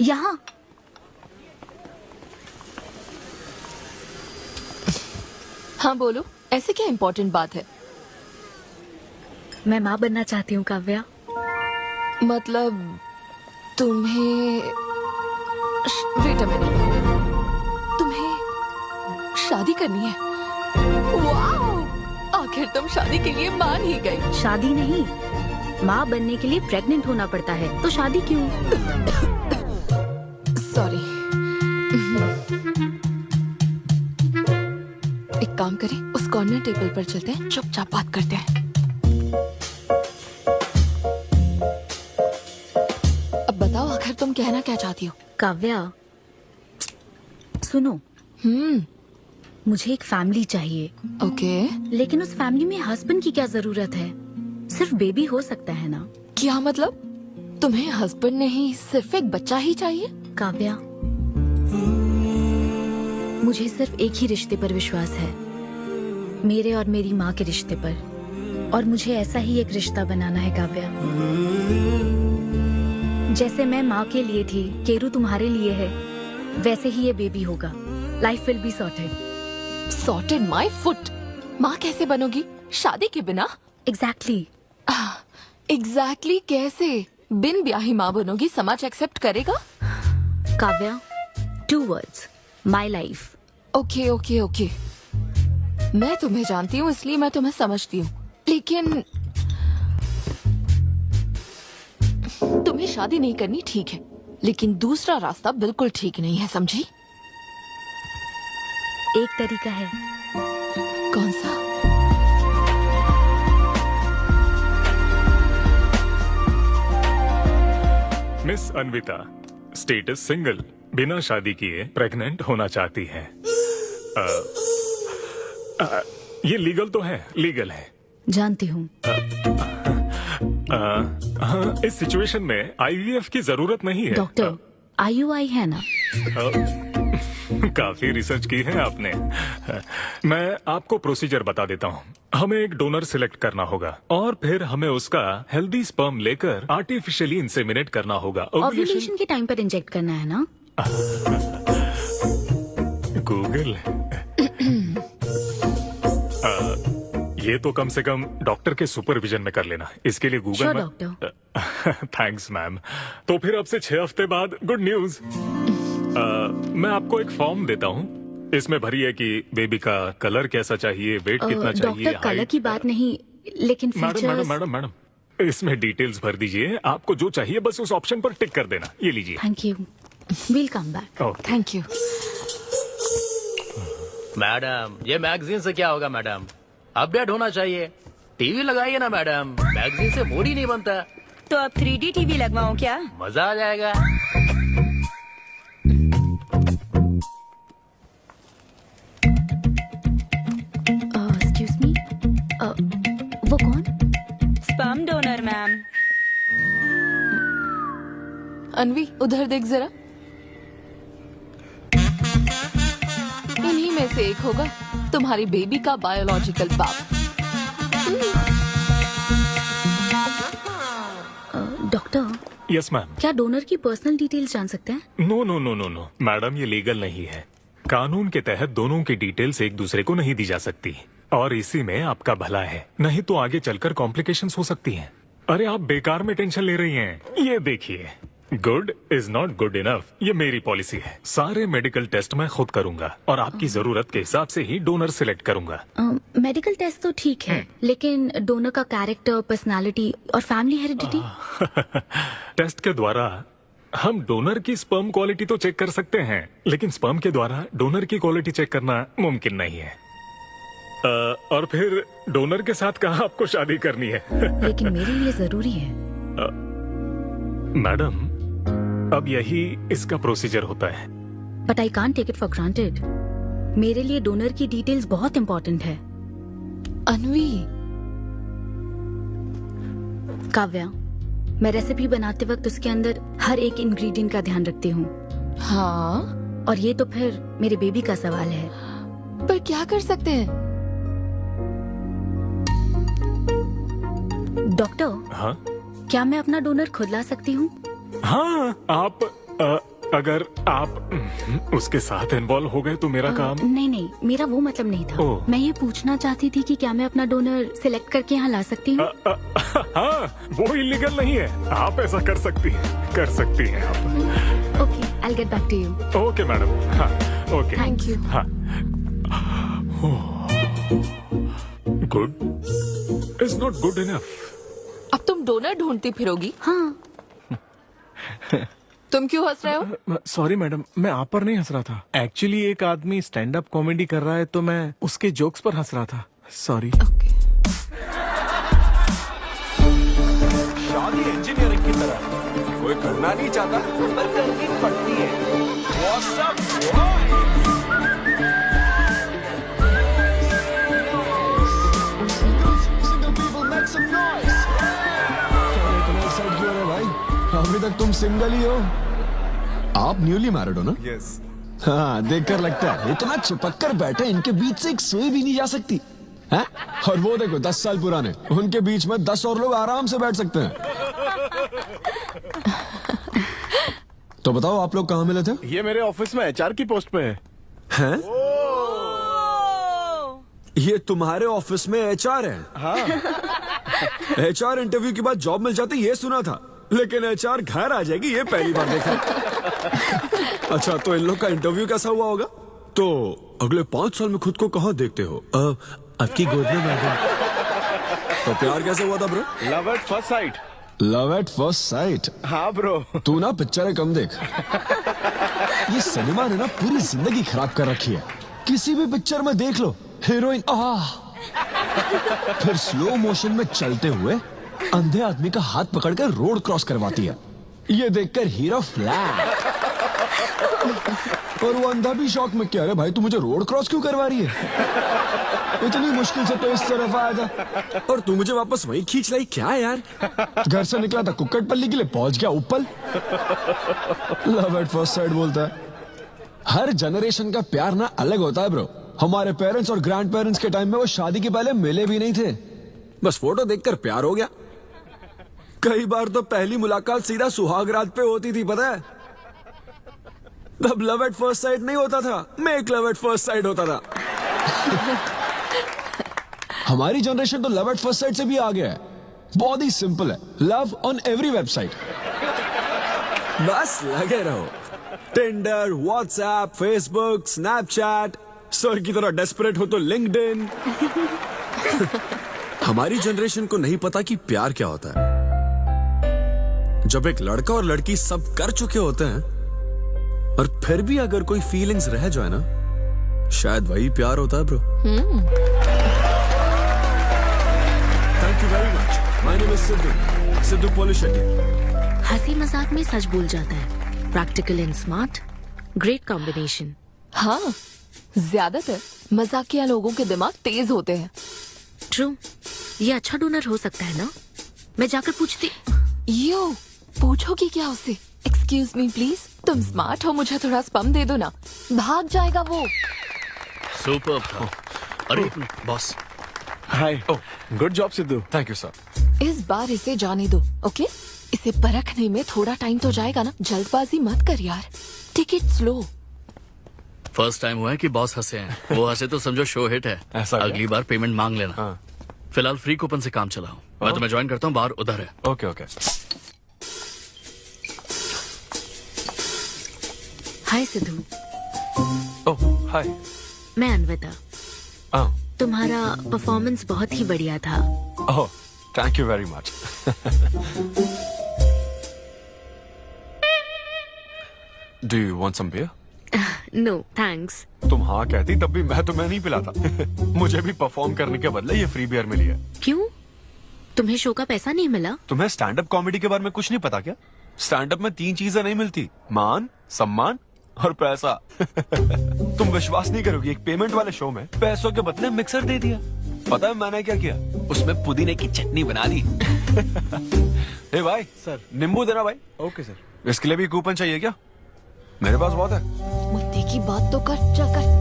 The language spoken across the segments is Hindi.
यहाँ। हाँ बोलो, ऐसे क्या इम्पोर्टेंट बात है? मैं माँ बनना चाहती हूँ काव्या। मतलब तुम्हें वेट अ मिनट, तुम्हें शादी करनी है? वाओ! आखिर तुम शादी के लिए मान ही गई। शादी नहीं, माँ बनने के लिए प्रेग्नेंट होना पड़ता है, तो शादी क्यों? सॉरी। एक काम करें, उस कॉर्नर टेबल पर चलते हैं, चुपचाप बात करते हैं। अब बताओ, आखिर तुम कहना क्या चाहती हो? काव्या सुनो, मुझे एक फैमिली चाहिए, ओके। लेकिन उस फैमिली में हस्बैंड की क्या जरूरत है? सिर्फ बेबी हो सकता है ना? क्या मतलब? तुम्हें हस्बैंड नहीं, सिर्फ एक बच्चा ही चाहिए? काव्या, मुझे सिर्फ एक ही रिश्ते पर विश्वास है, मेरे और मेरी माँ के रिश्ते पर, और मुझे ऐसा ही एक रिश्ता बनाना है काव्या। जैसे मैं माँ के लिए थी, केरू तुम्हारे लिए है, वैसे ही ये बेबी होगा। Life will be sorted. Sorted my foot. माँ कैसे बनोगी शादी के बिना? एग्जैक्टली। एग्जैक्टली कैसे? बिन ब्याही माँ बनोगी, समाज एक्सेप्ट करेगा? Kavya, 2 words, my life. Okay okay okay, मैं तुम्हें जानती हूँ इसलिए मैं तुम्हें समझती हूँ, लेकिन तुम्हें शादी नहीं करनी ठीक है, लेकिन दूसरा रास्ता बिल्कुल ठीक नहीं है, समझी? एक तरीका है। कौन सा? मिस अन्विता, स्टेटस सिंगल, बिना शादी किए प्रेग्नेंट होना चाहती हैं। ये लीगल तो है, लीगल है। जानती हूँ। हाँ, इस सिचुएशन में आईवीएफ की जरूरत नहीं है। डॉक्टर, IUI है ना? काफी रिसर्च की है आपने। मैं आपको प्रोसीजर बता देता हूँ। हमें एक डोनर सिलेक्ट करना होगा और फिर हमें उसका हेल्दी स्पर्म लेकर आर्टिफिशियली इंसेमिनेट करना होगा। ओव्यूलेशन के टाइम पर इंजेक्ट करना है ना? गूगल। ये तो कम से कम डॉक्टर के सुपरविजन में कर लेना, इसके लिए गूगल Sure, में। डॉक्टर। Thanks ma'am. तो फिर अब से 6 हफ्ते बाद गुड न्यूज। मैं आपको एक फॉर्म देता हूँ, इसमें भरिए कि बेबी का कलर कैसा चाहिए, वेट कितना चाहिए, डॉक्टर, कलर की बात नहीं, लेकिन madam madam features. Madam madam, इसमें डिटेल्स भर दीजिए। आपको जो चाहिए बस उस ऑप्शन पर टिक कर देना। ये लीजिए। Thank you, will come back. Okay. Thank you. Madam, ये मैगजीन से क्या होगा मैडम? अपडेट होना चाहिए। टीवी लगाइए ना मैडम, मैगजीन से मूड ही नहीं बनता। तो अब 3D टीवी लगवाऊं क्या? मजा आ जाएगा। एक्सक्यूज मी, वो कौन? Sperm donor ma'am. अनवी, उधर देख जरा। इन्हीं में से एक होगा तुम्हारी बेबी का बायोलॉजिकल बाप। Doctor, yes ma'am. क्या डोनर की पर्सनल डिटेल्स जान सकते हैं? No no no no no madam, ये लीगल नहीं है। कानून के तहत दोनों की डिटेल्स एक दूसरे को नहीं दी जा सकती, और इसी में आपका भला है, नहीं तो आगे चलकर कॉम्प्लिकेशंस हो सकती हैं। अरे आप बेकार में टेंशन ले रही हैं। ये देखिए, good is not good enough, ये मेरी पॉलिसी है। सारे मेडिकल टेस्ट मैं खुद करूंगा और आपकी जरूरत के हिसाब से ही डोनर सिलेक्ट करूंगा। मेडिकल टेस्ट तो ठीक है, लेकिन डोनर का कैरेक्टर, पर्सनालिटी और फैमिली हेरिडिटी? टेस्ट के द्वारा हम डोनर की स्पर्म क्वालिटी तो चेक कर सकते हैं, लेकिन स्पर्म के द्वारा डोनर की क्वालिटी चेक करना मुमकिन नहीं है। और फिर डोनर के साथ कहाँ आपको शादी करनी है? लेकिन मेरे लिए जरूरी है। मैडम, अब यही इसका प्रोसीजर होता है। But I can't take it for granted. मेरे लिए डोनर की डिटेल्स बहुत इंपॉर्टेंट है। अनवी, काव्या, मैं रेसिपी बनाते वक्त उसके अंदर हर एक इंग्रेडिएंट का ध्यान रखती हूँ, हाँ, और ये तो फिर मेरे बेबी का सवाल है। पर क्या कर सकते हैं? डॉक्टर, हाँ क्या मैं अपना डोनर खुद ला सकती हूँ? हाँ, आप अगर आप उसके साथ इन्वॉल्व हो गए तो मेरा काम। नहीं नहीं, मेरा वो मतलब नहीं था। ओह। मैं ये पूछना चाहती थी कि क्या मैं अपना डोनर सिलेक्ट करके यहाँ ला सकती हूँ? हाँ, वो इलीगल नहीं है, आप ऐसा कर सकती हैं आप। Okay, I get back to you. Okay madam. हाँ ओके, थैंक यू। हाँ। Good is not good enough. अब तुम डोनर ढूंढती फिरोगी? हाँ, तुम क्यों हंस रहे हो? सॉरी मैडम, मैं आप पर नहीं हंस रहा था। एक्चुअली एक आदमी स्टैंड अप कॉमेडी कर रहा है तो मैं उसके जोक्स पर हंस रहा था। सॉरी। ओके। शादी इंजीनियरिंग की तरह कोई करना नहीं चाहता पर करनी पड़ती है। What's up, boy? अभी तक तुम सिंगल ही हो। आप न्यूली मैरिड हो ना? Yes. हाँ, देखकर लगता है इतना चिपक कर बैठे, इनके बीच से एक सुई भी नहीं जा सकती है? और वो देखो 10 साल पुराने, उनके बीच में 10 और लोग आराम से बैठ सकते हैं। तो बताओ आप लोग कहाँ मिले थे? ये मेरे ऑफिस में एचआर की पोस्ट पे है। हैं? ये तुम्हारे ऑफिस में एचआर है? हाँ। एचआर इंटरव्यू के बाद जॉब मिल जाती ये सुना था, लेकिन एचआर घर आ जाएगी ये पहली बार देखा। अच्छा, तो इन लोग का इंटरव्यू कैसा हुआ होगा? तो अगले 5 साल में खुद को कहाँ देखते हो? आपकी गोद में मैडम। तो प्यार कैसे हुआ था bro? Love at first sight. Love at first sight? हाँ ब्रो। तू ना पिक्चरें कम देख। ये सिनेमा ने ना पूरी जिंदगी खराब कर रखी है। किसी भी पिक्चर में देख लो, हीरोइन फिर स्लो मोशन में चलते हुए अंधे आदमी का हाथ पकड़कर रोड क्रॉस करवाती है। ये देखकर हीरो फ्लैट। और वो अंधा भी शौक में, क्या रे भाई तू मुझे रोड क्रॉस क्यों करवा रही है? इतनी मुश्किल से तो इस तरफ आया था और तू मुझे वापस वहीं खींच लाई। क्या यार, घर से निकला था कुक्कड़पल्ली के लिए, पहुंच गया ऊपर। लव एट फर्स्ट साइट बोलता है। हर जनरेशन का प्यार ना अलग होता है ब्रो। हमारे पेरेंट्स और ग्रैंड पेरेंट्स के टाइम में वो शादी के पहले मिले भी नहीं थे, बस फोटो देखकर प्यार हो गया। कई बार तो पहली मुलाकात सीधा सुहाग रात पे होती थी, पता है? तब लव एट फर्स्ट साइट नहीं होता था, make love at first sight होता था। हमारी जनरेशन तो लव एट फर्स्ट साइट से भी आगे है। बहुत ही सिंपल है, लव ऑन एवरी वेबसाइट। बस लगे रहो, Tinder, WhatsApp, Facebook, Snapchat, sir की तरह डेस्परेट हो तो लिंक्डइन। हमारी जनरेशन को नहीं पता कि प्यार क्या होता है। जब एक लड़का और लड़की सब कर चुके होते हैं और फिर भी अगर कोई फीलिंग्स रह जाए ना, शायद वही प्यार होता है bro. Thank you very much. My name is Siddhu Polishetty. हंसी मजाक में सच बोल जाता है। Practical and smart, great combination. हाँ, ज्यादातर मजाकिया लोगों के दिमाग तेज होते हैं। ट्रू, ये अच्छा डोनर हो सकता है ना? मैं जाकर पूछती। यो, पूछोगी क्या उससे? एक्सक्यूज मी प्लीज, तुम स्मार्ट हो, मुझे थोड़ा स्पम दे दो ना। भाग जाएगा वो। सुपर था। अरे boss. Hi. Good job Sidhu. Thank you sir. इस बार इसे जाने दो, ओके? इसे परखने में थोड़ा टाइम तो जाएगा ना, जल्दबाजी मत कर यार। Take it slow. First time हुआ है कि बॉस हंसे हैं। वो हंसे तो समझो शो हिट है। ऐसा क्या? अगली बार पेमेंट मांग लेना। हाँ। फिलहाल फ्री कूपन से काम चलाओ। मैं तुम्हें ज्वाइन करता हूँ, बाहर उधर है। Okay okay. Hi Siddhu, oh hi. मैं अनविता। हाँ। तुम्हारा परफॉर्मेंस बहुत ही बढ़िया था। Oh thank you very much. Do you want some beer? No thanks. तुम हाँ कहती तब भी मैं तुम्हें नहीं पिलाता। मुझे भी परफॉर्म करने के बदले ये फ्री बियर मिली है। क्यों? तुम्हें शो का पैसा नहीं मिला? तुम्हें स्टैंड अप कॉमेडी के बारे में कुछ नहीं पता क्या? स्टैंड अप में 3 चीजें नहीं मिलती, मान, सम्मान और पैसा। तुम विश्वास नहीं करोगी, एक पेमेंट वाले शो में पैसों के बदले मिक्सर दे दिया। पता है मैंने क्या किया? उसमें पुदीने की चटनी बना दी। ए भाई सर। नींबू देना भाई। Okay sir. इसके लिए भी कूपन चाहिए क्या? मेरे पास बहुत है। मुद्दे की बात तो कर, चल कर।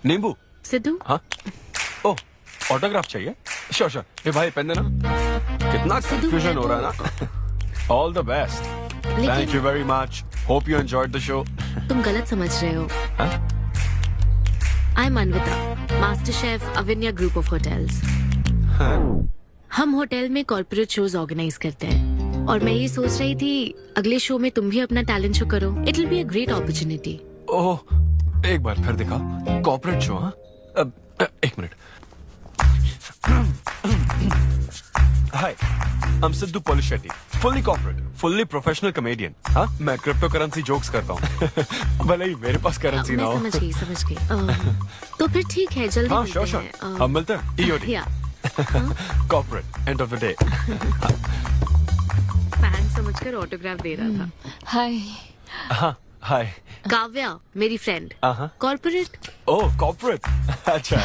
नींबू। सिद्धू, हाँ। ओह ऑटोग्राफ चाहिए? Sure sure. ये भाई पेन देना। कितना कंफ्यूजन हो रहा है ना। All the best. Thank you very much. Hope you enjoyed the show. तुम गलत समझ रहे हो। I am Anvita, master chef Avinya group of hotels. हम होटल में कॉर्पोरेट शोज ऑर्गेनाइज करते हैं और मैं ये सोच रही थी अगले शो में तुम भी अपना टैलेंट शो करो। It will be a great opportunity. Oh, एक बार फिर दिखाओ। Corporate show? हाँ, एक minute. Hi, I am Siddhu Polishetty, fully corporate, fully professional comedian. हाँ, मैं क्रिप्टो करेंसी जोक्स करता हूँ। भले ही मेरे पास करेंसी ना हो। मैं समझ गई। तो फिर ठीक है, जल्दी हाँ, मिलते श्योर श्योर। हैं। हम मिलते हैं। EOD। या corporate, end of the day. Fan समझकर ऑटोग्राफ दे रहा था। हाय। हाँ, हाय। काव्या मेरी फ्रेंड। हाँ। कॉर्पोरेट। ओह, कॉर्पोरेट। अच्छा।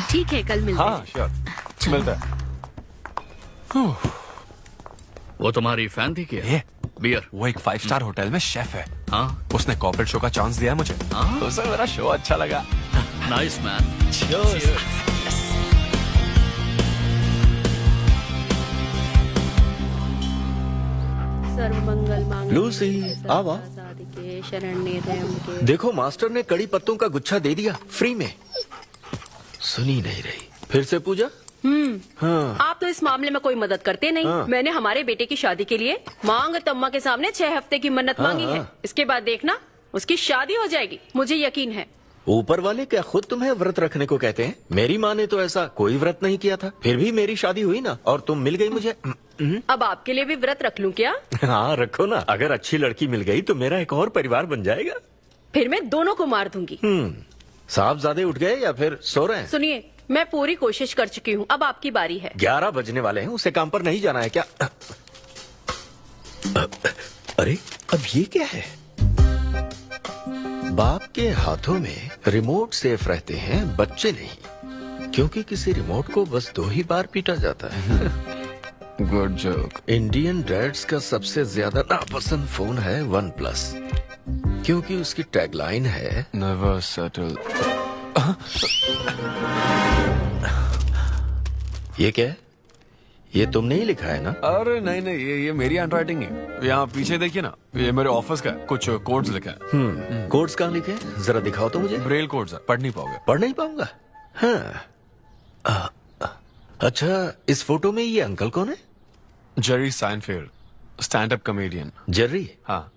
ठीक है, कल मिलते हाँ, हैं। श्योर। मिलता है। वो तुम्हारी फैन थी क्या? ये बियर। वो एक 5 स्टार होटल में शेफ है। हाँ, उसने कॉर्पोरेट शो का चांस दिया मुझे। हाँ? तो उसे मेरा शो अच्छा लगा। Nice man. सर्वमंगल मांगल्ये लूसी, आवा। साधिके शरण्ये त्र्यंबके। देखो मास्टर ने कड़ी पत्तों का गुच्छा दे दिया फ्री में। सुनी नहीं रही। फिर से पूजा। हाँ। आप तो इस मामले में कोई मदद करते नहीं। हाँ। मैंने हमारे बेटे की शादी के लिए मांग तम्मा के सामने 6 हफ्ते की मन्नत मांगी है। इसके बाद देखना उसकी शादी हो जाएगी, मुझे यकीन है। ऊपर वाले क्या खुद तुम्हें व्रत रखने को कहते हैं? मेरी माँ ने तो ऐसा कोई व्रत नहीं किया था, फिर भी मेरी शादी हुई ना, और तुम मिल गई मुझे। अब आपके लिए भी व्रत रख लूं क्या? हाँ रखो ना, अगर अच्छी लड़की मिल गई तो मेरा एक और परिवार बन जाएगा। फिर मैं दोनों को मार दूंगी। साहबजादे उठ गए या फिर सो रहे हैं? सुनिए, मैं पूरी कोशिश कर चुकी हूँ, अब आपकी बारी है। 11 बजने वाले हैं, उसे काम पर नहीं जाना है क्या? अरे अब ये क्या है? बाप के हाथों में रिमोट सेफ रहते हैं, बच्चे नहीं, क्योंकि किसी रिमोट को बस 2 ही बार पीटा जाता है। Good joke. इंडियन डैड्स का सबसे ज्यादा नापसंद फोन है OnePlus, क्योंकि उसकी टैगलाइन है नेवर सेटल। ये क्या है? ये तुमने ही लिखा है ना? अरे नहीं नहीं, ये मेरी हैंडराइटिंग है। यहाँ पीछे देखिए ना, ये मेरे ऑफिस का है, कुछ कोड्स लिखा है। कोड्स कहाँ लिखे हैं? जरा दिखाओ तो मुझे। ब्रेल कोड्स है, पढ़ नहीं पाओगे। पढ़ नहीं पाऊंगा। हाँ। अच्छा, इस फोटो में ये अंकल कौन है? Jerry Seinfeld, stand up comedian. Jerry? हाँ।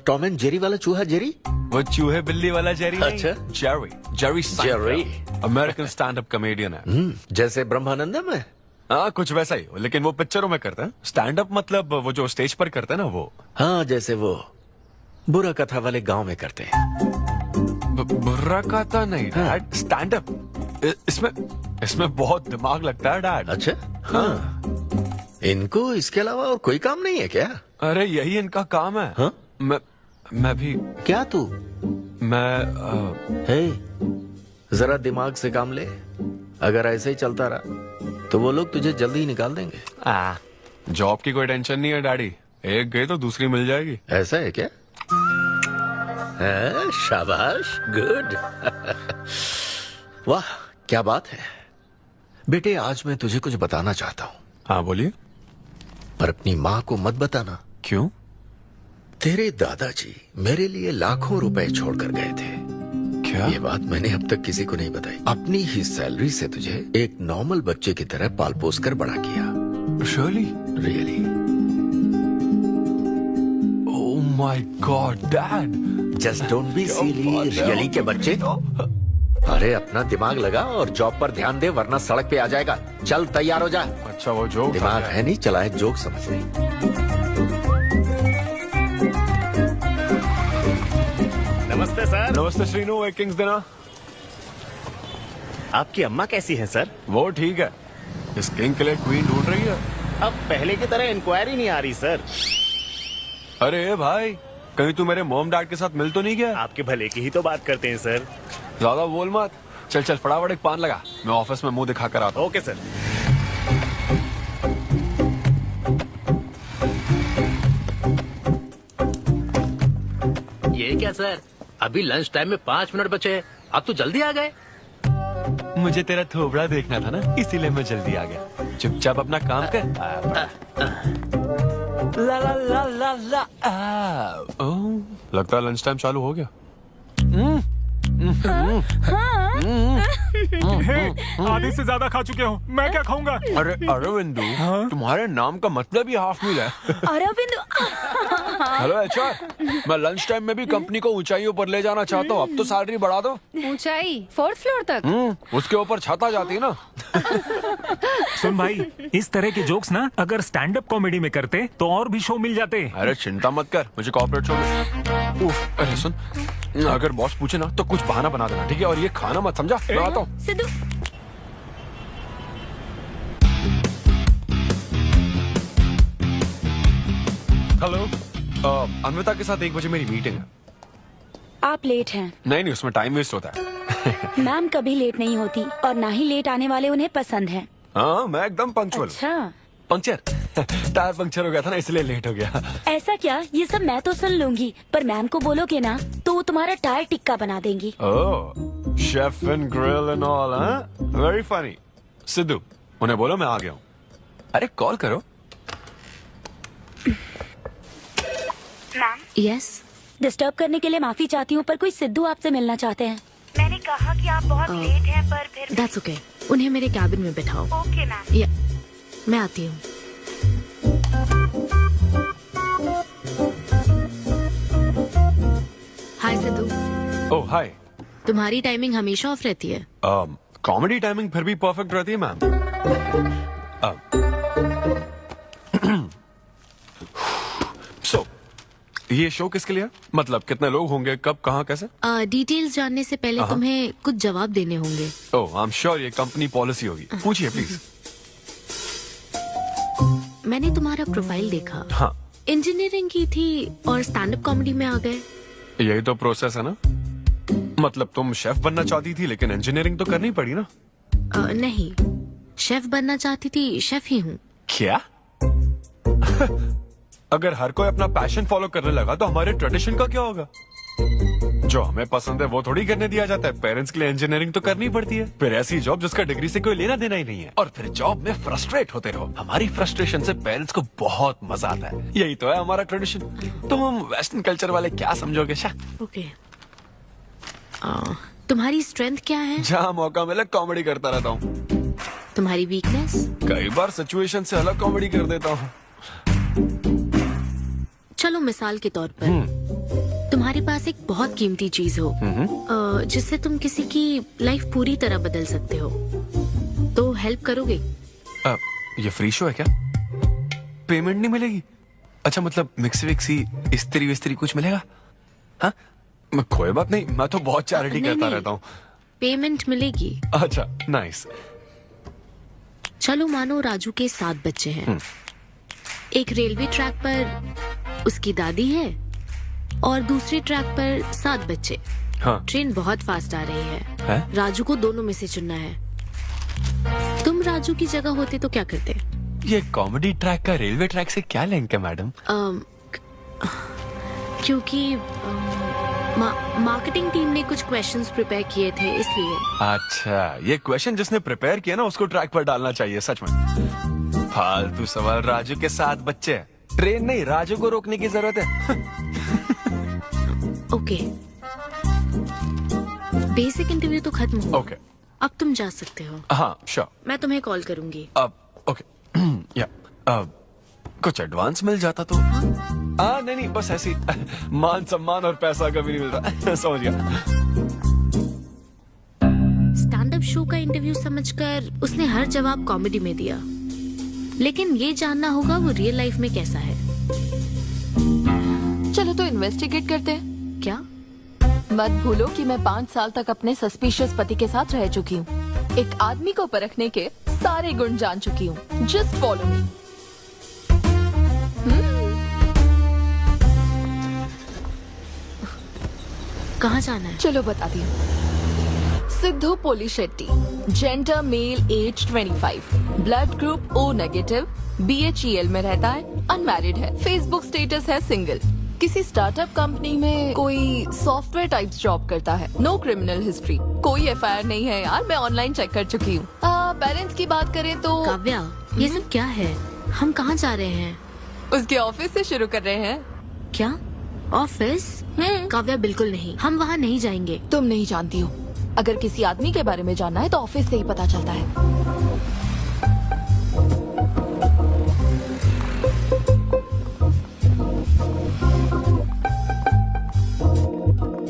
टॉम एंड जेरी वाला चूहा जेरी? वो चूहे बिल्ली वाला जेरी नहीं। अच्छा। Jerry Seinfeld American stand up comedian है। जैसे ब्रह्मानंदम है? हाँ, कुछ वैसा ही, लेकिन वो पिक्चरों में करता है। स्टैंड अप मतलब वो जो स्टेज पर करते हैं ना, वो। हाँ, जैसे वो बुरा कथा वाले गांव में करते हैं। बुर्रा कथा नहीं डैड, स्टैंड अप। इसमें बहुत दिमाग लगता है डैड। अच्छा। हाँ। इनको इसके अलावा और कोई काम नहीं है क्या? अरे यही इनका काम है। हाँ? मैं भी। क्या तू? मैं हे, जरा दिमाग से काम ले। अगर ऐसे ही चलता रहा तो वो लोग तुझे जल्दी ही निकाल देंगे। जॉब की कोई टेंशन नहीं है डैडी, एक गई तो दूसरी मिल जाएगी। ऐसा है क्या? शाबाश, गुड। वाह, क्या बात है बेटे। आज मैं तुझे कुछ बताना चाहता हूँ। हाँ बोलिए। पर अपनी माँ को मत बताना। क्यों? तेरे दादाजी मेरे लिए लाखों रुपए छोड़कर गए थे। क्या? ये बात मैंने अब तक किसी को नहीं बताई। अपनी ही सैलरी से तुझे एक नॉर्मल बच्चे की तरह पाल पोस कर बड़ा किया। Really? Really? Oh my God, Dad! Just don't be silly. Really के बच्चे? अरे अपना दिमाग लगा और जॉब पर ध्यान दे, वरना सड़क पे आ जाएगा। चल तैयार हो जा। अच्छा, वो जोक दिमाग है नहीं, चला है जोक समझ नहीं। नमस्ते सर। नमस्ते श्रीनु, एक किंग्स देना। आपकी अम्मा कैसी हैं सर? वो ठीक है, इस किंग के लिए क्वीन ढूंढ रही है। अब पहले की तरह इंक्वायरी नहीं आ रही सर। अरे भाई, कहीं तू मेरे मॉम डैड के साथ मिल तो नहीं गया? आपके भले की ही तो बात करते हैं सर। ज्यादा बोल मत। चल चल फटाफट एक पान लगा, मैं ऑफिस में मुंह दिखा कर आता हूँ। Okay sir. ये क्या सर, अभी लंच टाइम में 5 मिनट बचे हैं, आप तो जल्दी आ गए। मुझे तेरा थोबड़ा देखना था ना, इसीलिए मैं जल्दी आ गया। चुपचाप अपना काम कर। ला ला ला ला ला। ओह, लगता है लंच टाइम चालू हो गया। आधे से ज्यादा खा चुके हो, मैं क्या खाऊंगा? अरे अरविंदु, तुम्हारे नाम का मतलब ही हाफ मील है। अरविंद, हेलो एचआर, मैं लंच टाइम में भी कंपनी को ऊंचाइयों पर ले जाना चाहता हूँ। अब तो सैलरी बढ़ा दो। ऊंचाई 4th फ्लोर तक? उसके ऊपर छत आ जाती है ना। सुन भाई, इस तरह के जोक्स ना अगर स्टैंड अप कॉमेडी में करते तो और भी शो मिल जाते। अरे चिंता मत कर, मुझे कॉर्पोरेट शो में। उफ, अरे सुन, अगर बॉस पूछे ना तो कुछ बहाना बना देना, ठीक है? और ये खाना मत, समझा? मैं आता हूँ। सिद्धू, हेलो, अन्विता के साथ 1 बजे मेरी मीटिंग है। आप लेट हैं। नहीं, उसमें टाइम वेस्ट होता है। मैम कभी लेट नहीं होती और ना ही लेट आने वाले उन्हें पसंद हैं। हाँ, मैं एकदम पंक्चुअल। अच्छा, पंक्चर टायर पंक्चर हो गया था ना, इसलिए लेट हो गया। ऐसा क्या? ये सब मैं तो सुन लूंगी, पर मैम को बोलोगे ना तो वो तुम्हारा टायर टिक्का बना देंगी। Oh, chef and grill and all, हाँ? Very funny. सिद्धू, उन्हें बोलो मैं आ गया हूँ। अरे कॉल करो। मैम, यस, डिस्टर्ब करने के लिए माफी चाहती हूँ, पर कोई सिद्धू आपसे मिलना चाहते हैं। मैंने कहा कि आप बहुत लेट हैं, पर फिर दैट्स ओके। उन्हें मेरे कैबिन में बिठाओ। Okay ma'am. या, मैं आती हूँ। हाय सिद्धू। ओह हाय। तुम्हारी टाइमिंग हमेशा ऑफ रहती है? कॉमेडी टाइमिंग फिर भी परफेक्ट रहती है मैम। सो ये शो किसके लिए है? मतलब कितने लोग होंगे, कब, कहाँ, कैसे? डिटेल्स जानने से पहले तुम्हें कुछ जवाब देने होंगे। ओह, आई एम श्योर ये कंपनी पॉलिसी होगी। पूछिए प्लीज। मैंने तुम्हारा प्रोफाइल देखा। हाँ, इंजीनियरिंग की थी और स्टैंड अप कॉमेडी में आ गए। यही तो प्रोसेस है ना। मतलब तुम शेफ बनना चाहती थी, लेकिन इंजीनियरिंग तो करनी पड़ी ना। नहीं, शेफ बनना चाहती थी, शेफ ही हूँ। क्या? अगर हर कोई अपना पैशन फॉलो करने लगा तो हमारे ट्रेडिशन का क्या होगा? जो हमें पसंद है वो थोड़ी करने दिया जाता है। पेरेंट्स के लिए इंजीनियरिंग तो करनी पड़ती है, फिर ऐसी जॉब जिसका डिग्री से कोई लेना देना ही नहीं है, और फिर जॉब में फ्रस्ट्रेट होते रहो। हमारी फ्रस्ट्रेशन से पेरेंट्स को बहुत मजा आता है। यही तो है हमारा ट्रेडिशन। तुम वेस्टर्न कल्चर वाले क्या समझोगे? ओके, तुम्हारी स्ट्रेंथ क्या है? जहाँ मौका मिले कॉमेडी करता रहता हूँ। तुम्हारी वीकनेस? कई बार सिचुएशन से अलग कॉमेडी कर देता हूँ। चलो मिसाल के तौर पर तुम्हारे पास एक बहुत कीमती चीज हो जिससे तुम किसी की लाइफ पूरी तरह बदल सकते हो, तो हेल्प करोगे? ये फ्री शो है क्या? पेमेंट नहीं मिलेगी? अच्छा, मतलब मिक्सी विक्सी इस्त्री विस्त्री कुछ मिलेगा? हाँ, कोई बात नहीं, मैं तो बहुत चैरिटी करता रहता हूँ। पेमेंट मिलेगी। अच्छा, नाइस। चलो मानो राजू के 7 बच्चे हैं। एक रेलवे ट्रैक पर उसकी दादी है और दूसरे ट्रैक पर 7 बच्चे। हाँ। ट्रेन बहुत फास्ट आ रही है? राजू को दोनों में से चुनना है। तुम राजू की जगह होते तो क्या करते? ये कॉमेडी ट्रैक का रेलवे ट्रैक से क्या लिंक है मैडम? क्योंकि मार्केटिंग टीम ने कुछ क्वेश्चंस प्रिपेयर किए थे, इसलिए। अच्छा, ये क्वेश्चन जिसने प्रिपेयर किया ना उसको ट्रैक पर डालना चाहिए। सच में फालतू सवाल। राजू के 7 बच्चे, ट्रेन नहीं, राजू को रोकने की जरूरत है। ओके, बेसिक इंटरव्यू तो खत्म हो। ओके, अब तुम जा सकते हो। हाँ श्योर। मैं तुम्हें कॉल करूंगी। अब ओके या कुछ एडवांस मिल जाता तो। नहीं, बस ऐसी मान सम्मान और पैसा कभी नहीं मिलता। समझ गया। स्टैंड अप शो का इंटरव्यू समझकर उसने हर जवाब कॉमेडी में दिया, लेकिन ये जानना होगा वो रियल लाइफ में कैसा है। चलो तो इन्वेस्टिगेट करते हैं। क्या? मत भूलो कि मैं 5 साल तक अपने सस्पिशियस पति के साथ रह चुकी हूँ। एक आदमी को परखने के सारे गुण जान चुकी हूँ। Just follow me. कहाँ जाना है? चलो बताती हूँ। Siddhu Polishetty, gender male, age 25, blood group O negative, BHEL में रहता है, अनमैरिड है, फेसबुक स्टेटस है सिंगल, किसी स्टार्टअप कंपनी में कोई सॉफ्टवेयर टाइप्स जॉब करता है। नो क्रिमिनल हिस्ट्री, कोई एफआईआर नहीं है यार, मैं ऑनलाइन चेक कर चुकी हूँ। पेरेंट्स की बात करें तो काव्या, ये सब क्या है? हम कहाँ जा रहे हैं? उसके ऑफिस से शुरू कर रहे हैं। क्या ऑफिस? काव्या बिल्कुल नहीं, हम वहाँ नहीं जाएंगे। तुम नहीं जानती हो, अगर किसी आदमी के बारे में जानना है तो ऑफिस से ही पता चलता है।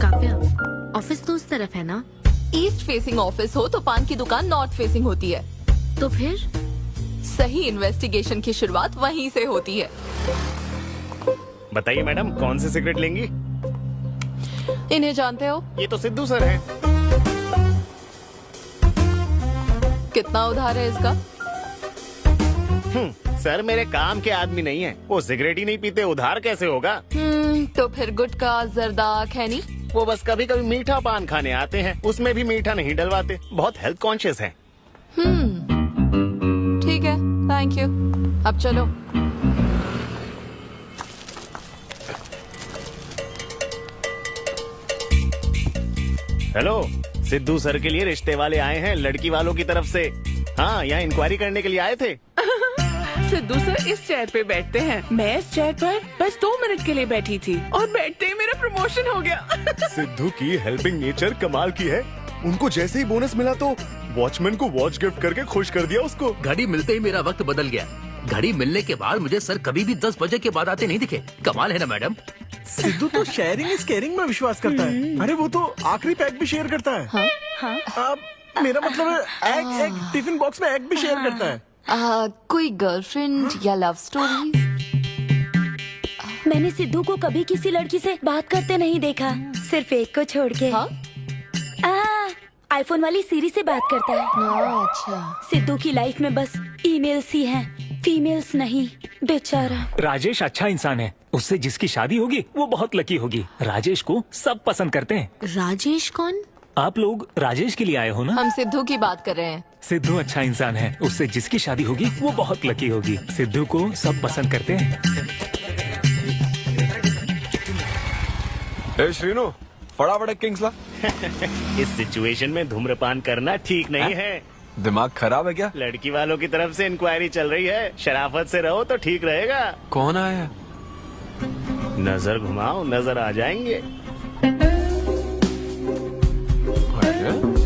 काव्या, ऑफिस तो उस तरफ है ना? ईस्ट फेसिंग ऑफिस हो तो पान की दुकान नॉर्थ फेसिंग होती है। तो फिर सही इन्वेस्टिगेशन की शुरुआत वहीं से होती है। बताइए मैडम, कौन सी सिगरेट लेंगी? इन्हें जानते हो? ये तो सिद्धू सर है। कितना उधार है इसका? सर मेरे काम के आदमी नहीं है, वो सिगरेट ही नहीं पीते, उधार कैसे होगा? तो फिर गुटखा जर्दा खैनी? वो बस कभी कभी मीठा पान खाने आते हैं, उसमें भी मीठा नहीं डलवाते, बहुत हेल्थ कॉन्शियस हैं। ठीक है, थैंक यू। अब चलो। हेलो, सिद्धू सर के लिए रिश्ते वाले आए हैं लड़की वालों की तरफ से। हाँ, यहाँ इंक्वायरी करने के लिए आए थे। सिद्धू सर इस चेयर पे बैठते हैं, मैं इस चेयर पर बस 2 मिनट के लिए बैठी थी और बैठते ही मेरा प्रमोशन हो गया। सिद्धू की हेल्पिंग नेचर कमाल की है। उनको जैसे ही बोनस मिला तो वॉचमैन को वॉच गिफ्ट करके खुश कर दिया उसको। घड़ी मिलते ही मेरा वक्त बदल गया। घड़ी मिलने के बाद मुझे सर कभी भी 10 बजे के बाद आते नहीं दिखे। कमाल है ना मैडम? सिद्धू तो शेयरिंग इज केयरिंग में विश्वास करता है। अरे वो तो आखिरी पैक भी शेयर करता है। अब मेरा मतलब है एग टिफिन बॉक्स में एग भी शेयर करता है। कोई गर्लफ्रेंड या लव स्टोरी? मैंने सिद्धू को कभी किसी लड़की से बात करते नहीं देखा, सिर्फ एक को छोड़ के। आईफोन वाली सीरी से बात करता है। अच्छा। सिद्धू की लाइफ में बस ईमेल्स ही हैं, फीमेल्स नहीं, बेचारा। राजेश अच्छा इंसान है, उससे जिसकी शादी होगी वो बहुत लकी होगी। राजेश को सब पसंद करते हैं। राजेश कौन? आप लोग राजेश के लिए आए हो ना? हम सिद्धू की बात कर रहे हैं। सिद्धू अच्छा इंसान है, उससे जिसकी शादी होगी वो बहुत लकी होगी। सिद्धू को सब पसंद करते हैं। ए श्रीनु, फटाफट एक किंग्स ला। इस सिचुएशन में धूम्रपान करना ठीक नहीं है। दिमाग खराब है क्या? लड़की वालों की तरफ से इंक्वायरी चल रही है, शराफत से रहो तो ठीक रहेगा। कौन आया? नजर घुमाओ, नजर आ जाएंगे।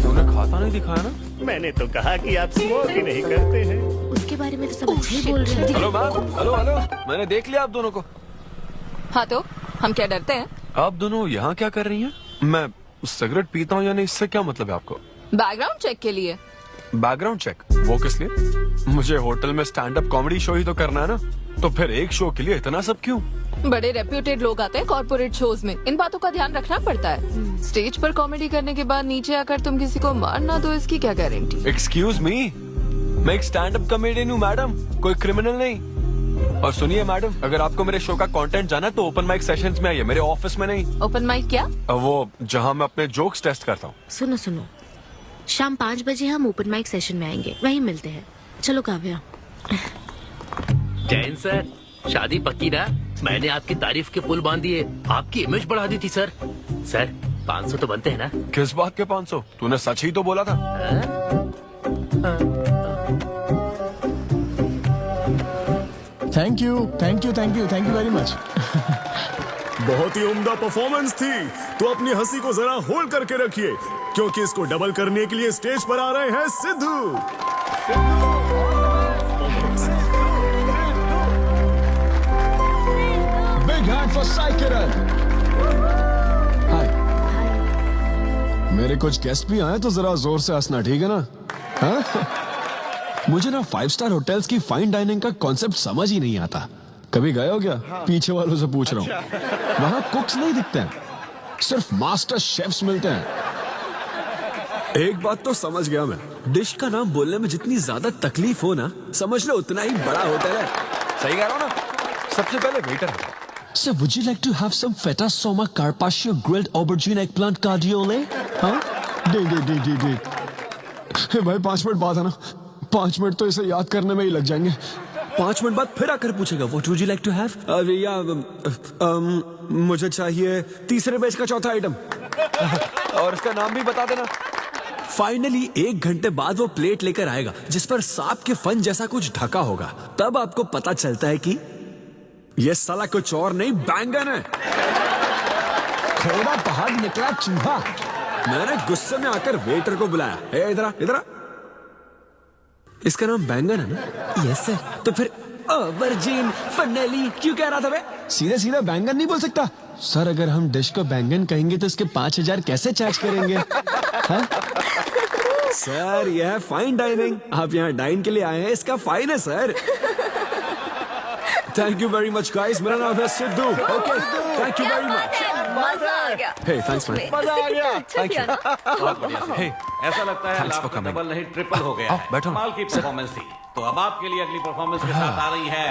तूने खाता नहीं दिखाया ना? मैंने तो कहा कि आप स्मोक ही नहीं करते हैं। उसके बारे में तो सब अच्छे ही बोल रहे हैं। हेलो मैम, हेलो हेलो, मैंने देख लिया आप दोनों को। हाँ तो हम क्या डरते हैं? आप दोनों यहाँ क्या कर रही हैं? मैं सिगरेट पीता हूँ या नहीं, इससे क्या मतलब है आपको? बैकग्राउंड चेक के लिए। Background check? वो किस लिए? मुझे होटल में स्टैंड अप कॉमेडी शो ही तो करना है ना, तो फिर एक शो के लिए इतना सब क्यों? बड़े रेप्यूटेड लोग आते हैं कॉर्पोरेट शोज में, इन बातों का ध्यान रखना पड़ता है। स्टेज पर कॉमेडी करने के बाद नीचे आकर तुम किसी को मार ना दो, इसकी क्या गारंटी? एक्सक्यूज मी, मैं एक स्टैंड अप कॉमेडियन हूँ मैडम, कोई क्रिमिनल नहीं। और सुनिए मैडम, अगर आपको मेरे शो का कंटेंट जाना है तो ओपन माइक सेशंस में आइए, मेरे ऑफिस में नहीं। ओपन माइक क्या? वो जहाँ मैं अपने जोक्स टेस्ट करता हूँ। सुनो सुनो, शाम 5 बजे हम ओपन माइक सेशन में आएंगे, वहीं मिलते हैं। चलो काव्या। जैन सर, शादी पक्की ना? मैंने आपकी तारीफ के पुल बांध दिए, आपकी इमेज बढ़ा दी थी सर। सर 500 तो बनते हैं ना? किस बात के 500? तूने सच ही तो बोला था। Thank you thank you thank you thank you very much. बहुत ही उम्दा परफॉर्मेंस थी, तो अपनी हंसी को जरा होल्ड करके रखिए, क्योंकि इसको डबल करने के लिए स्टेज पर आ रहे हैं Siddhu. Big hand for Sai Kiran. Hi. मेरे कुछ गेस्ट भी आए तो जरा जोर से हंसना, ठीक है ना? हाँ? मुझे ना 5 स्टार होटल्स की फाइन डाइनिंग का कॉन्सेप्ट समझ ही नहीं आता। कभी गए हो क्या? पीछे वालों से पूछ रहा हूँ। वहाँ कुक्स नहीं दिखते हैं, सिर्फ मास्टर शेफ्स मिलते हैं। एक बात तो समझ गया मैं, डिश का नाम बोलने में जितनी ज्यादा तकलीफ हो ना, समझ लो उतना ही बड़ा होटल है। सही कह रहा हूँ ना? सबसे पहले waiter. So would you like to have some feta soma carpaccio grilled aubergine eggplant cardiole? हाँ? दे। भाई 5 मिनट बाद है ना, 5 मिनट तो इसे याद करने में ही लग जाएंगे। 5 मिनट बाद फिर आकर पूछेगा what would you like to have? या मुझे चाहिए तीसरे बेच का चौथा आइटम और उसका नाम भी बता देना। फाइनली 1 घंटे बाद वो प्लेट लेकर आएगा जिस पर सांप के फन जैसा कुछ ढका होगा। तब आपको पता चलता है कि ये साला कुछ और नहीं बैंगन है। थोड़ा बाहर निकला चूहा। मैंने गुस्से में आकर वेटर को बुलाया, ए इधर आ, इधर आ। इसका नाम बैंगन है ना? Yes sir. तो फिर वर्जिन फनेली क्यों कह रहा था बे? सीधे सीधे बैंगन नहीं बोल सकता सर। अगर हम डिश को बैंगन कहेंगे तो इसके 5000 कैसे चार्ज करेंगे? हाँ? सर यह है फाइन डाइनिंग। आप यहाँ डाइन के लिए आए हैं, इसका फाइन है sir. Thank you very much guys. मेरा नाम है Sidhu. Okay thank you very much. मजा आ गया। हे थैंक्स मैन। मजा आ गया। Thank you. हे ऐसा लगता है Thanks for लाभ coming. डबल नहीं ट्रिपल हो गया है। बैठो। कमाल की परफॉर्मेंस थी। तो अब आपके लिए अगली परफॉर्मेंस के साथ आ रही है।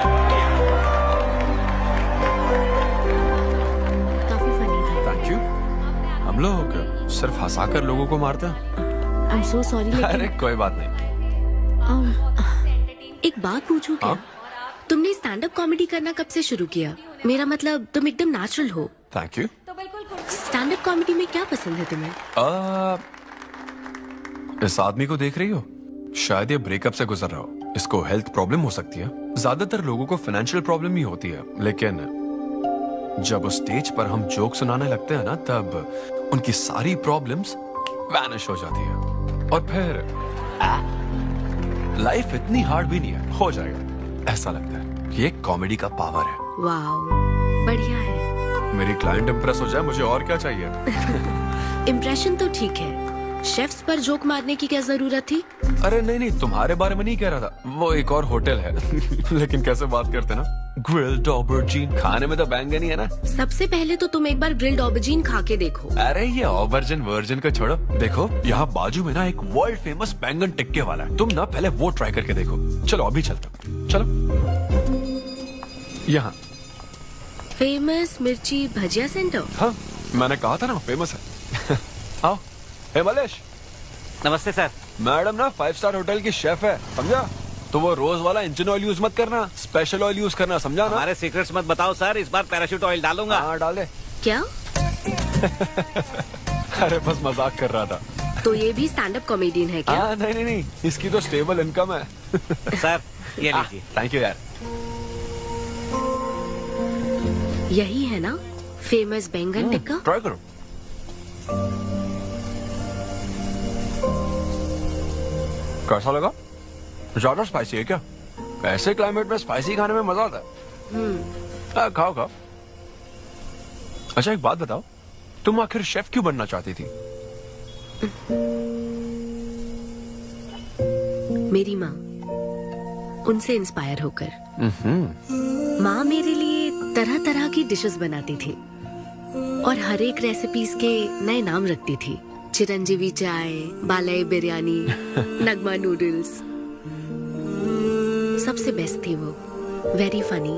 काफी फनी था। Thank you. हम लोग सिर्फ हंसाकर लोगों को मारते हैं। आई एम सो सॉरी अरे लेकिन कोई बात नहीं। एक बात पूछूं क्या? तुमने स्टैंड अप कॉमेडी करना कब से शुरू किया? मेरा मतलब तुम एकदम नेचुरल हो। Thank you. Stand up comedy में क्या पसंद है तुम्हें? इस आदमी को देख रही हो? शायद ये ब्रेकअप से गुजर रहा हो। इसको हेल्थ प्रॉब्लम हो सकती है। ज्यादातर लोगों को फाइनेंशियल प्रॉब्लम ही होती है, लेकिन जब उस स्टेज पर हम जोक सुनाने लगते हैं ना, तब उनकी सारी प्रॉब्लम्स वैनिश हो जाती है और फिर लाइफ इतनी हार्ड भी नहीं है, हो जाएगा ऐसा लगता है। ये कॉमेडी का पावर है। वाओ, बढ़िया है। मेरी क्लाइंट इंप्रेस हो जाए, मुझे और क्या चाहिए? इम्प्रेशन तो ठीक है, शेफ्स पर जोक मारने की क्या जरूरत थी? अरे नहीं नहीं, तुम्हारे बारे में नहीं कह रहा था। वो एक और होटल है। लेकिन कैसे बात करते ना, ग्रिल्ड ऑबरजीन खाने में तो बैंगन ही है ना। सबसे पहले तो तुम एक बार ग्रिल्ड ऑबरजीन खा के देखो। अरे ये ऑबरजीन वर्जिन को छोड़ो, देखो यहाँ बाजू में ना एक वर्ल्ड फेमस बैंगन टिक्के वाला है। तुम ना पहले वो ट्राई करके देखो। चलो अभी चलता हूँ, चलो। यहाँ फेमस मिर्ची भजिया सेंटर। हाँ, मैंने कहा था ना फेमस है। आओ। हे मलेश। नमस्ते सर। मैडम ना 5 स्टार होटल की शेफ है, समझा? तो वो रोज वाला इंजन ऑयल यूज मत करना, स्पेशल ऑयल यूज करना, समझा ना? हमारे सीक्रेट्स मत बताओ सर, इस बार पैराशूट ऑयल डालूंगा। हाँ डाल दे। क्या? अरे बस मजाक कर रहा था। तो ये भी स्टैंड अप कॉमेडियन है क्या? हाँ नहीं नहीं नहीं, इसकी तो स्टेबल इनकम है। सर ये लीजिए। थैंक यू यार। यही है ना फेमस बैंगन टिक्का? ट्राई करो। कैसा लगा? ज्यादा स्पाइसी है क्या? ऐसे क्लाइमेट में स्पाइसी खाने में मजा आता है। खाओ खाओ। अच्छा एक बात बताओ, तुम आखिर शेफ क्यों बनना चाहती थी? मेरी माँ, उनसे इंस्पायर होकर। माँ मेरे लिए तरह तरह की डिशेस बनाती थी और हर एक रेसिपीज के नए नाम रखती थी। चिरंजीवी चाय, बालाई बिरयानी, नगमा नूडल्स। सबसे बेस्ट थी वो, वेरी फनी।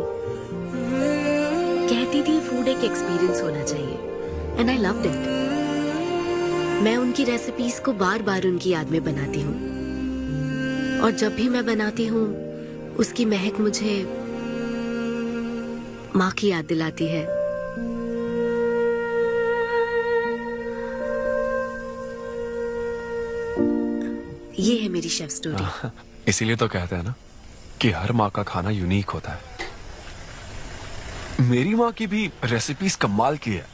कहती थी फूड एक एक्सपीरियंस होना चाहिए एंड आई लव्ड इट। मैं उनकी रेसिपीज को बार बार उनकी याद में बनाती हूँ और जब भी मैं बनाती हूँ उसकी महक मुझे माँ की याद दिलाती है। ये है मेरी शेफ स्टोरी। इसीलिए तो कहते हैं ना कि हर माँ का खाना यूनिक होता है। मेरी माँ की भी रेसिपीज कमाल की है।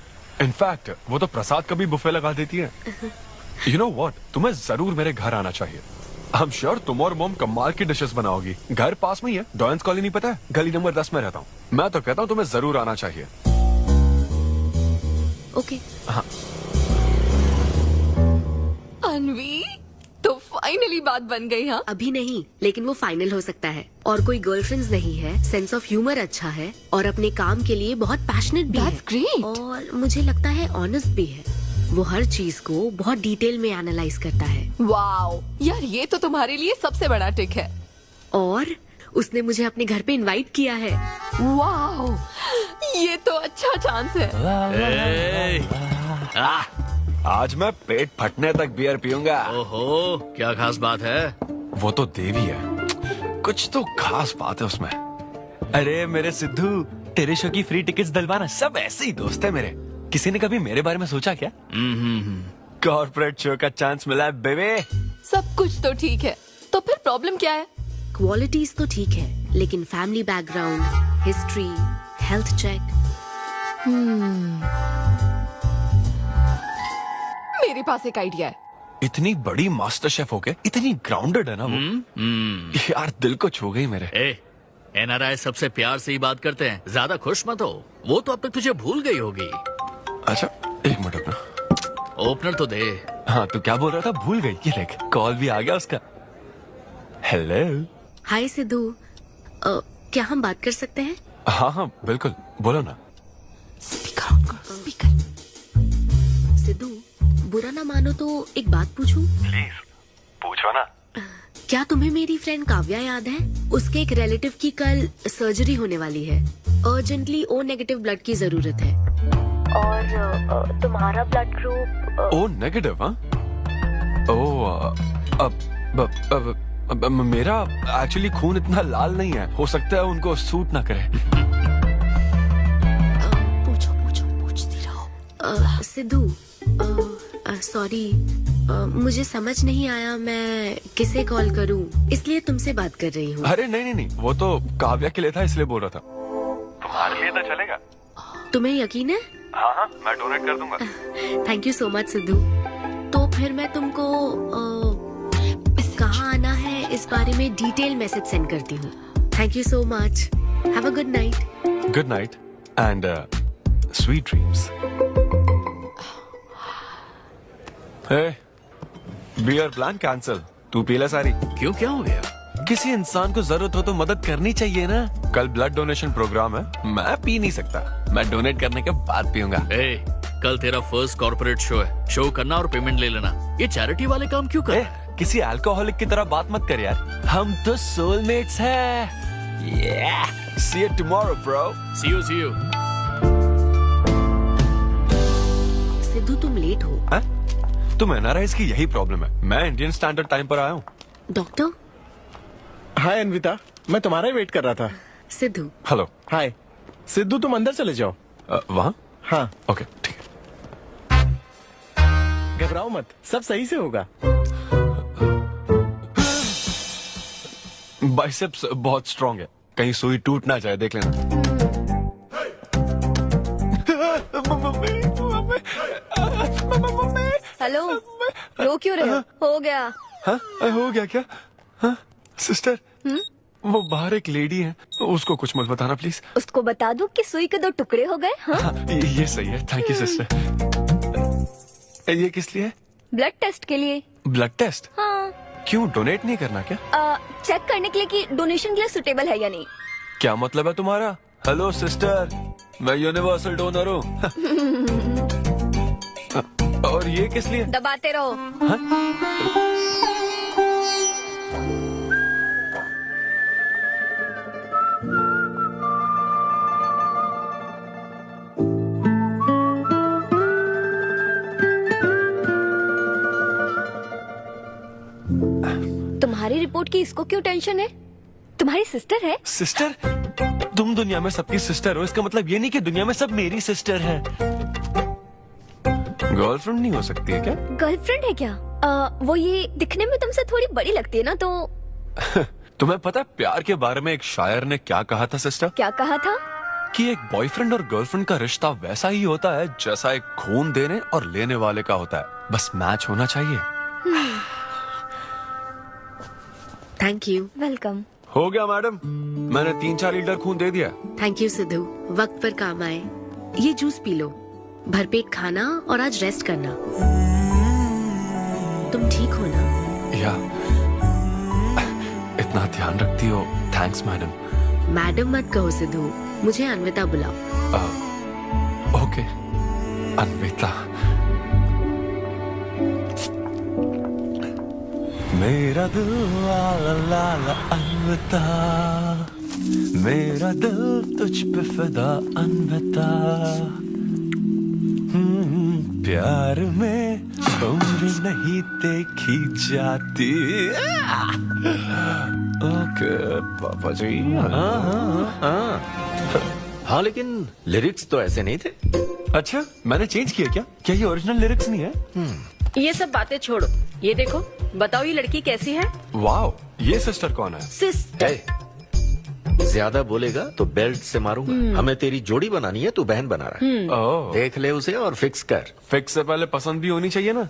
इनफैक्ट वो तो प्रसाद का भी बुफे लगा देती है। यू नो व्हाट, तुम्हें जरूर मेरे घर आना चाहिए। आई एम श्योर तुम और मोम कमाल की डिशेस बनाओगी। घर पास में ही है, डॉयंस कॉलोनी पता है? गली नंबर 10 में रहता हूँ। मैं तो कहता हूँ तुम्हें जरूर आना चाहिए। ओके। हाँ। अनवी, तो फाइनली बात बन गई। हाँ, अभी नहीं, लेकिन वो फाइनल हो सकता है। और कोई गर्लफ्रेंड्स नहीं है, सेंस ऑफ ह्यूमर अच्छा है और अपने काम के लिए बहुत पैशनेट भी है। ग्रेट। और मुझे लगता है ऑनेस्ट भी है। वो हर चीज को बहुत डिटेल में एनालाइज करता है। वाओ यार, ये तो तुम्हारे लिए सबसे बड़ा टिक है। और उसने मुझे अपने घर पे इनवाइट किया है। वाओ, ये तो अच्छा चांस है। आज मैं पेट फटने तक बियर पीऊंगा। ओहो, क्या खास बात है? वो तो देवी है, कुछ तो खास बात है उसमें। अरे मेरे सिद्धू, तेरे शो की फ्री टिकट्स दिलवाना, सब ऐसे ही दोस्त है मेरे। किसी ने कभी मेरे बारे में सोचा क्या? कॉर्पोरेट शो का चांस मिला है बेबे। सब कुछ तो ठीक है, तो फिर प्रॉब्लम क्या है? क्वालिटीज तो ठीक है, लेकिन family background, history, health check. मेरे पास एक आइडिया है। इतनी बड़ी मास्टर शेफ हो के इतनी ग्राउंडेड है ना वो। यार दिल को छू गई मेरे। एनआरआई सबसे प्यार से ही बात करते हैं, ज्यादा खुश मत हो, वो तो अब तक तुझे भूल गई होगी। अच्छा एक मिनट रुकना। ओपनर तो दे। हाँ तू क्या बोल रहा था? भूल गई? ये देख कॉल भी आ गया उसका। हेलो। हाय सिद्धू, क्या हम बात कर सकते हैं? हाँ हाँ बिल्कुल, बोलो ना। स्पीकर। सिद्धू, बुरा ना मानो तो एक बात पूछूं? प्लीज पूछो ना। क्या तुम्हें मेरी फ्रेंड काव्या याद है? उसके एक रिलेटिव की कल सर्जरी होने वाली है। अर्जेंटली ओ नेगेटिव ब्लड की जरूरत है। और तुम्हारा ब्लड ग्रुप? O negative? हाँ। ओ मेरा एक्चुअली खून इतना लाल नहीं है, हो सकता है उनको सूट ना करे। पूछती रहो। सिद्धू, सॉरी, मुझे समझ नहीं आया मैं किसे कॉल करूं, इसलिए तुमसे बात कर रही हूँ। अरे नहीं, वो तो काव्या के लिए था इसलिए बोल रहा था। तुम्हारे लिए तो चलेगा? तुम्हें यकीन है? हाँ मैं डोनेट कर दूंगा। Thank you so much Sidhu. तो फिर मैं तुमको कहाँ आना है इस बारे में डिटेल मैसेज सेंड करती हूँ। Thank you so much. Have a good night. Good night and sweet dreams. Beer plan cancel. तू पी ले सारी। क्यों, क्या हो गया? किसी इंसान को जरूरत हो तो मदद करनी चाहिए ना। कल ब्लड डोनेशन प्रोग्राम है, मैं पी नहीं सकता। मैं डोनेट करने के बाद पीऊंगा। कल तेरा फर्स्ट कॉर्पोरेट शो है, शो करना और पेमेंट ले लेना। ये चैरिटी वाले काम क्यों कर रहा है? किसी अल्कोहलिक की तरह बात मत कर यार, हम तो सोलमेट्स हैं। See you tomorrow, bro. See you. Sidhu तुम लेट हो। तुम एनआरआईज की यही प्रॉब्लम है। मैं इंडियन स्टैंडर्ड टाइम पर आया हूँ। डॉक्टर। हाय अनविता, मैं तुम्हारा ही वेट कर रहा था। सिद्धू। हेलो। हाय सिद्धू, तुम अंदर चले जाओ। वहाँ? हाँ ओके ठीक है। घबराओ मत, सब सही से होगा। बाइसेप्स बहुत स्ट्रांग है, कहीं सुई टूट ना जाए, देख लेना। हेलो, रो क्यों रहे हो? हो गया। हाँ हो गया क्या? हाँ सिस्टर, वो बाहर एक लेडी है, उसको कुछ मत बताना प्लीज। उसको बता दूं कि सुई के 2 टुकड़े हो गए। हाँ? ये सही है, थैंक यू सिस्टर। ये किस लिए? ब्लड टेस्ट के लिए। Blood test? हाँ। क्यों, डोनेट नहीं करना क्या? चेक करने के लिए कि डोनेशन के लिए सुटेबल है या नहीं। क्या मतलब है तुम्हारा? हेलो सिस्टर, मैं यूनिवर्सल डोनर हूँ। और ये किस लिए? दबाते रहो। तुम्हारी रिपोर्ट की इसको क्यों टेंशन है? तुम्हारी सिस्टर है। सिस्टर? तुम दुनिया में सबकी सिस्टर हो, इसका मतलब ये नहीं कि दुनिया में सब मेरी सिस्टर है। गर्लफ्रेंड नहीं हो सकती है क्या? गर्लफ्रेंड है क्या? वो ये दिखने में तुमसे थोड़ी बड़ी लगती है ना, तो तुम्हें पता है प्यार के बारे में एक शायर ने क्या कहा था सिस्टर? क्या कहा था? कि एक बॉयफ्रेंड और गर्लफ्रेंड का रिश्ता वैसा ही होता है जैसा एक खून देने और लेने वाले का होता है, बस मैच होना चाहिए। Thank you. वेलकम। हो गया मैडम, मैंने 3-4 लीटर खून दे दिया। थैंक यू सिद्धू, वक्त पर काम आए। ये जूस पी लो, भरपेट खाना और आज रेस्ट करना। तुम ठीक हो ना? या इतना ध्यान रखती हो, थैंक्स मैडम। मैडम मत कहो सिद्धू, मुझे अन्विता बुलाओ। ओके अन्विता। मेरा दिल ला ला ला ला अन्विता, मेरा दिल तुझ पे फिदा अन्विता। प्यार में उम्र नहीं देखी जाती। ओके पापा जी। हाँ लेकिन लिरिक्स तो ऐसे नहीं थे। अच्छा मैंने चेंज किया क्या ये ओरिजिनल लिरिक्स नहीं है? ये सब बातें छोड़ो, ये देखो, बताओ ये लड़की कैसी है? वाओ, ये सिस्टर कौन है? सिस्टर। ज्यादा बोलेगा तो बेल्ट से मारूंगा। हमें तेरी जोड़ी बनानी है, तू बहन बना रहा है। ओह, देख ले उसे और फिक्स कर। फिक्स से पहले पसंद भी होनी चाहिए ना।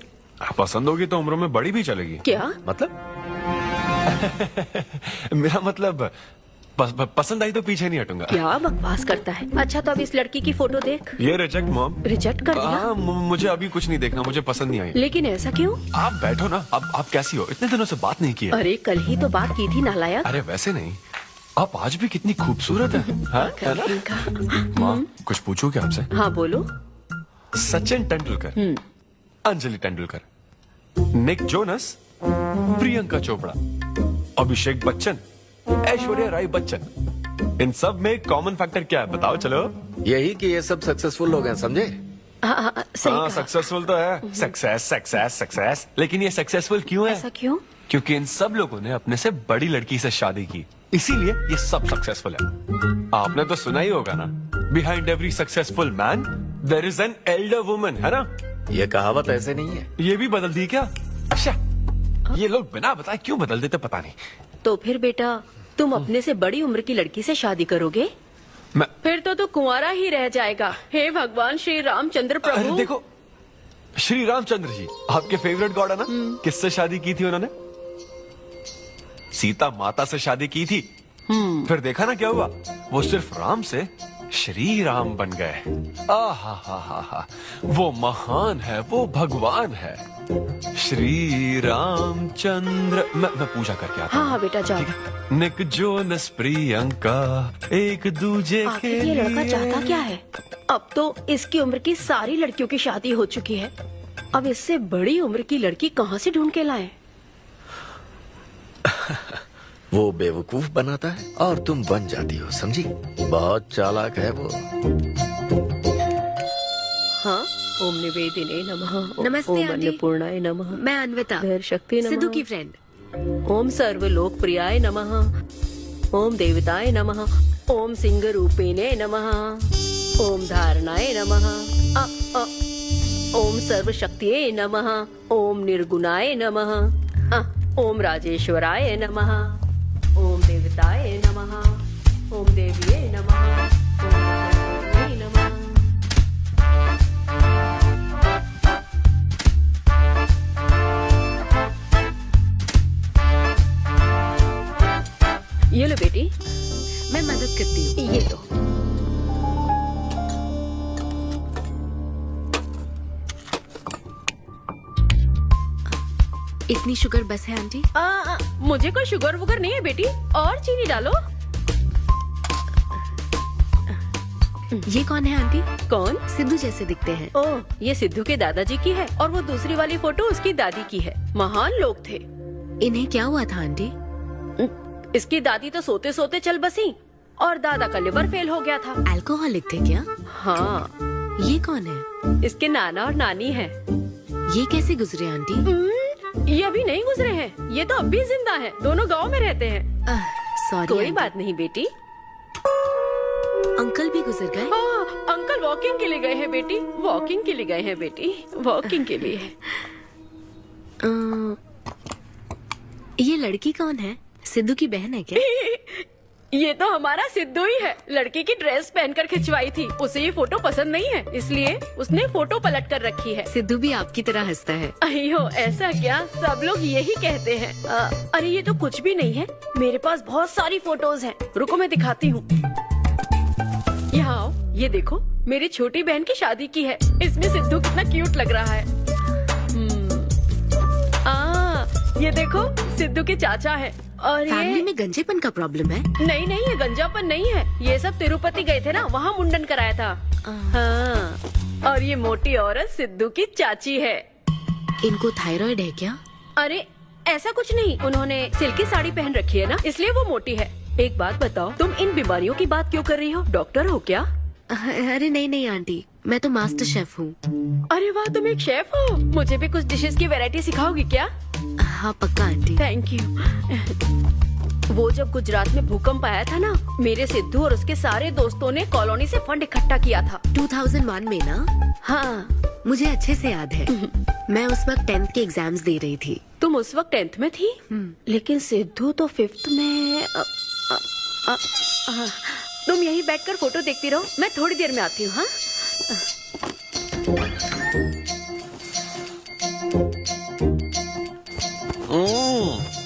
पसंद होगी तो उम्र में बड़ी भी चलेगी। क्या मतलब? मेरा मतलब पसंद आई तो पीछे नहीं हटूंगा। क्या बकवास करता है। अच्छा तो अब इस लड़की की फोटो देख। ये रिजेक्ट मॉम। रिजेक्ट कर दिया? हाँ, मुझे अभी कुछ नहीं देखना, मुझे पसंद नहीं आई। लेकिन ऐसा क्यों? आप बैठो ना। अब आप कैसी हो? इतने दिनों से बात नहीं की है। अरे कल ही तो बात की थी नालायक। अरे वैसे नहीं, आप आज भी कितनी खूबसूरत है, हाँ? है ना? माँ कुछ पूछूं क्या आपसे? हाँ बोलो। सचिन तेंदुलकर, अंजलि तेंदुलकर, निक जोनस, प्रियंका चोपड़ा, अभिषेक बच्चन, ऐश्वर्या राय बच्चन, इन सब में कॉमन फैक्टर क्या है बताओ? चलो यही कि ये सब सक्सेसफुल लोग हैं, समझे? हाँ, सही कहा। सक्सेसफुल तो है। सक्सेस सक्सेस सक्सेस, लेकिन ये सक्सेसफुल क्यों है? ऐसा क्यों? क्योंकि इन सब लोगों ने अपने से बड़ी लड़की से शादी की, इसीलिए ये सब सक्सेसफुल है। आपने तो सुना ही होगा ना, behind every successful man there is an elder woman, है ना? ये कहावत ऐसे नहीं है। ये भी बदल दी क्या? अच्छा, ये लोग बिना बताए क्यों बदल देते पता नहीं। तो फिर बेटा तुम अपने से बड़ी उम्र की लड़की से शादी करोगे? फिर तो तू कुंवारा ही रह जाएगा। हे भगवान श्री रामचंद्र प्रभु। अरे देखो, श्री रामचंद्र जी आपके फेवरेट गॉड है ना? किससे शादी की थी उन्होंने? सीता माता से शादी की थी। फिर देखा ना क्या हुआ, वो सिर्फ राम से श्री राम बन गए। आहा, वो महान है, वो भगवान है, श्री रामचंद्र। मैं पूजा करके आता हूँ। हाँ बेटा जाओ। निक जोनस प्रियंका एक दूजे के आखिर ये लड़का चाहता क्या है? अब तो इसकी उम्र की सारी लड़कियों की शादी हो चुकी है, अब इससे बड़ी उम्र की लड़की कहाँ से ढूंढ के लाए? वो बेवकूफ बनाता है और तुम बन जाती हो, समझी? बहुत चालाक है वो। हाँ, ओम निवेदिने नमः। नमस्ते, ओम आंटी। अन्नपूर्णाय नमः। मैं अन्विता, धैर्य शक्ति नमः। सिद्धू की फ्रेंड। ओम सर्वलोकप्रियाय नमः। ओम देवताय नमः। ओम सिंह रूपेणे नमः। ओम धारणाय नमः। ओम सर्वशक्तिये नमः। ओम निर्गुणाय नमः। ओम राजेश्वराय नमः। ओम देवताय नमः। ओम देविये नमः। ओम देवताय नमः। ये लो बेटी, मैं मदद करती हूँ। ये लो। इतनी शुगर बस है आंटी? मुझे कोई शुगर वुगर नहीं है बेटी, और चीनी डालो। ये कौन है आंटी? कौन? सिद्धू जैसे दिखते हैं। ओह, ये सिद्धू के दादाजी की है और वो दूसरी वाली फोटो उसकी दादी की है। महान लोग थे। इन्हें क्या हुआ था आंटी? इसकी दादी तो सोते सोते चल बसी और दादा का लिवर फेल हो गया था। अल्कोहलिक थे क्या? हाँ। ये कौन है? इसके नाना और नानी है। ये कैसे गुजरे आंटी? ये अभी नहीं गुजरे हैं, ये तो अब भी जिंदा है, दोनों गांव में रहते हैं। सॉरी। कोई बात नहीं बेटी। अंकल भी गुजर गए? अंकल वॉकिंग के लिए गए हैं बेटी, वॉकिंग के लिए गए हैं बेटी, वॉकिंग के लिए। ये लड़की कौन है? सिद्धू की बहन है क्या? ये तो हमारा सिद्धू ही है। लड़की की ड्रेस पहनकर खिंचवाई थी, उसे ये फोटो पसंद नहीं है, इसलिए उसने फोटो पलट कर रखी है। सिद्धू भी आपकी तरह हंसता है। अयो ऐसा क्या, सब लोग यही कहते हैं। अरे ये तो कुछ भी नहीं है, मेरे पास बहुत सारी फोटोज हैं, रुको मैं दिखाती हूँ। यहाँ आओ, ये देखो, मेरी छोटी बहन की शादी की है, इसमें सिद्धू कितना क्यूट लग रहा है। ये देखो, सिद्धू के चाचा है। और फैमिली में गंजेपन का प्रॉब्लम है? नहीं नहीं, ये गंजापन नहीं है, ये सब तिरुपति गए थे ना, वहाँ मुंडन कराया था। हाँ। और ये मोटी औरत सिद्धू की चाची है। इनको थायराइड है क्या? अरे ऐसा कुछ नहीं, उन्होंने सिल्की साड़ी पहन रखी है ना, इसलिए वो मोटी है। एक बात बताओ, तुम इन बीमारियों की बात क्यों कर रही हो? डॉक्टर हो क्या? अरे नहीं नहीं आंटी, मैं तो मास्टर शेफ हूँ। अरे वाह, तुम एक शेफ हो। मुझे भी कुछ डिशेस की वैरायटी सिखाओगी क्या? हाँ पक्का आंटी। Thank you. वो जब गुजरात में भूकंप आया था ना, मेरे सिद्धू और उसके सारे दोस्तों ने कॉलोनी से फंड इकट्ठा किया था। 2001 में ना? हाँ, मुझे अच्छे से याद है। मैं उस वक्त 10th के एग्जाम्स दे रही थी। तुम उस वक्त 10th में थी, लेकिन सिद्धू तो 5th में। तुम यहीं बैठकर फोटो देखती रहो, मैं थोड़ी देर में आती हूँ। हाँ,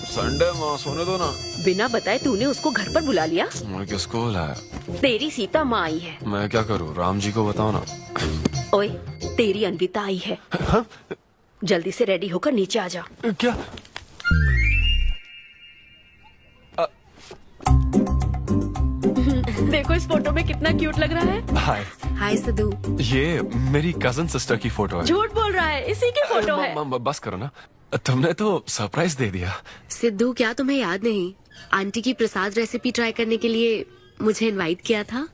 संडे माँ सोने दो ना। बिना बताए तूने उसको घर पर बुला लिया। मैं किसको बुलाया? तेरी सीता माँ आई है। मैं क्या करूँ, राम जी को बताओ ना। ओए, तेरी अन्विता आई है। जल्दी से रेडी होकर नीचे आ जा। क्या? देखो इस फोटो में कितना क्यूट लग रहा है। हाय। हाय सिद्धू। ये मेरी कजन सिस्टर की फोटो है। झूठ बोल रहा है, इसी की फोटो है। बस करो ना, तुमने तो सरप्राइज दे दिया। सिद्धू, क्या तुम्हें याद नहीं? आंटी की प्रसाद रेसिपी ट्राई करने के लिए मुझे इनवाइट किया था।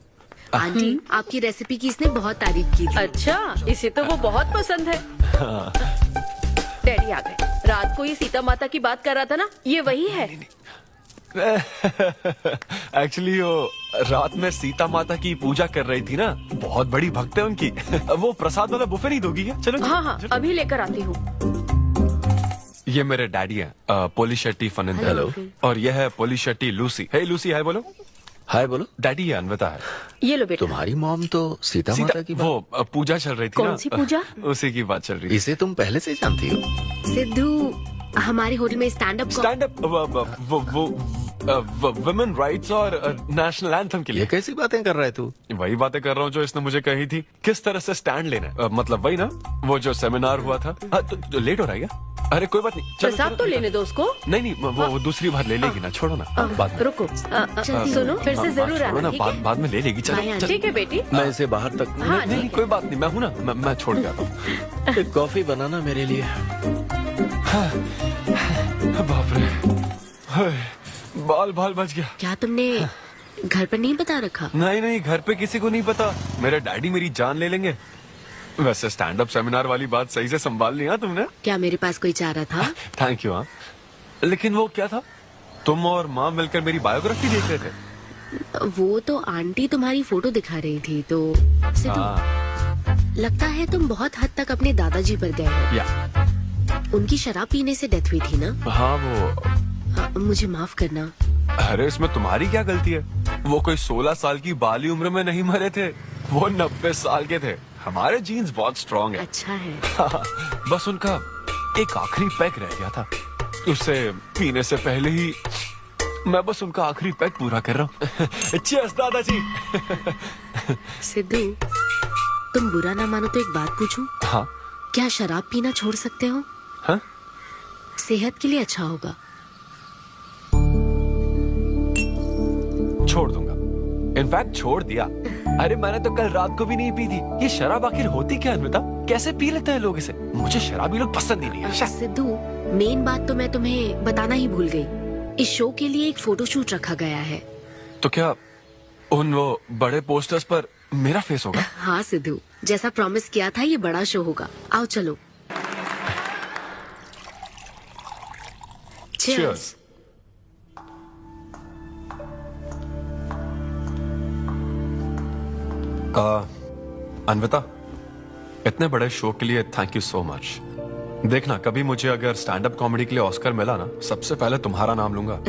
आंटी, आपकी रेसिपी की इसने बहुत तारीफ की थी। अच्छा, इसे तो वो बहुत पसंद है। डैडी आ गए। रात को ये सीता माता की बात कर रहा था ना, ये वही है। एक्चुअली वो रात में सीता माता की पूजा कर रही थी ना, बहुत बड़ी भक्त है उनकी। वो प्रसाद वाला बुफे नहीं दोगी क्या? चलो। हाँ हाँ, अभी लेकर आती हूँ। ये मेरे डैडी हैं, पोली शेट्टी फनिंदर। हेलो। और ये है पोली शेट्टी लूसी। हे लूसी, हाय बोलो। हाय बोलो। डैडी ये अनविता है। ये लो बेटा। तुम्हारी मॉम तो सीता माता की वो पूजा चल रही थी ना। कौन सी पूजा? उसी की बात चल रही थी। इसे तुम पहले से जानती हो? सिद्धू, हमारे होटल में स्टैंड अप वुमेन राइट्स और नेशनल एंथम के लिए। ये कैसी बातें कर रहा है तू? वही बातें कर रहा हूँ जो इसने मुझे कही थी, किस तरह से स्टैंड लेना है। मतलब वही ना, वो जो सेमिनार हुआ था। तो लेट हो रहा है क्या? अरे कोई बात नहीं, चलो, प्रसाद चलो, तो चलो। लेने दो उसको। नहीं, वो दूसरी बार ले लेगी ना, छोड़ो ना। बाद में रुको, सुनो, फिर से जरूर छोड़ो आना, ना, ठीक है? बाद में ले लेगी। चलो हाँ, चलो। ठीक है बेटी। मैं इसे बाहर तक हाँ, नहीं, ठीक कोई बात नहीं, मैं हूँ ना, मैं छोड़ के आता हूँ। एक कॉफी बनाना मेरे लिए। बाप रे, हाय, बाल बच गया। क्या तुमने घर पर नहीं बता रखा? नहीं, घर पे किसी को नहीं पता। मेरे डैडी मेरी जान ले लेंगे। वैसे स्टैंड अप सेमिनार वाली बात सही से संभाल लिया तुमने। क्या मेरे पास कोई चारा था? Thank you. हाँ, लेकिन वो क्या था, तुम और माँ मिलकर मेरी बायोग्राफी देख रहे थे। वो तो आंटी तुम्हारी फोटो दिखा रही थी, तो सिद्धू, लगता है तुम बहुत हद तक अपने दादाजी पर गए हो। या उनकी शराब पीने से डेथ हुई थी ना? हाँ, वो मुझे माफ करना। अरे इसमें तुम्हारी क्या गलती है? वो कोई 16 साल की बाली उम्र में नहीं मरे थे, वो 90 साल के थे। हमारे जीन्स बहुत स्ट्रॉन्ग है। अच्छा है। बस उनका एक आखिरी पैक रह गया था, उसे पीने से पहले ही मैं बस उनका आखिरी पैक पूरा कर रहा हूँ। चीयर्स दादाजी। सिद्धू, तुम बुरा ना मानो तो एक बात पूछूं? हाँ। क्या शराब पीना छोड़ सकते हो? हाँ? सेहत के लिए अच्छा होगा। छोड़ दूंगा, इनफैक्ट छोड़ दिया। अरे मैंने तो कल रात को भी नहीं पी थी। ये शराब आखिर होती क्या है बता? कैसे पी लेते हैं लोग इसे? मुझे शराबी लोग पसंद ही नहीं है। सिद्धू, मेन बात तो मैं तुम्हें बताना ही भूल गई। इस शो के लिए एक फोटोशूट रखा गया है। तो क्या उन वो बड़े पोस्टर्स पर मेरा फेस होगा? हाँ सिद्धू, जैसा प्रॉमिस किया था, ये बड़ा शो होगा। आओ चलो। Cheers. अनविता, इतने बड़े शो के लिए थैंक यू सो मच। देखना, कभी मुझे अगर स्टैंड अप कॉमेडी के लिए ऑस्कर मिला ना, सबसे पहले तुम्हारा नाम लूंगा।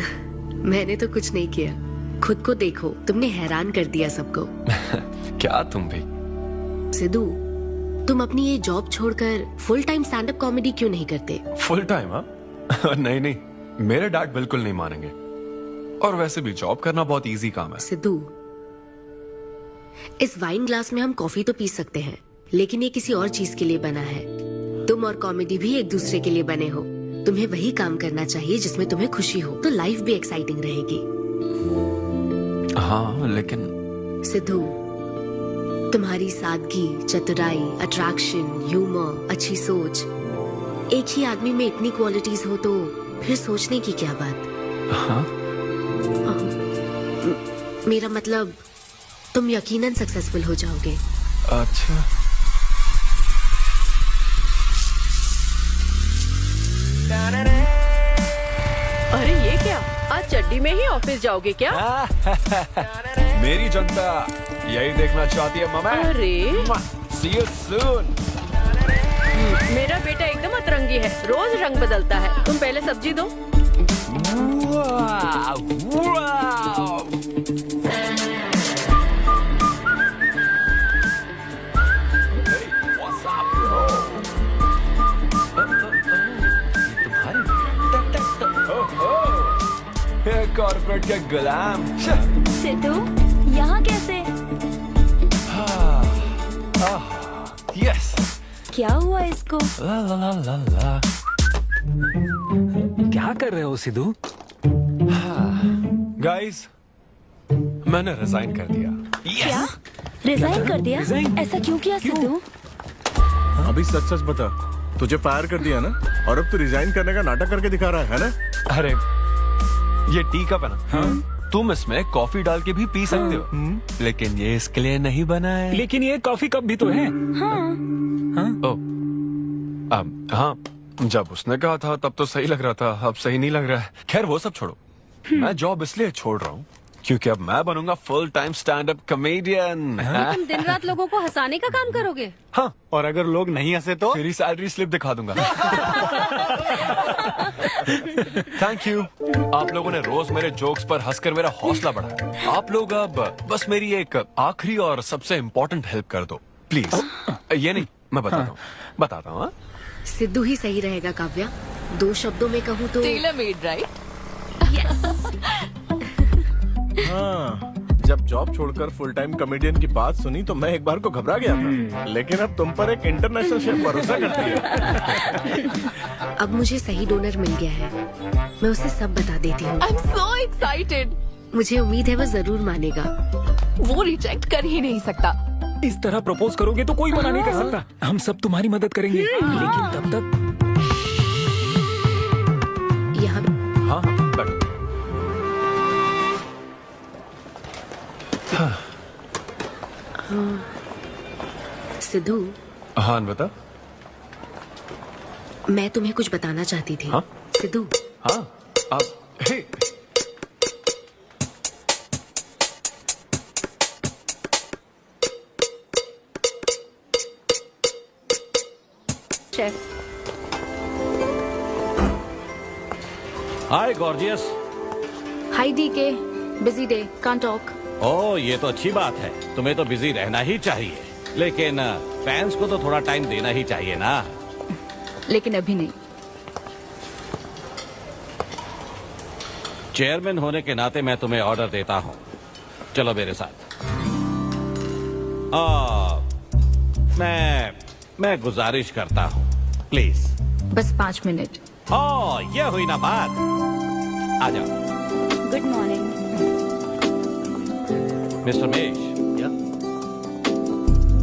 मैंने तो कुछ नहीं किया, खुद को देखो, तुमने हैरान कर दिया सबको। क्या तुम भी? सिद्धू, तुम अपनी ये जॉब छोड़कर full time stand up comedy क्यों नहीं करते? Full time? हाँ नहीं, मेरे डैड बिल्कुल नहीं मानेंगे। और वैसे भी जॉब करना बहुत इजी काम है। सिद्धू, इस वाइन ग्लास में हम कॉफी तो पी सकते हैं, लेकिन ये किसी और चीज के लिए बना है। तुम और कॉमेडी भी एक दूसरे के लिए बने हो। तुम्हें वही काम करना चाहिए जिसमें तुम्हें खुशी हो, तो लाइफ भी एक्साइटिंग रहेगी। हाँ, लेकिन सिद्धू, तुम्हारी सादगी, चतुराई, अट्रैक्शन, ह्यूमर, अच्छी सोच, एक ही आदमी में इतनी क्वालिटीज हो तो फिर सोचने की क्या बात? हाँ? मेरा मतलब, तुम यकीनन सक्सेसफुल हो जाओगे। अच्छा अरे ये क्या, आज चड्डी में ही ऑफिस जाओगे क्या? मेरी जनता यही देखना चाहती है मम्मी। अरे See you soon। मेरा बेटा एकदम अतरंगी है, रोज रंग बदलता है। तुम पहले सब्जी दो। कॉर्पोरेट के गुलाम। सिद्धू यहाँ कैसे? यस। क्या हुआ इसको? ला ला ला ला ला। क्या कर रहे हो सिद्धू? गाइस, मैंने रिजाइन कर दिया। क्या? रिजाइन कर दिया? ऐसा क्यों किया सिद्धू? अभी सच सच बता, तुझे फायर कर दिया ना, और अब तू रिजाइन करने का नाटक करके दिखा रहा है ना? अरे ये टी कप है ना? हाँ? तुम इसमें कॉफी डाल के भी पी सकते हो, लेकिन ये इसके लिए नहीं बना है। लेकिन ये कॉफी कप भी तो है। हाँ, जब उसने कहा था तब तो सही लग रहा था, अब सही नहीं लग रहा है। खैर वो सब छोड़ो, मैं जॉब इसलिए छोड़ रहा हूँ क्योंकि अब मैं बनूंगा full time stand up comedian. तुम दिन रात लोगों को हंसाने का काम करोगे? हाँ, और अगर लोग नहीं हंसे तो तेरी सैलरी स्लिप दिखा दूंगा। Thank you. आप लोगों ने रोज मेरे जोक्स पर हंसकर मेरा हौसला बढ़ाया। आप लोग अब बस मेरी एक आखिरी और सबसे इम्पोर्टेंट हेल्प कर दो प्लीज। ये नहीं, मैं बताता हूँ। सिद्धू ही सही रहेगा काव्या। 2 शब्दों में कहूँ तो टेलर मेड, राइट? हाँ, जब जॉब छोड़कर फुल टाइम कॉमेडियन की बात सुनी तो मैं एक बार को घबरा गया था, लेकिन अब तुम पर एक इंटरनेशनल शेफ भरोसा करती है। अब मुझे सही डोनर मिल गया है, मैं उसे सब बता देती हूँ। I am so excited. मुझे उम्मीद है वो जरूर मानेगा। वो रिजेक्ट कर ही नहीं सकता। इस तरह प्रपोज करोगे तो कोई मना नहीं कर सकता। हम सब तुम्हारी मदद करेंगे, लेकिन तब तक यहाँ हाँ, बैठो। सिद्धू, हाँ बता। मैं तुम्हें कुछ बताना चाहती थी। हाँ? सिद्धू। हाँ, आप हे। Chef. Hi gorgeous. Hi DK, busy day, can't talk. Oh, ये तो अच्छी बात है। तुम्हें तो बिजी रहना ही चाहिए, लेकिन फैंस को तो थोड़ा टाइम देना ही चाहिए ना। लेकिन अभी नहीं। चेयरमैन होने के नाते मैं तुम्हें ऑर्डर देता हूँ। चलो मेरे साथ। मैं गुजारिश करता हूँ, प्लीज। बस 5 मिनट। ओह, ये हुई ना बात। आ जाओ। Good morning mister mesh.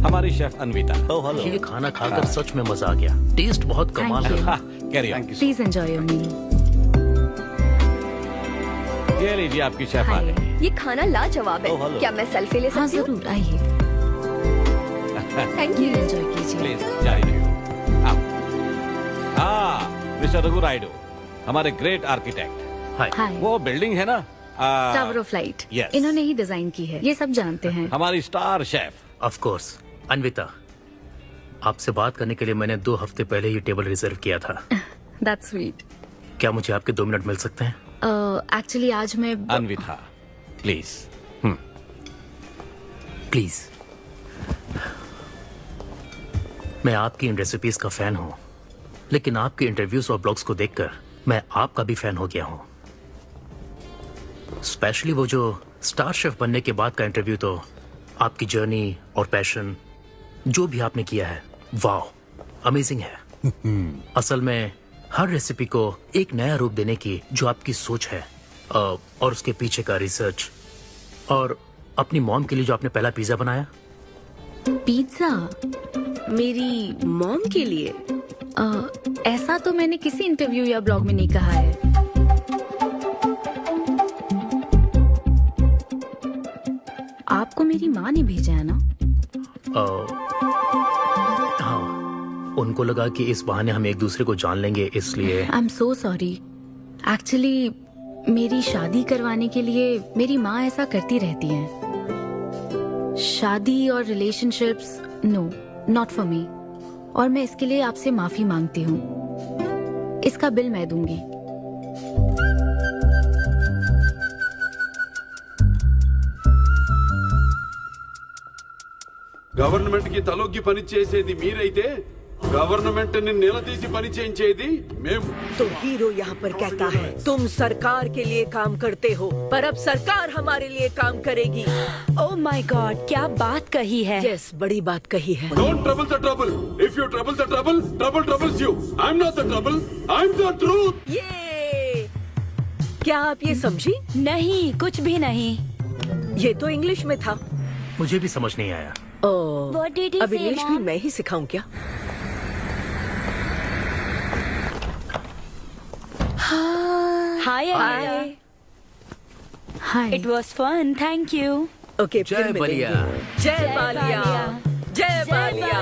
हमारी शेफ अन्विता। ये खाना खाकर सच में मजा आ गया। टेस्ट बहुत कमाल है। Carry on. Please enjoy your meal. ये लीजिए आपकी शेफ आ गई। ये खाना लाजवाब है। क्या मैं सेल्फी ले हाँ सकती हूँ? जरूर, आइए। Thank you. एंजॉय कीजिए। प्लीज जारी रहिए। आओ। हाँ, मिस्टर रघु राइडू, हमारे ग्रेट आर्किटेक्ट। हाय। वो बिल्डिंग है ना, टावर ऑफ लाइट, Yes. इन्होंने ही डिजाइन की है। ये सब जानते हैं। हमारी star chef. Of course. Anvita, आपसे बात करने के लिए मैंने 2 हफ्ते पहले ये टेबल रिजर्व किया था। That's sweet. क्या मुझे आपके 2 मिनट मिल सकते हैं? एक्चुअली आज मैं अन्विता, प्लीज। प्लीज। मैं आपकी इन रेसिपीज का फैन हूँ, लेकिन आपके इंटरव्यूज और ब्लॉग्स को देखकर मैं आपका भी फैन हो गया हूँ। स्पेशली वो जो स्टार शेफ बनने के बाद का इंटरव्यू, तो आपकी जर्नी और पैशन जो भी आपने किया है, वाह, अमेजिंग है। असल में हर रेसिपी को एक नया रूप देने की जो आपकी सोच है, और उसके पीछे का रिसर्च, और अपनी मॉम के लिए जो आपने पहला पिज्जा बनाया। पिज्जा मेरी मॉम के लिए? ऐसा तो मैंने किसी इंटरव्यू या ब्लॉग में नहीं कहा है। आपको मेरी माँ ने भेजा है ना? हाँ, उनको लगा कि इस बहाने हम एक दूसरे को जान लेंगे, इसलिए I am so sorry. Actually मेरी शादी करवाने के लिए मेरी माँ ऐसा करती रहती हैं। शादी और relationships no, not for me. और मैं इसके लिए आपसे माफी मांगती हूँ। इसका बिल मैं दूंगी। గవర్నమెంట్ కి తలొగ్గి పని చేసేది మీరైతే గవర్నమెంట్ ని నిలదీసి పని చేయించేది మేము. तो हीरो यहाँ पर कहता है तुम सरकार के लिए काम करते हो, पर अब सरकार हमारे लिए काम करेगी। ओह माय गॉड, क्या बात कही है। यस, बड़ी बात कही है। Don't trouble the trouble. If you trouble the trouble, trouble troubles you. I'm not the trouble. I'm the truth. ये क्या आप ये समझी? नहीं, कुछ भी नहीं। ये तो इंग्लिश में था। मुझे भी समझ नहीं आया। What did he अब say, इंग्लिश भी Mom? मैं ही सिखाऊं क्या? Hi hi. Hi. It was fun, thank you. Okay, जय फिर बलिया। मिलेंगे। जय बालिया। जय बालिया।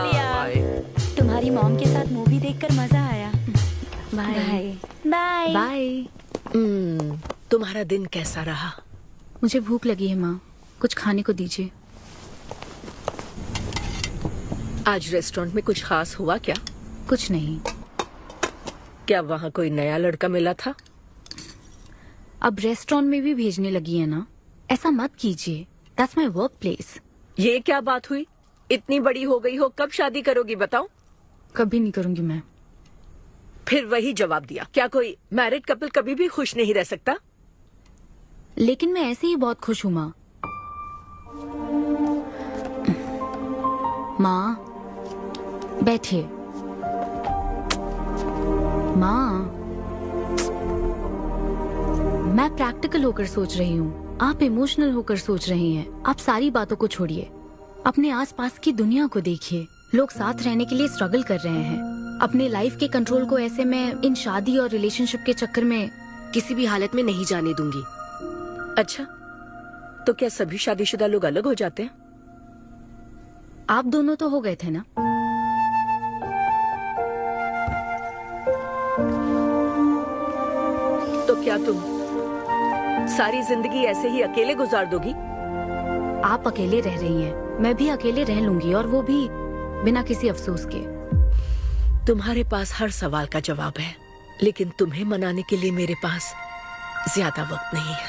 तुम्हारी मॉम के साथ मूवी देखकर मजा आया। Bye bye. बाय। तुम्हारा दिन कैसा रहा? मुझे भूख लगी है माँ, कुछ खाने को दीजिए। आज रेस्टोरेंट में कुछ खास हुआ क्या? कुछ नहीं। क्या वहाँ कोई नया लड़का मिला था? अब रेस्टोरेंट में भी भेजने लगी है ना, ऐसा मत कीजिए। That's my work place. ये क्या बात हुई? इतनी बड़ी हो गई हो, कब शादी करोगी बताओ? कभी नहीं करूंगी मैं। फिर वही जवाब दिया। क्या कोई मैरिड कपल कभी भी खुश नहीं रह सकता? लेकिन मैं ऐसे ही बहुत खुश हूँ माँ। माँ बैठिए। माँ, मैं प्रैक्टिकल होकर सोच रही हूँ, आप इमोशनल होकर सोच रही हैं। आप सारी बातों को छोड़िए, अपने आसपास की दुनिया को देखिए। लोग साथ रहने के लिए स्ट्रगल कर रहे हैं। अपने लाइफ के कंट्रोल को ऐसे मैं इन शादी और रिलेशनशिप के चक्कर में किसी भी हालत में नहीं जाने दूंगी। अच्छा, तो क्या सभी शादीशुदा लोग अलग हो जाते हैं? आप दोनों तो हो गए थे ना। तो क्या तुम सारी जिंदगी ऐसे ही अकेले गुजार दोगी? आप अकेले रह रही हैं, मैं भी अकेले रह लूंगी, और वो भी बिना किसी अफसोस के। तुम्हारे पास हर सवाल का जवाब है, लेकिन तुम्हें मनाने के लिए मेरे पास ज्यादा वक्त नहीं है।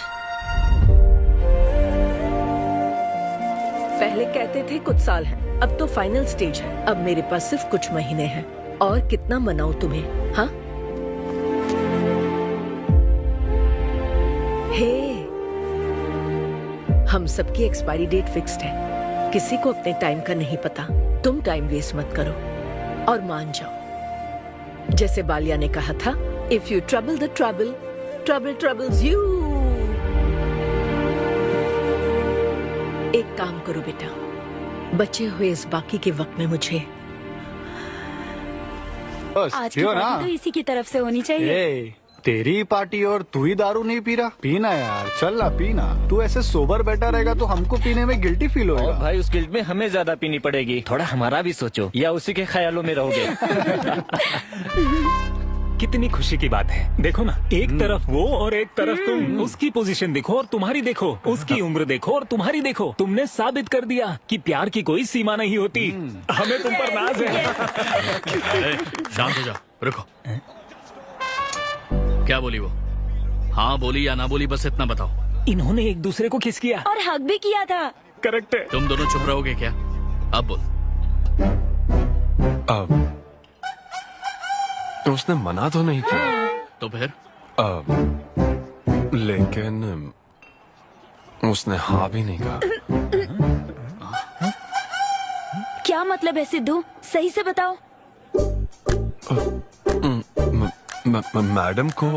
पहले कहते थे कुछ साल हैं, अब तो फाइनल स्टेज है। अब मेरे पास सिर्फ कुछ महीने हैं, और कितना मनाऊं तुम्हें? हाँ, हे, हम सबकी एक्सपायरी डेट फिक्स्ड है। किसी को अपने टाइम का नहीं पता। तुम टाइम वेस्ट मत करो और मान जाओ। जैसे बालिया ने कहा था, if you trouble the trouble, trouble troubles you. एक काम करो बेटा, बचे हुए इस बाकी के वक्त में मुझे आज की पार्टी तो इसी की तरफ से होनी चाहिए। तेरी पार्टी और तू ही दारू नहीं पी रहा? पीना यार, चल ना पीना। तू ऐसे सोबर बैठा रहेगा तो हमको पीने में गिल्टी फील होगा। भाई उस गिल्ट में हमें ज्यादा पीनी पड़ेगी। थोड़ा हमारा भी सोचो, या उसी के ख्यालों में रहोगे। कितनी खुशी की बात है। देखो ना, एक तरफ वो और एक तरफ तुम। उसकी पोजीशन देखो और तुम्हारी देखो, उसकी उम्र देखो और तुम्हारी देखो। तुमने साबित कर दिया कि प्यार की कोई सीमा नहीं होती। हमें तुम पर नाज है। शांत हो जा, रुको। क्या बोली वो? हाँ बोली या ना बोली, बस इतना बताओ। इन्होंने एक दूसरे को किस किया? और हक भी किया था। करेक्ट है। तुम दोनों चुप रहोगे क्या? अब बोल। उसने मना तो नहीं किया। तो फिर? लेकिन उसने हाँ भी नहीं कहा। क्या मतलब है सिद्धू? सही से बताओ। मैडम को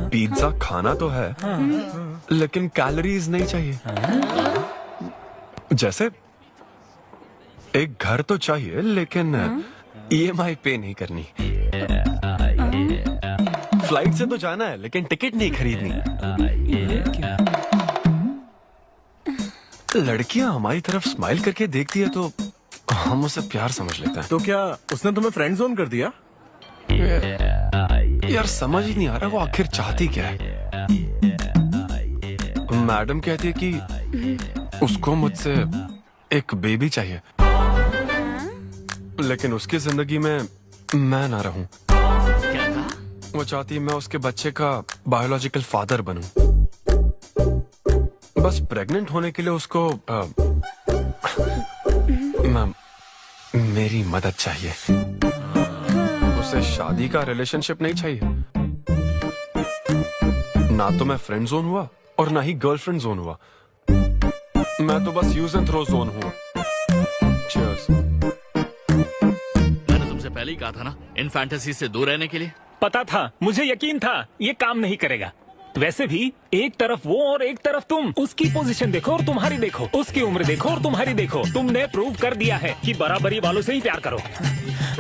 पिज्जा खाना तो है, लेकिन कैलोरीज नहीं चाहिए। जैसे एक घर तो चाहिए, लेकिन EMI पे नहीं करनी। फ्लाइट से तो जाना है, लेकिन टिकट नहीं खरीदनी। लड़कियां हमारी तरफ स्माइल करके देखती है तो हम उसे प्यार समझ लेते हैं। तो क्या उसने तुम्हें फ्रेंड जोन कर दिया? यार समझ ही नहीं आ रहा वो आखिर चाहती क्या है। मैडम कहती है कि उसको मुझसे एक बेबी चाहिए, लेकिन उसकी जिंदगी में मैं ना रहूं। वो चाहती है मैं उसके बच्चे का बायोलॉजिकल फादर बनूं। बस प्रेग्नेंट होने के लिए उसको मेरी मदद चाहिए। उसे शादी का रिलेशनशिप नहीं चाहिए। ना तो मैं फ्रेंड जोन हुआ और ना ही गर्लफ्रेंड जोन हुआ। मैं तो बस यूज एंड थ्रो जोन हूँ। Cheers. मैंने तुमसे पहले ही कहा था ना इन फैंटेसी से दूर रहने के लिए। पता था, मुझे यकीन था ये काम नहीं करेगा। वैसे भी एक तरफ वो और एक तरफ तुम, उसकी पोजीशन देखो और तुम्हारी देखो, उसकी उम्र देखो और तुम्हारी देखो। तुमने प्रूव कर दिया है कि बराबरी वालों से ही प्यार करो।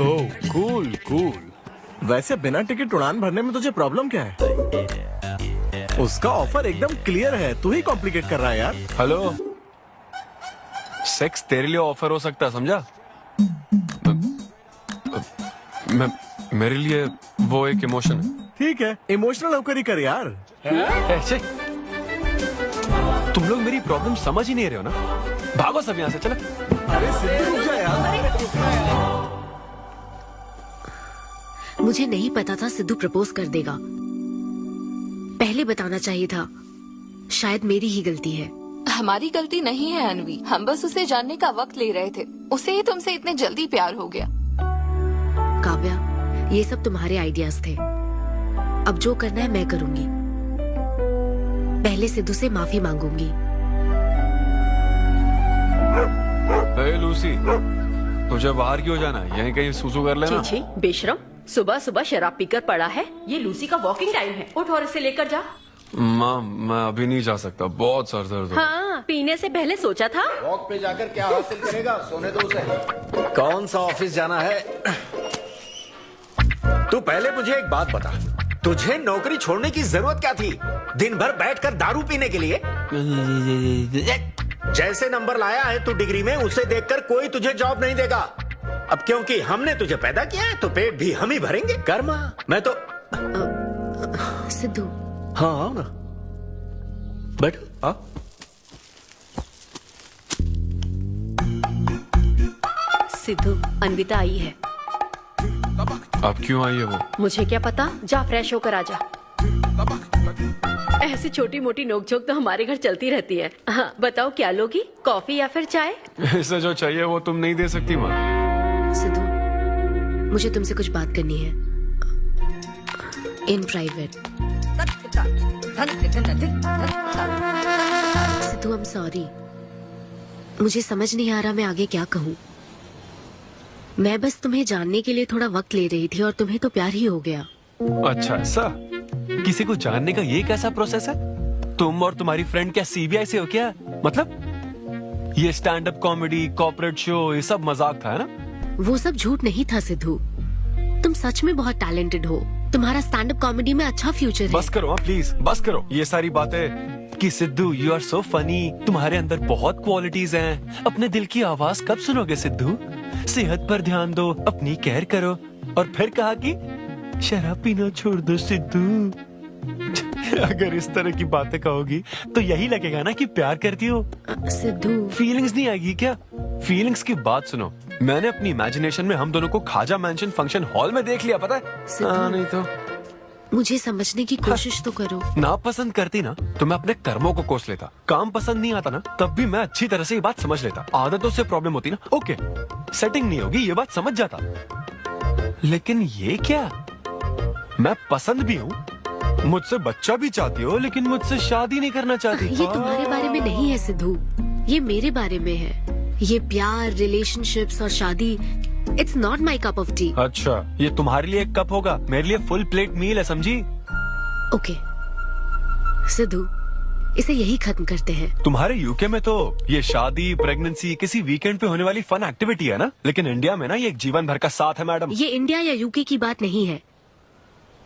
ओह कूल कूल। वैसे बिना टिकट उड़ान भरने में तुझे प्रॉब्लम क्या है? उसका ऑफर एकदम क्लियर है, तू ही कॉम्प्लिकेट कर रहा है यार। हेलो, सेक्स तेरे लिए ऑफर हो सकता है, समझा? मेरे लिए वो एक इमोशन है। ठीक है, इमोशनल होकर ही कर यार। ऐसे तुम लोग मेरी प्रॉब्लम समझ ही नहीं रहे हो ना। भागो सब यहाँ से, चलो। अरे सिद्धू रुक जा यार। मुझे नहीं पता था सिद्धू प्रपोज कर देगा। पहले बताना चाहिए था। शायद मेरी ही गलती है। हमारी गलती नहीं है अनवी, हम बस उसे जानने का वक्त ले रहे थे। उसे ही तुमसे इतने जल्दी प्यार हो गया। काव्या, ये सब तुम्हारे आइडियाज थे। अब जो करना है मैं करूंगी। पहले सिद्धू से माफी मांगूंगी। हे लूसी, तुझे बाहर क्यों जाना है? यहीं कहीं सुसु कर लेना। छी बेशरम, सुबह सुबह शराब पीकर पड़ा है। ये लूसी का वॉकिंग टाइम है, उठ और इसे लेकर जा। माँ, मैं अभी नहीं जा सकता, बहुत सर दर्द हो। हाँ, पीने से पहले सोचा था। वॉक पे जाकर क्या हासिल करेगा? सोने दो उसे। कौन सा ऑफिस जाना है? तू पहले मुझे एक बात बता, तुझे नौकरी छोड़ने की जरूरत क्या थी? दिन भर बैठकर दारू पीने के लिए? जैसे नंबर लाया है तू डिग्री में, उसे देखकर कोई तुझे जॉब नहीं देगा। अब क्योंकि हमने तुझे पैदा किया है तो पेट भी हम ही भरेंगे। कर्मा, मैं तो सिद्धू। हाँ आओ ना, बैठो। सिद्धू, अन्विता आई है। अब क्यों आई है वो? मुझे क्या पता, जा फ्रेश होकर आ जा। ऐसी छोटी मोटी नोकझोंक तो हमारे घर चलती रहती है। हाँ, बताओ क्या लोगी, कॉफी या फिर चाय? इसे जो चाहिए वो तुम नहीं दे सकती माँ। सिद्धू, मुझे तुमसे कुछ बात करनी है, in private. Sidhu, I am sorry. मुझे समझ नहीं आ रहा मैं आगे क्या कहूँ। मैं बस तुम्हें जानने के लिए थोड़ा वक्त ले रही थी और तुम्हें तो प्यार ही हो गया। अच्छा ऐसा? किसी को जानने का ये कैसा प्रोसेस है? तुम और तुम्हारी फ्रेंड क्या सीबीआई से हो क्या? मतलब ये stand up comedy, corporate show, ये सब मजाक था, है ना? वो सब झूठ नहीं था सिद्धू। तुम सच में बहुत टैलेंटेड हो। तुम्हारा स्टैंड अप कॉमेडी में अच्छा फ्यूचर है। बस करो प्लीज, बस करो ये सारी बातें कि Sidhu you are so funny, तुम्हारे अंदर बहुत क्वालिटीज हैं। अपने दिल की आवाज कब सुनोगे सिद्धू? सेहत पर ध्यान दो, अपनी केयर करो। और फिर कहा कि शराब पीना छोड़ दो सिद्धू। अगर इस तरह की बातें कहोगी तो यही लगेगा ना कि प्यार करती हो। सिद्धू, फीलिंग्स नहीं आएगी क्या? फीलिंग्स की बात सुनो, मैंने अपनी इमेजिनेशन में हम दोनों को खाजा मैंशन फंक्शन हॉल में देख लिया, पता है? नहीं तो मुझे समझने की कोशिश तो करो। ना पसंद करती ना तो मैं अपने कर्मों को कोस लेता। काम पसंद नहीं आता ना तब भी मैं अच्छी तरह से ये बात समझ लेता। आदतों से प्रॉब्लम होती ना, ओके सेटिंग नहीं होगी, ये बात समझ जाता। लेकिन ये क्या, मैं पसंद भी हूँ, मुझसे बच्चा भी चाहती हो, लेकिन मुझसे शादी नहीं करना चाहती। ये तुम्हारे बारे में नहीं है सिद्धू, ये मेरे बारे में है। ये प्यार, रिलेशनशिप्स और शादी, it's not my cup of T. अच्छा, ये तुम्हारे लिए एक कप होगा, मेरे लिए फुल प्लेट मील है, समझी? ओके सिद्धू, इसे यही खत्म करते हैं। तुम्हारे यूके में तो ये शादी, प्रेगनेंसी किसी वीकेंड पे होने वाली फन एक्टिविटी है ना, लेकिन इंडिया में ना ये एक जीवन भर का साथ है मैडम। ये इंडिया या यूके की बात नहीं है।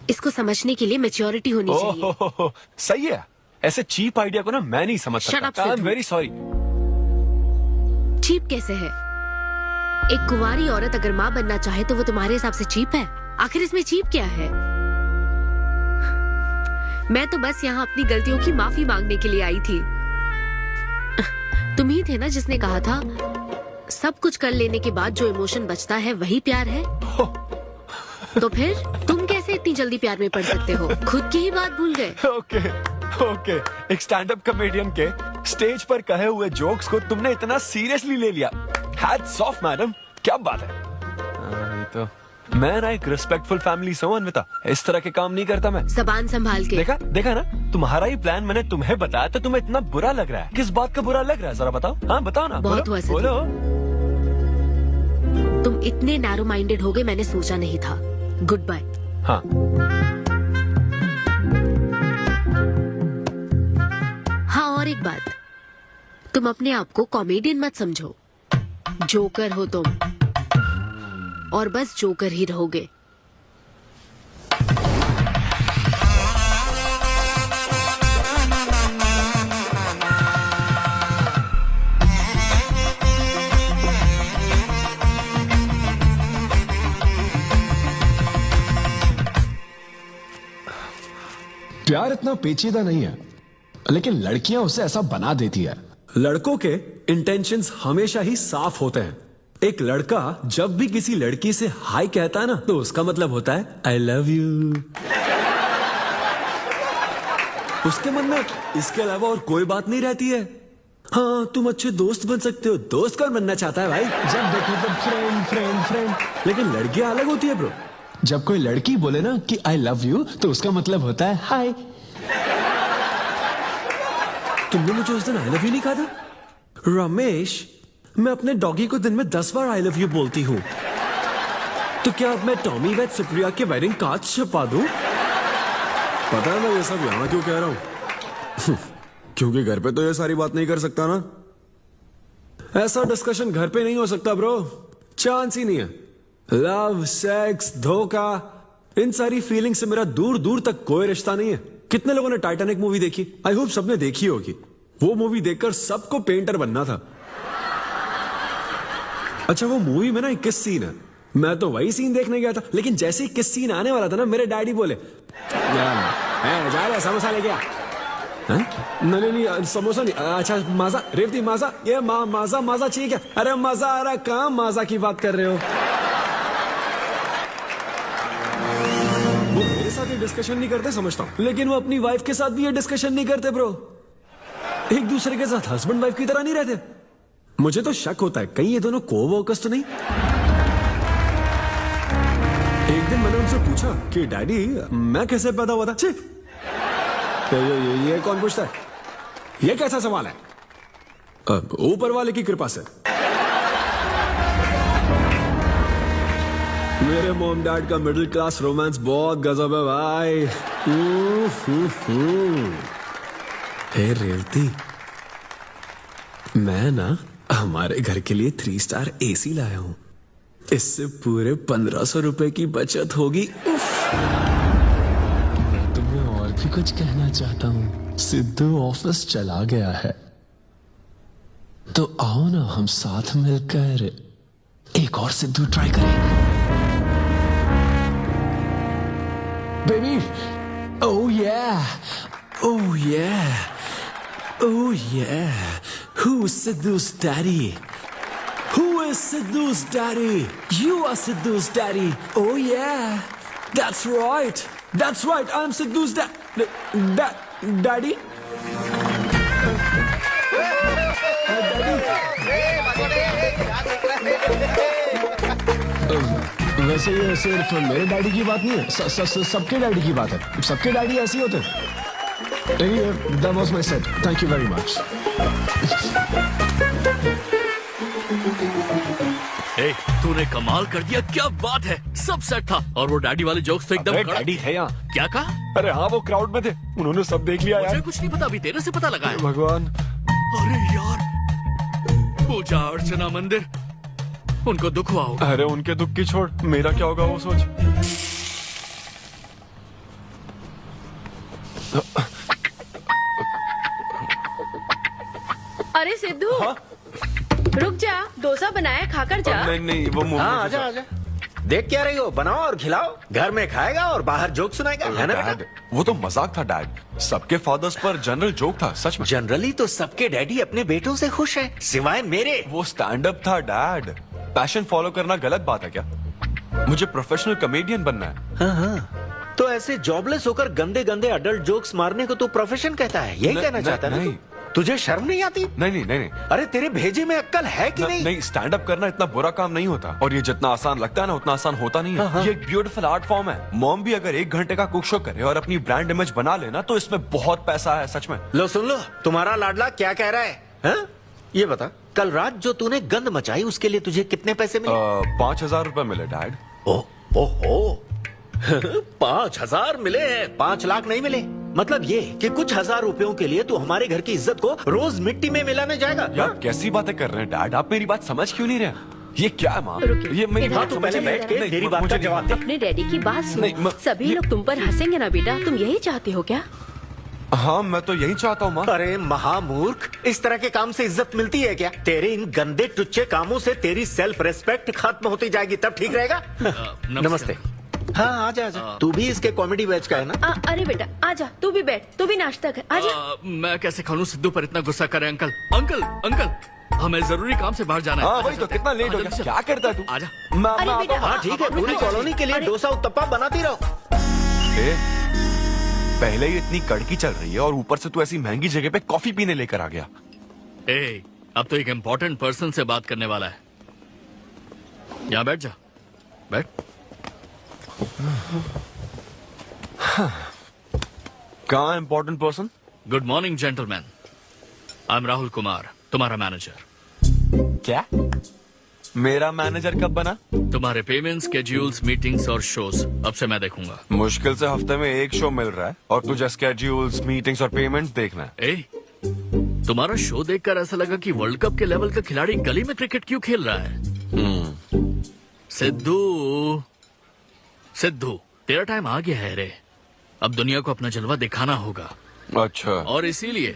इसको समझने के लिए मैच्योरिटी होनी चाहिए। सही है, ऐसे चीप आइडिया को ना मैं नहीं समझ सकता। I am very sorry. Cheap कैसे है? एक कुंवारी औरत अगर माँ बनना चाहे तो वो तुम्हारे हिसाब से चीप है? आखिर इसमें चीप क्या है? मैं तो बस यहाँ अपनी गलतियों की माफी मांगने के लिए आई थी। तुम ही थे ना जिसने कहा था सब कुछ कर लेने के बाद जो इमोशन बचता है वही प्यार है। तो फिर तुम कैसे इतनी जल्दी प्यार में पड़ सकते हो? खुद की ही बात भूल गए। ओके ओके, एक स्टैंड अप कॉमेडियन के स्टेज पर कहे हुए जोक्स को तुमने इतना सीरियसली ले लिया। हैट्स ऑफ मैडम, क्या बात है। नहीं तो मैं ना एक रिस्पेक्टफुल फैमिली से हूं अन्विता, इस तरह के काम नहीं करता मैं। जबान संभाल के। देखा देखा ना, तुम्हारा ही प्लान मैंने तुम्हें बताया तो तुम्हें इतना बुरा लग रहा है। किस बात का बुरा लग रहा है जरा बताओ। हाँ बताओ ना। बहुत हुआ सिद्धू। बोलो। तुम इतने नैरो माइंडेड हो गए मैंने सोचा नहीं था। Good bye. हाँ हाँ, और एक बात, तुम अपने आप को कॉमेडियन मत समझो। जोकर हो तुम, और बस जोकर ही रहोगे। प्यार इतना पेचीदा नहीं है, लेकिन लड़कियां उसे ऐसा बना देती है। लड़कों के इंटेंशंस हमेशा ही साफ होते हैं। एक लड़का जब भी किसी लड़की से हाय कहता है ना, तो उसका मतलब होता है आई लव यू। उसके मन में इसके अलावा और कोई बात नहीं रहती है। हाँ, तुम अच्छे दोस्त बन सकते हो। दोस्त कौन बनना चाहता है भाई? जब देखो तो फ्रेंड फ्रेंड फ्रेंड। लेकिन लड़कियां अलग होती है ब्रो। जब कोई लड़की बोले ना कि आई लव यू, तो उसका मतलब होता है हाय। तुमने मुझे उस दिन आई लव यू नहीं कहा था? रमेश, मैं अपने डॉगी को दिन में 10 बार आई लव यू बोलती हूँ। तो क्या अब मैं टॉमी वेट सुप्रिया के वेडिंग कार्ड छपा दूं? पता है मैं ये सब यहाँ क्यों कह रहा हूँ? क्योंकि घर पे तो ये सारी बात नहीं कर सकता ना। ऐसा डिस्कशन घर पे नहीं हो सकता ब्रो, चांस ही नहीं है। लव, सेक्स, धोखा, इन सारी फीलिंग से मेरा दूर दूर तक कोई रिश्ता नहीं है। कितने लोगों ने टाइटैनिक मूवी देखी? आई होप सबने देखी होगी। वो मूवी देखकर सबको पेंटर बनना था। अच्छा, वो मूवी में ना 21 सीन है। मैं तो वही सीन देखने गया था, लेकिन जैसे ही 21 सीन आने वाला था ना, मेरे डैडी बोले जा रहा समोसा लेके आ। नहीं नहीं समोसा नहीं, अच्छा माजा, रेवती माजा, ये माजा माजा चाहिए क्या? अरे मजा आ रहा, कहाँ माजा की बात कर रहे हो? वो मेरे साथ ये डिस्कशन नहीं करते समझता हूँ, लेकिन वो अपनी वाइफ के साथ भी ये डिस्कशन नहीं करते ब्रो। एक दूसरे के साथ हस्बैंड वाइफ की तरह नहीं रहते। मुझे तो शक होता है कहीं ये दोनों को-वर्कर्स तो नहीं। एक दिन मैंने उनसे पूछा कि डैडी मैं कैसे पैदा हुआ था? छी, ये कौन पूछता है? ये कैसा सवाल है? ऊपर वाले की कृपा से। मेरे मॉम डैड का मिडिल क्लास रोमांस बहुत गजब है भाई। हे रेवती, मैं ना हमारे घर के लिए 3 स्टार AC लाया हूं। इससे पूरे 1500 रुपए की बचत होगी। मैं तुम्हें और भी कुछ कहना चाहता हूं। सिद्धू ऑफिस चला गया है, तो आओ ना हम साथ मिलकर एक और सिद्धू ट्राई करें। Baby, oh yeah, oh yeah, oh yeah. Who is Sidhu's daddy? Who is Sidhu's daddy? You are Sidhu's daddy. Oh yeah, that's right. That's right. I'm Sidhu's daddy. वैसे ये सिर्फ मेरे डैडी की बात नहीं है, सबके डैडी की बात है। सबके डैडी ऐसे ही होते हैं। That was my set. Thank you very much. तूने कमाल कर दिया, क्या बात है। सब सेट था और वो डैडी वाले जोक्स तो एकदम कड़क। डैडी थे यहाँ। क्या कहा? अरे हाँ, वो क्राउड में थे, उन्होंने सब देख लिया यार। मुझे कुछ नहीं पता, अभी तेरे से पता लगा है। भगवान। अरे यार, पूजा अर्चना मंदिर, उनको दुख हुआ होगा। अरे उनके दुख की छोड़, मेरा क्या होगा वो सोच। अरे सिद्धू, रुक जा, डोसा बनाया, खाकर जा। नहीं नहीं वो मुंह हाँ में आजा आजा। देख क्या रही हो, बनाओ और खिलाओ। घर में खाएगा और बाहर जोक सुनाएगा, है ना बेटा? डैड, वो तो मजाक था डैड। सबके फादर्स पर जनरल जोक था, सच में। जनरली तो सबके डैडी अपने बेटों से खुश हैं, सिवाय मेरे। वो स्टैंड अप था डैड। पैशन फॉलो करना गलत बात है क्या? मुझे प्रोफेशनल कॉमेडियन बनना है। हाँ हाँ, तो ऐसे जॉबलेस होकर गंदे गंदे अडल्ट जोक्स मारने को तू प्रोफेशन कहता है, यही कहना चाहता है ना तू? तुझे शर्म नहीं आती? नहीं नहीं नहीं नहीं। अरे तेरे भेजे में अक्कल है कि नहीं? नहीं, स्टैंड अप करना इतना बुरा काम नहीं होता, और ये जितना आसान लगता है ना उतना आसान होता नहीं है। ये एक ब्यूटीफुल आर्ट फॉर्म है। मॉम भी अगर 1 घंटे का कुक शो करे और अपनी ब्रांड इमेज बना लेना तो इसमें बहुत पैसा है, सच में। लो सुन लो, तुम्हारा लाडला क्या कह रहा है, हाँ? ये बता, कल रात जो तूने गंद मचाई उसके लिए तुझे कितने पैसे मिले? 5,000 रुपए मिले डैड। ओहो 5,000 मिले हैं, 5 लाख नहीं मिले। मतलब ये कि कुछ हजार रुपयों के लिए तू हमारे घर की इज्जत को रोज मिट्टी में मिलाने जाएगा? यार कैसी बातें कर रहे हैं डैड, आप मेरी बात समझ क्यों नहीं रहे? ये क्या है माँ? ये मेरी इधर बात तो समझ पहले बैठ के मेरी बात का जवाब दे। अपने डैडी की बात नहीं, सुनो। सभी लोग तुम पर हंसेंगे ना बेटा, तुम यही चाहते हो क्या? हाँ मैं तो यही चाहता हूँ माँ। अरे महामूर्ख, इस तरह के काम से इज्जत मिलती है क्या? तेरे इन गंदे टुच्चे कामों से तेरी सेल्फ रेस्पेक्ट खत्म होती जाएगी, तब ठीक रहेगा। नमस्ते। हाँ आजा आजा, तू भी इसके कॉमेडी बैच का है ना? अरे बेटा आजा, तू भी बैठ, तू भी नाश्ता कर, आजा। मैं कैसे खा लूं? सिद्धू पर इतना गुस्सा करे। अंकल अंकल अंकल, हमें जरूरी काम से बाहर जाना है। हाँ वही तो, कितना लेट हो गया, क्या करता है तू? आजा। अरे बेटा, हाँ ठीक है, पूरी कॉलोनी के लिए डोसा उत्तप्पा बनाती रहो। पहले ही इतनी कड़की चल रही है और ऊपर से तू ऐसी महंगी जगह पे कॉफी पीने लेकर आ गया। अब तो एक इम्पोर्टेंट पर्सन से बात करने वाला है। यहाँ बैठ जा, बैठ। कहाँ important person? Good morning gentleman, I am Rahul Kumar, तुम्हारा मैनेजर। क्या? मेरा मैनेजर कब बना? तुम्हारे पेमेंट, स्केड्यूल्स, मीटिंग्स और शोज अब से मैं देखूंगा। मुश्किल से हफ्ते में 1 शो मिल रहा है और तुझे स्केड्यूल्स, मीटिंग्स और पेमेंट्स देखना है। तुम्हारा शो देखकर ऐसा लगा कि वर्ल्ड कप के लेवल का खिलाड़ी गली में क्रिकेट क्यों खेल रहा है। सिद्धू सिद्धू, तेरा टाइम आ गया है रे, अब दुनिया को अपना जलवा दिखाना होगा। अच्छा। और इसीलिए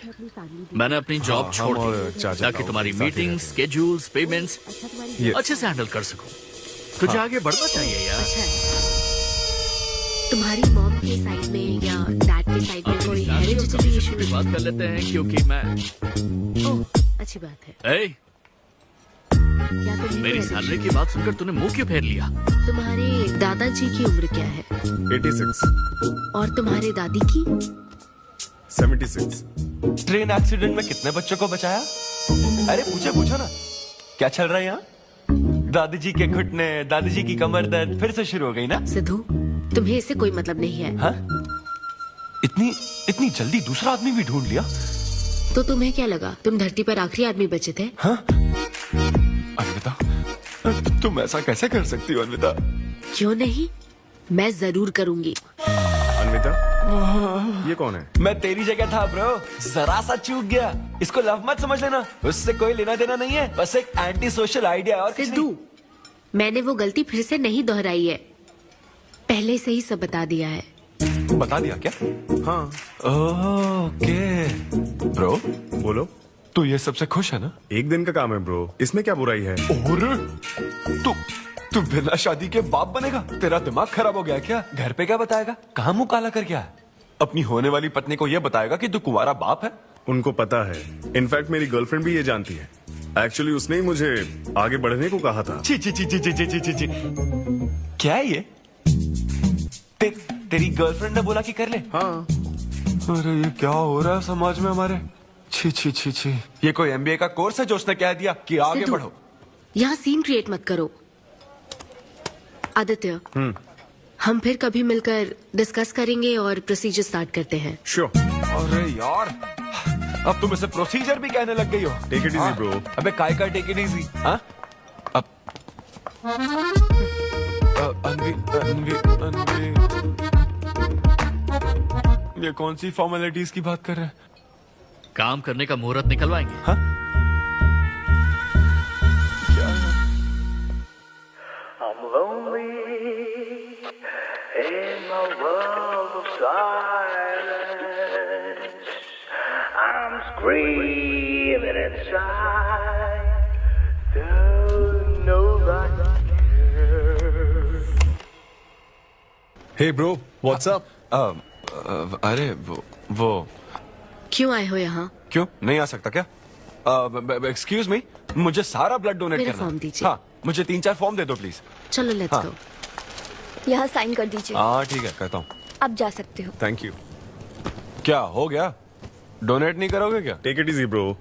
मैंने अपनी जॉब छोड़ दी ताकि तुम्हारी मीटिंग, स्केड्यूल्स, पेमेंट्स अच्छे से हैंडल कर सकूं। तुझे आगे बढ़ना चाहिए यार। तुम्हारी मॉम के साइड में या डैड के साइड में कोई हेरिडिटरी इशू? बात कर लेते हैं क्योंकि मैं अच्छी बात है। क्या तुम मेरी सैलरी की बात सुनकर तूने मुंह क्यों फेर लिया? तुम्हारे दादाजी की उम्र क्या है? 86। और तुम्हारे दादी की? 76। ट्रेन एक्सीडेंट में कितने बच्चों को बचाया? अरे पूछो ना, क्या चल रहा है यहाँ? दादी जी के घुटने, दादी जी की कमर दर्द फिर से शुरू हो गई ना? सिद्धू, तुम्हें इससे कोई मतलब नहीं है। हाँ? इतनी जल्दी दूसरा आदमी भी ढूंढ लिया? तो तुम्हें क्या लगा तुम धरती पर आखिरी आदमी बचे थे? हाँ? अन्विता, तुम ऐसा कैसे कर सकती हो अन्विता? क्यों नहीं, मैं जरूर करूंगी। अन्विता, ये कौन है? मैं तेरी जगह था ब्रो, जरा सा चूक गया। इसको लव मत समझ लेना, उससे कोई लेना देना नहीं है, बस एक एंटी सोशल आइडिया। और सिद्धू, मैंने वो गलती फिर से नहीं दोहराई है, पहले से ही सब बता दिया है। बता दिया क्या? हाँ। ओके ब्रो, बोलो। तू ये सबसे खुश है ना? एक दिन का काम है ब्रो, इसमें क्या बुराई है? और तू बिना शादी के बाप बनेगा? तेरा दिमाग खराब हो गया क्या? घर पे क्या बताएगा? कहाँ मुंह काला कर क्या है? अपनी होने वाली पत्नी को ये बताएगा कि तू कुंवारा बाप है? उनको पता है, इनफैक्ट मेरी गर्लफ्रेंड भी ये जानती है। एक्चुअली उसने ही मुझे आगे बढ़ने को कहा था। ची ची ची ची ची ची ची ची। क्या है ये? तेरी गर्लफ्रेंड ने बोला कि कर ले? हाँ। अरे ये क्या हो रहा है समाज में हमारे? छी छी छी छी, ये कोई MBA का कोर्स है जो उसने कह दिया कि आगे बढ़ो? यहाँ सीन क्रिएट मत करो। आदित्य, हम फिर कभी मिलकर डिस्कस करेंगे और प्रोसीजर स्टार्ट करते हैं। श्योर। अरे यार, अब तुम इसे प्रोसीजर भी कहने लग गई हो। Take it easy bro. अबे काय का टेक इट इजी? हाँ? अब अनवी ये कौन सी फॉर्मेलिटीज की बात कर रहे हैं? काम करने का मुहूर्त निकलवाएंगे। हाँ? क्या? I'm lonely in my world of silence. I'm screaming inside. Hey bro what's up? अरे वो क्यों आए हो यहाँ? क्यों नहीं आ सकता क्या? एक्सक्यूज मी, मुझे सारा ब्लड डोनेट मेरा करना फॉर्म दीजिए। हाँ, मुझे 3-4 फॉर्म दे दो प्लीज। चलो लेट्स हाँ। गो। यहाँ साइन कर दीजिए। हाँ ठीक है, कहता हूँ। अब जा सकते हो। Thank you. क्या हो गया? डोनेट नहीं करोगे क्या? Take it easy bro.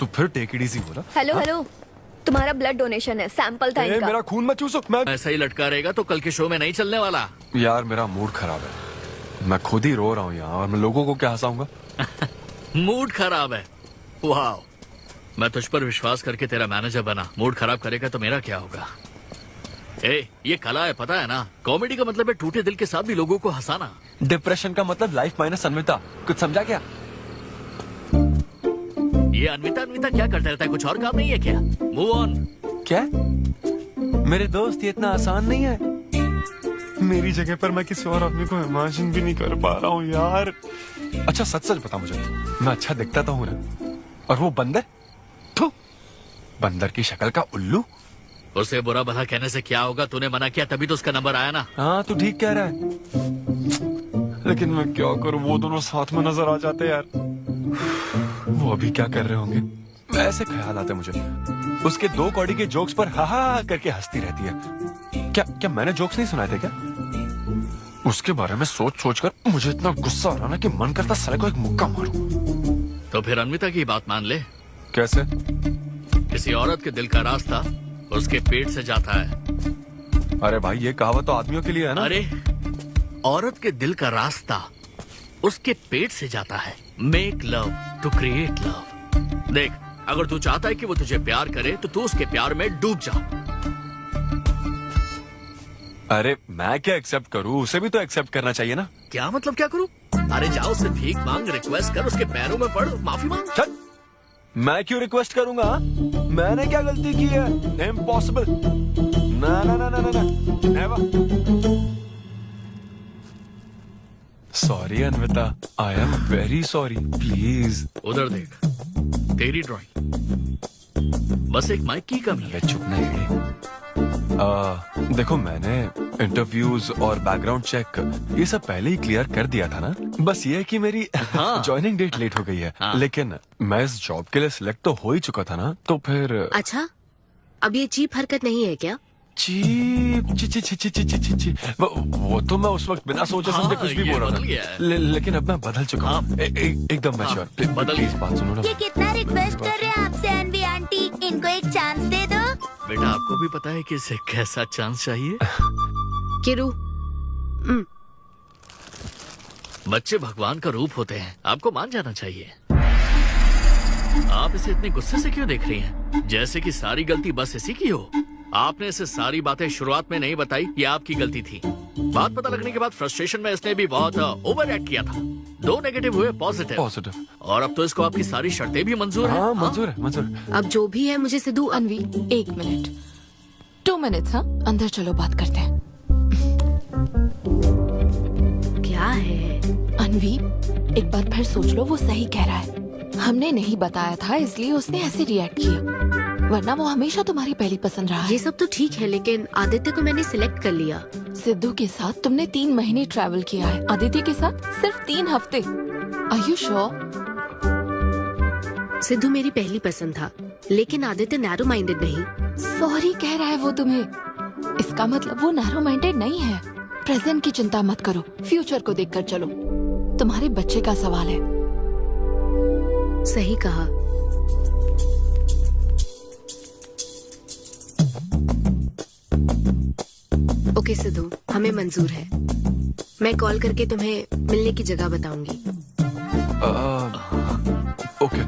तू फिर टेक इट इजी बोला? हेलो हेलो, तुम्हारा ब्लड डोनेशन है, सैंपल था इनका। मेरा खून मत चूसो। मैं ऐसा ही लटका रहेगा तो कल के शो में नहीं चलने वाला। यार मेरा मूड खराब है, मैं खुद ही रो रहा हूँ यहाँ, और मैं लोगों को क्या हंसाऊंगा? मूड खराब है? वाह, मैं तुझ पर विश्वास करके तेरा मैनेजर बना, मूड खराब करेगा तो मेरा क्या होगा? ए, ये कला है, पता है ना? कॉमेडी का मतलब है टूटे दिल के साथ भी लोगों को हंसाना। डिप्रेशन का मतलब लाइफ माइनस अन्विता, कुछ समझा क्या? ये अन्विता क्या करता रहता है? कुछ और काम नहीं है क्या? Move on. क्या? मेरे दोस्त, ये इतना आसान नहीं है। मेरी जगह पर मैं किसी और आदमी को इमेजिन भी नहीं कर पा रहा हूँ यार। अच्छा सच सच बता मुझे, मैं अच्छा दिखता तो हूँ ना? और वो बंदर, थू, बंदर की शक्ल का उल्लू। उसे बुरा भला कहने से क्या होगा? तूने मना किया तभी तो उसका नंबर आया ना। हाँ तू ठीक कह रहा है, लेकिन मैं क्या करूँ, वो दोनों साथ में नजर आ जाते यार। वो अभी क्या कर रहे होंगे? ऐसे ख्याल आते मुझे, उसके 2 कौड़ी के जोक्स पर हा हा करके हंसती रहती है। क्या मैंने जोक्स नहीं सुनाए थे क्या? उसके बारे में सोच सोच कर मुझे इतना गुस्सा आ रहा ना कि मन करता साले को एक मुक्का मारूं। तो फिर अन्विता की बात मान ले। कैसे? किसी औरत के दिल का रास्ता उसके पेट से जाता है। अरे भाई ये कहावत तो आदमियों के लिए है ना? अरे औरत के दिल का रास्ता उसके पेट से जाता है। Make love to create love. देख, अगर तू चाहता है कि वो तुझे प्यार करे तो तू उसके प्यार में डूब जा। अरे मैं क्या एक्सेप्ट करूं, उसे भी तो एक्सेप्ट करना चाहिए ना? क्या मतलब क्या करूं? अरे जाओ उससे भीख मांग, रिक्वेस्ट कर, उसके पैरों में पड़, माफी मांग। चल, मैं क्यों रिक्वेस्ट करूंगा? मैंने क्या गलती की है? इम्पॉसिबल। ना ना ना ना ना never. Sorry Anvita, I am very sorry, please. उधर देख, तेरी ड्राइंग, बस एक माइक की कमी है। चुप नहीं। देखो मैंने इंटरव्यूज और बैकग्राउंड चेक ये सब पहले ही क्लियर कर दिया था ना। बस ये है कि मेरी ज्वाइनिंग डेट लेट हो गई है। लेकिन मैं इस जॉब के लिए सिलेक्ट तो हो ही चुका था ना, तो फिर। अच्छा, अब ये चीप हरकत नहीं है क्या? चीप वो तो मैं उस वक्त बिना सोचे समझे कुछ भी बोल रहा था, लेकिन अब मैं बदल चुका हूँ। एकदम मैच्योर। प्लीज बात सुनो ना। ये कितना रिक्वेस्ट कर रहे हैं आपसे अनवी आंटी, इनको एक चांस दे दो। बेटा आपको भी पता है कि इसे कैसा चांस चाहिए? किरू, बच्चे भगवान का रूप होते हैं, आपको मान जाना चाहिए। आप इसे इतने गुस्से से क्यों देख रही हैं? जैसे कि सारी गलती बस इसी की हो। आपने इसे सारी बातें शुरुआत में नहीं बताई, ये आपकी गलती थी। बात पता लगने के बाद फ्रस्ट्रेशन में इसने भी बहुत ओवर एक्ट किया था। 2 नेगेटिव हुए, पॉजिटिव। और अब तो इसको आपकी सारी शर्तें भी मंजूर हैं। हाँ, मंजूर है, मंजूर। अब जो भी है मुझे सिद्धू। अनवी 1 मिनट, 2 मिनट्स। हाँ, अंदर चलो बात करते हैं। क्या है अनवी, एक बार फिर सोच लो, वो सही कह रहा है। हमने नहीं बताया था इसलिए उसने ऐसे रिएक्ट किया, वरना वो हमेशा तुम्हारी पहली पसंद रहा है। ये सब तो ठीक है, लेकिन आदित्य को मैंने सिलेक्ट कर लिया। सिद्धू के साथ तुमने 3 महीने ट्रैवल किया है, आदित्य के साथ सिर्फ 3 हफ्ते। Are you sure? सिद्धू मेरी पहली पसंद था, लेकिन आदित्य नैरो माइंडेड नहीं। सॉरी कह रहा है वो तुम्हें, इसका मतलब वो नैरो माइंडेड नहीं है। प्रेजेंट की चिंता मत करो, फ्यूचर को देखकर चलो। तुम्हारे बच्चे का सवाल है। सही कहा। ओके सिद्धू, हमें मंजूर है। मैं कॉल करके तुम्हें मिलने की जगह बताऊंगी। ओके,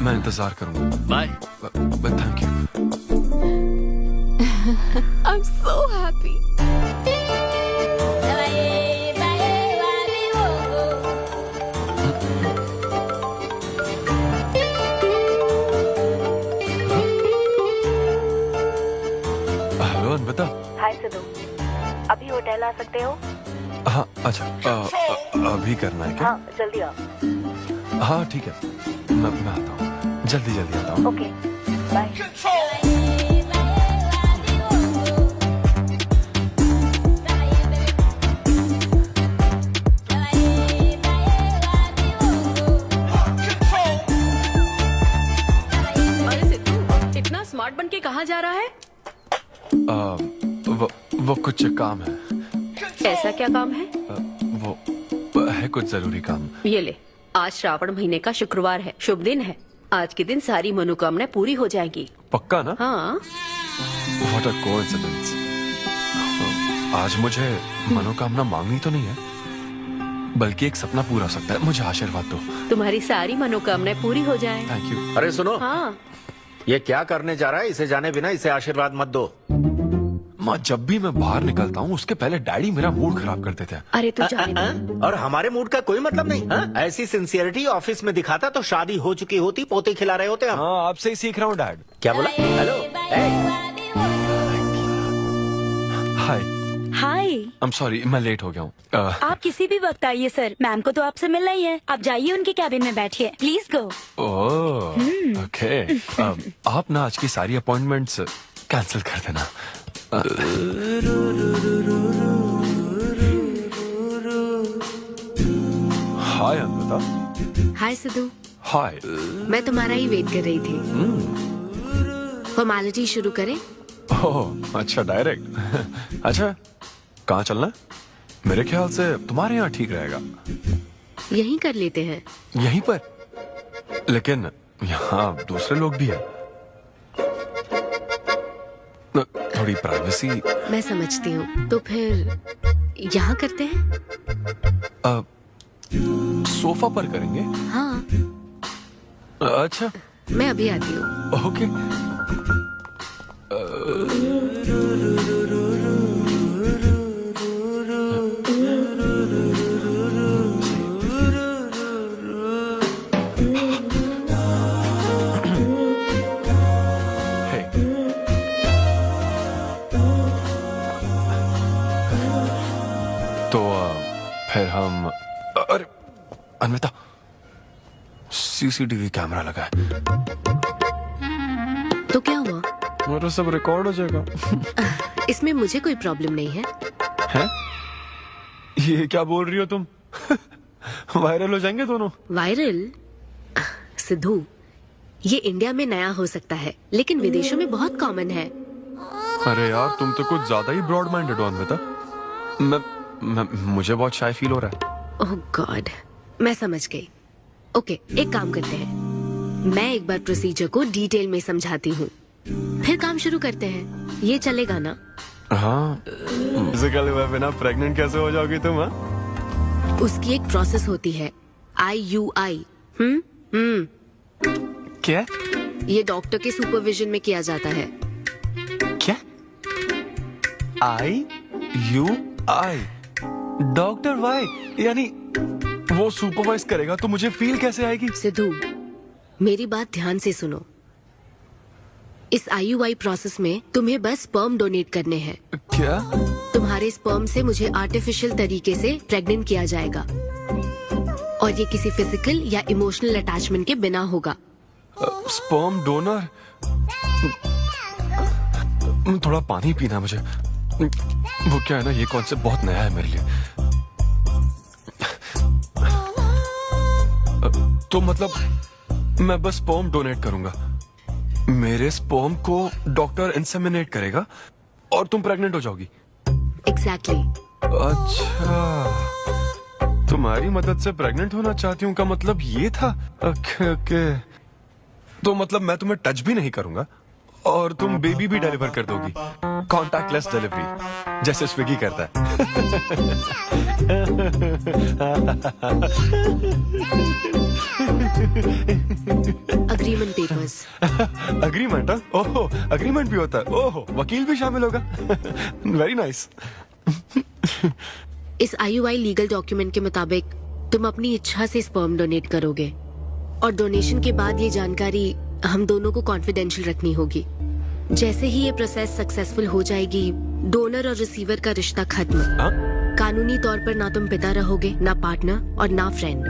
मैं इंतजार करूंगा। Bye. Thank you. I'm so happy. Hello Anvita. Hi Siddhu, अभी होटल आ सकते हो? हाँ अच्छा, अभी करना है क्या? हाँ जल्दी आओ। हाँ ठीक है, मैं आता हूँ, जल्दी आता हूँ। ओके। बाय। अरे सिद्धू, इतना स्मार्ट बन के कहाँ जा रहा है? वो कुछ काम है। ऐसा क्या काम है? वो है कुछ जरूरी काम। ये ले, आज श्रावण महीने का शुक्रवार है, शुभ दिन है। आज के दिन सारी मनोकामनाएं पूरी हो जाएंगी। पक्का ना? हाँ। What a coincidence. आज मुझे मनोकामना मांगनी तो नहीं है, बल्कि एक सपना पूरा हो सकता है। मुझे आशीर्वाद दो। तुम्हारी सारी मनोकामनाएं पूरी हो जाएं। Thank you. अरे सुनो, हाँ। ये क्या करने जा रहा है? इसे जाने बिना इसे आशीर्वाद मत दो। माँ, जब भी मैं बाहर निकलता हूँ उसके पहले डैडी मेरा मूड खराब कर देते हैं। अरे तू जाने दे। और हमारे मूड का कोई मतलब नहीं। हाँ? ऐसी सिंसियरिटी ऑफिस में दिखाता तो शादी हो चुकी होती, पोते खिला रहे होते हम। हाँ, आपसे ही सीख रहा हूँ डैड। क्या बोला? Hello. Hi. Hi. I am sorry, मैं लेट हो गया हूँ। आप किसी भी वक्त आइए सर, मैम को तो आपसे मिलना ही है। आप जाइए उनके कैबिन में बैठिए, प्लीज गो। Oh, okay. आप ना आज की सारी अपॉइंटमेंट्स कैंसिल कर देना। हाय अमृता। हाय सिद्धू, हाय। मैं तुम्हारा ही वेट कर रही थी। फॉर्मेलिटी शुरू करें? ओह, अच्छा, डायरेक्ट। अच्छा, कहाँ चलना है? मेरे ख्याल से तुम्हारे यहाँ ठीक रहेगा। यहीं कर लेते हैं। यहीं पर? लेकिन यहाँ दूसरे लोग भी हैं। थोड़ी प्राइवेसी। मैं समझती हूँ, तो फिर यहाँ करते हैं। सोफा पर करेंगे? हाँ। अच्छा, मैं अभी आती हूँ। ओके। तो फिर हम, अरे अन्विता, सीसीटीवी कैमरा लगा है। तो क्या हुआ? मेरा सब रिकॉर्ड हो जाएगा। इसमें मुझे कोई प्रॉब्लम नहीं है। हैं? ये क्या बोल रही हो तुम? वायरल हो जाएंगे दोनों। वायरल? सिद्धू, ये इंडिया में नया हो सकता है, लेकिन विदेशों में बहुत कॉमन है। अरे यार, तुम तो कुछ ज्यादा ही ब्रॉड माइंडेड हो अन्विता। मुझे बहुत शाय फील हो रहा है। ओह गॉड, मैं समझ गई। ओके, एक काम करते हैं, मैं एक बार प्रोसीजर को डिटेल में समझाती हूँ, फिर काम शुरू करते हैं। ये चलेगा ना? हाँ। फिजिकल हुए बिना प्रेग्नेंट कैसे हो जाओगी तुम? हाँ, उसकी एक प्रोसेस होती है, IUI। क्या? ये डॉक्टर के सुपरविजन में किया जाता है। क्या? IUI? Doctor why? यानी वो सुपरवाइज करेगा तो मुझे फील कैसे आएगी? सिद्धू, मेरी बात ध्यान से सुनो। इस IUI प्रोसेस में तुम्हें बस स्पर्म डोनेट करने हैं। क्या? तुम्हारे स्पर्म से मुझे आर्टिफिशियल तरीके से प्रेग्नेंट किया जाएगा, और ये किसी फिजिकल या इमोशनल अटैचमेंट के बिना होगा। Sperm donor? थोड़ा पानी पीना मुझे। वो क्या है ना, ये कॉन्सेप्ट बहुत नया है मेरे लिए। तो मतलब मैं बस स्पर्म डोनेट करूंगा, मेरे स्पर्म को डॉक्टर इंसेमिनेट करेगा और तुम प्रेग्नेंट हो जाओगी? एग्जैक्टली। अच्छा, तुम्हारी मदद से प्रेग्नेंट होना चाहती हूँ का मतलब ये था? ओके। तो मतलब मैं तुम्हें टच भी नहीं करूंगा और तुम बेबी भी डिलीवर कर दोगी, कॉन्टैक्टलेस डिलीवरी, जैसे स्विगी करता है। Agreement papers. अग्रीमेंट? ओहो, अग्रीमेंट भी होता है? ओहो, वकील भी शामिल होगा। Very nice. इस IUI लीगल डॉक्यूमेंट के मुताबिक तुम अपनी इच्छा से स्पर्म डोनेट करोगे, और डोनेशन के बाद ये जानकारी हम दोनों को कॉन्फिडेंशियल रखनी होगी। जैसे ही ये प्रोसेस सक्सेसफुल हो जाएगी, डोनर और रिसीवर का रिश्ता खत्म। कानूनी तौर पर ना तुम पिता रहोगे, ना पार्टनर और ना फ्रेंड।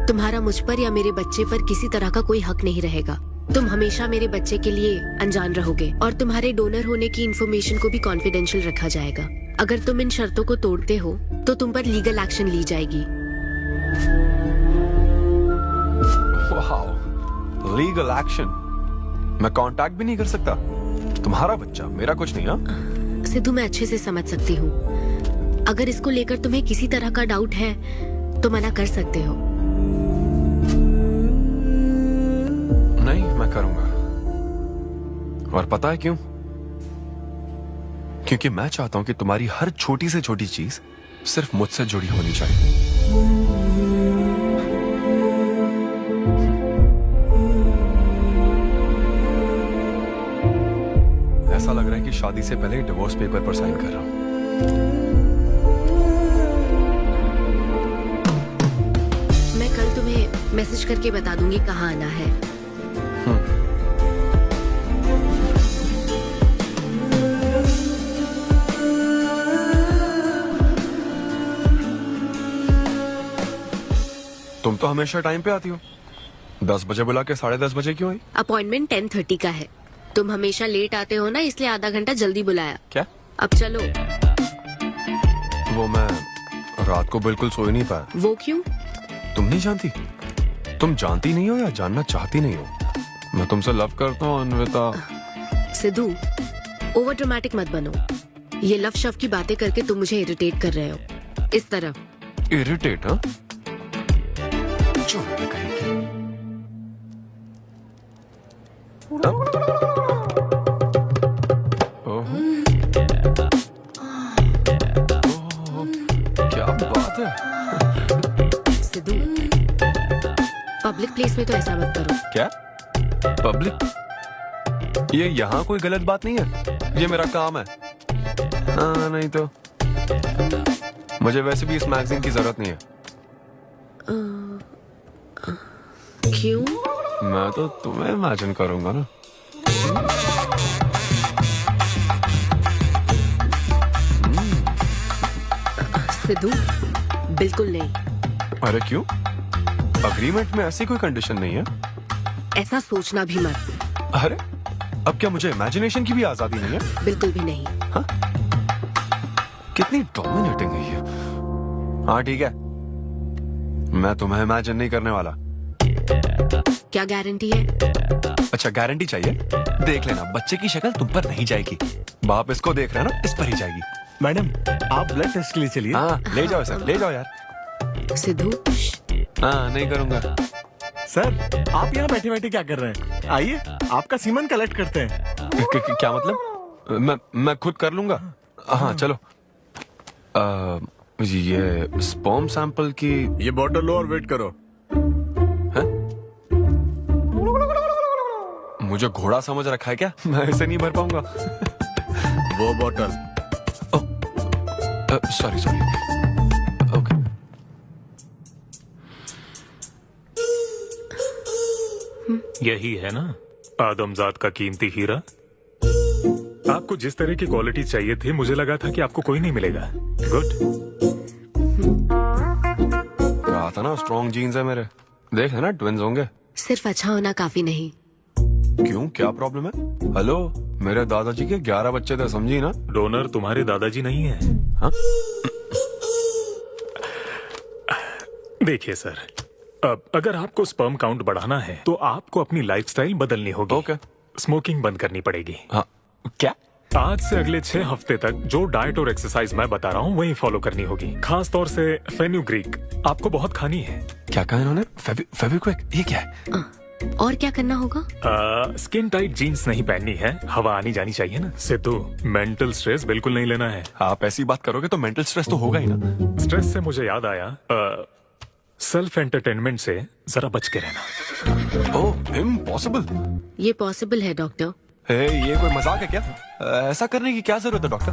तुम्हारा मुझ पर या मेरे बच्चे पर किसी तरह का कोई हक नहीं रहेगा। तुम हमेशा मेरे बच्चे के लिए अनजान रहोगे और तुम्हारे डोनर होने की इन्फॉर्मेशन को भी कॉन्फिडेंशियल रखा जाएगा। अगर तुम इन शर्तों को तोड़ते हो तो तुम पर लीगल एक्शन ली जाएगी। Legal action? मैं कांटेक्ट भी नहीं कर सकता? तुम्हारा बच्चा, मेरा कुछ नहीं। हाँ सिद्धू, मैं अच्छे से समझ सकती हूँ। अगर इसको लेकर तुम्हें किसी तरह का डाउट है तो मना कर सकते हो। नहीं, मैं करूंगा। और पता है क्यों? क्योंकि मैं चाहता हूं कि तुम्हारी हर छोटी से छोटी चीज सिर्फ मुझसे जुड़ी होनी चाहिए। ऐसा लग रहा है कि शादी से पहले डिवोर्स पेपर पर साइन कर रहा हूं। मैं कल तुम्हें मैसेज करके बता दूंगी कहाँ आना है। तुम तो हमेशा टाइम पे आती हो। 10 बजे बुला के 10:30 बजे क्यों आई? अपॉइंटमेंट 10:30 का है। तुम हमेशा लेट आते हो ना, इसलिए आधा घंटा जल्दी बुलाया। क्या? अब चलो। वो मैं रात को बिल्कुल सो ही नहीं पाया। वो क्यों? तुम नहीं जानती? तुम जानती नहीं हो या जानना चाहती नहीं हो? मैं तुमसे लव करता हूँ अन्विता। सिद्धू, ओवर ड्रामेटिक मत बनो। ये लव शव की बातें करके तुम मुझे इरिटेट कर रहे हो। इस तरह। इरिटेट? हाँ, क्या बात है। सिद्धू, पब्लिक प्लेस में तो ऐसा मत करो। क्या पब्लिक? ये यहाँ कोई गलत बात नहीं है, ये मेरा काम है। हाँ, नहीं तो मुझे वैसे भी इस मैगजीन की जरूरत नहीं है। क्यों? मैं तो तुम्हें इमेजिन करूंगा ना। सिद्धू, बिल्कुल नहीं। अरे क्यों? अग्रीमेंट में ऐसी कोई कंडीशन नहीं है। ऐसा सोचना भी मत। अरे अब क्या मुझे इमेजिनेशन की भी आजादी नहीं है? बिल्कुल भी नहीं। हाँ? कितनी डोमिनेटिंग है ये। हाँ ठीक है, मैं तुम्हें इमेजिन नहीं करने वाला। क्या गारंटी है? अच्छा, गारंटी चाहिए? देख लेना, बच्चे की शक्ल तुम पर नहीं जाएगी। बाप इसको देख रहा है ना, इस पर ही जाएगी। मैडम, आप ब्लड टेस्ट के लिए चलिए। हाँ, ले जाओ सर, ले जाओ यार। सिद्धू, हाँ, नहीं करूंगा। सर, आप यहाँ बैठे बैठे क्या कर रहे हैं? आइए, आपका सीमन कलेक्ट करते हैं। क्या मतलब? मैं खुद कर लूंगा। हाँ चलो। ये स्पर्म सैंपल की ये बॉटल लो और वेट करो। है? मुझे घोड़ा समझ रखा है क्या? मैं इसे नहीं भर पाऊंगा। वो बॉटल। Sorry sorry. ओके। यही है ना आदमजात का कीमती हीरा? आपको जिस तरह की क्वालिटी चाहिए थी, मुझे लगा था कि आपको कोई नहीं मिलेगा। गुड। कहा था ना, स्ट्रॉन्ग जीन्स है मेरे। देख है ना, ट्विंस होंगे। सिर्फ अच्छा होना काफी नहीं। क्यों, क्या प्रॉब्लम है? हेलो, मेरे दादाजी के 11 बच्चे थे, समझी ना? डोनर तुम्हारे दादाजी नहीं है। हाँ? देखिए सर, अब अगर आपको स्पर्म काउंट बढ़ाना है तो आपको अपनी लाइफस्टाइल बदलनी होगी। ओके। स्मोकिंग बंद करनी पड़ेगी। हाँ, क्या? आज से अगले 6 हफ्ते तक जो डाइट और एक्सरसाइज मैं बता रहा हूँ वही फॉलो करनी होगी। खास तौर से फेन्यूग्रीक आपको बहुत खानी है। क्या कहा इन्होंने? फेविक्विक? ये क्या है? और क्या करना होगा? स्किन टाइट जीन्स नहीं पहननी है, हवा आनी जानी चाहिए ना। सिद्धू, मेंटल स्ट्रेस बिल्कुल नहीं लेना है। आप ऐसी बात करोगे तो मेंटल स्ट्रेस तो होगा ही ना। स्ट्रेस से मुझे याद आया, सेल्फ एंटरटेनमेंट से जरा बच के रहना। ओह, इम्पॉसिबल। ये पॉसिबल है डॉक्टर। ये कोई मजाक है क्या? ऐसा करने की क्या जरूरत है डॉक्टर?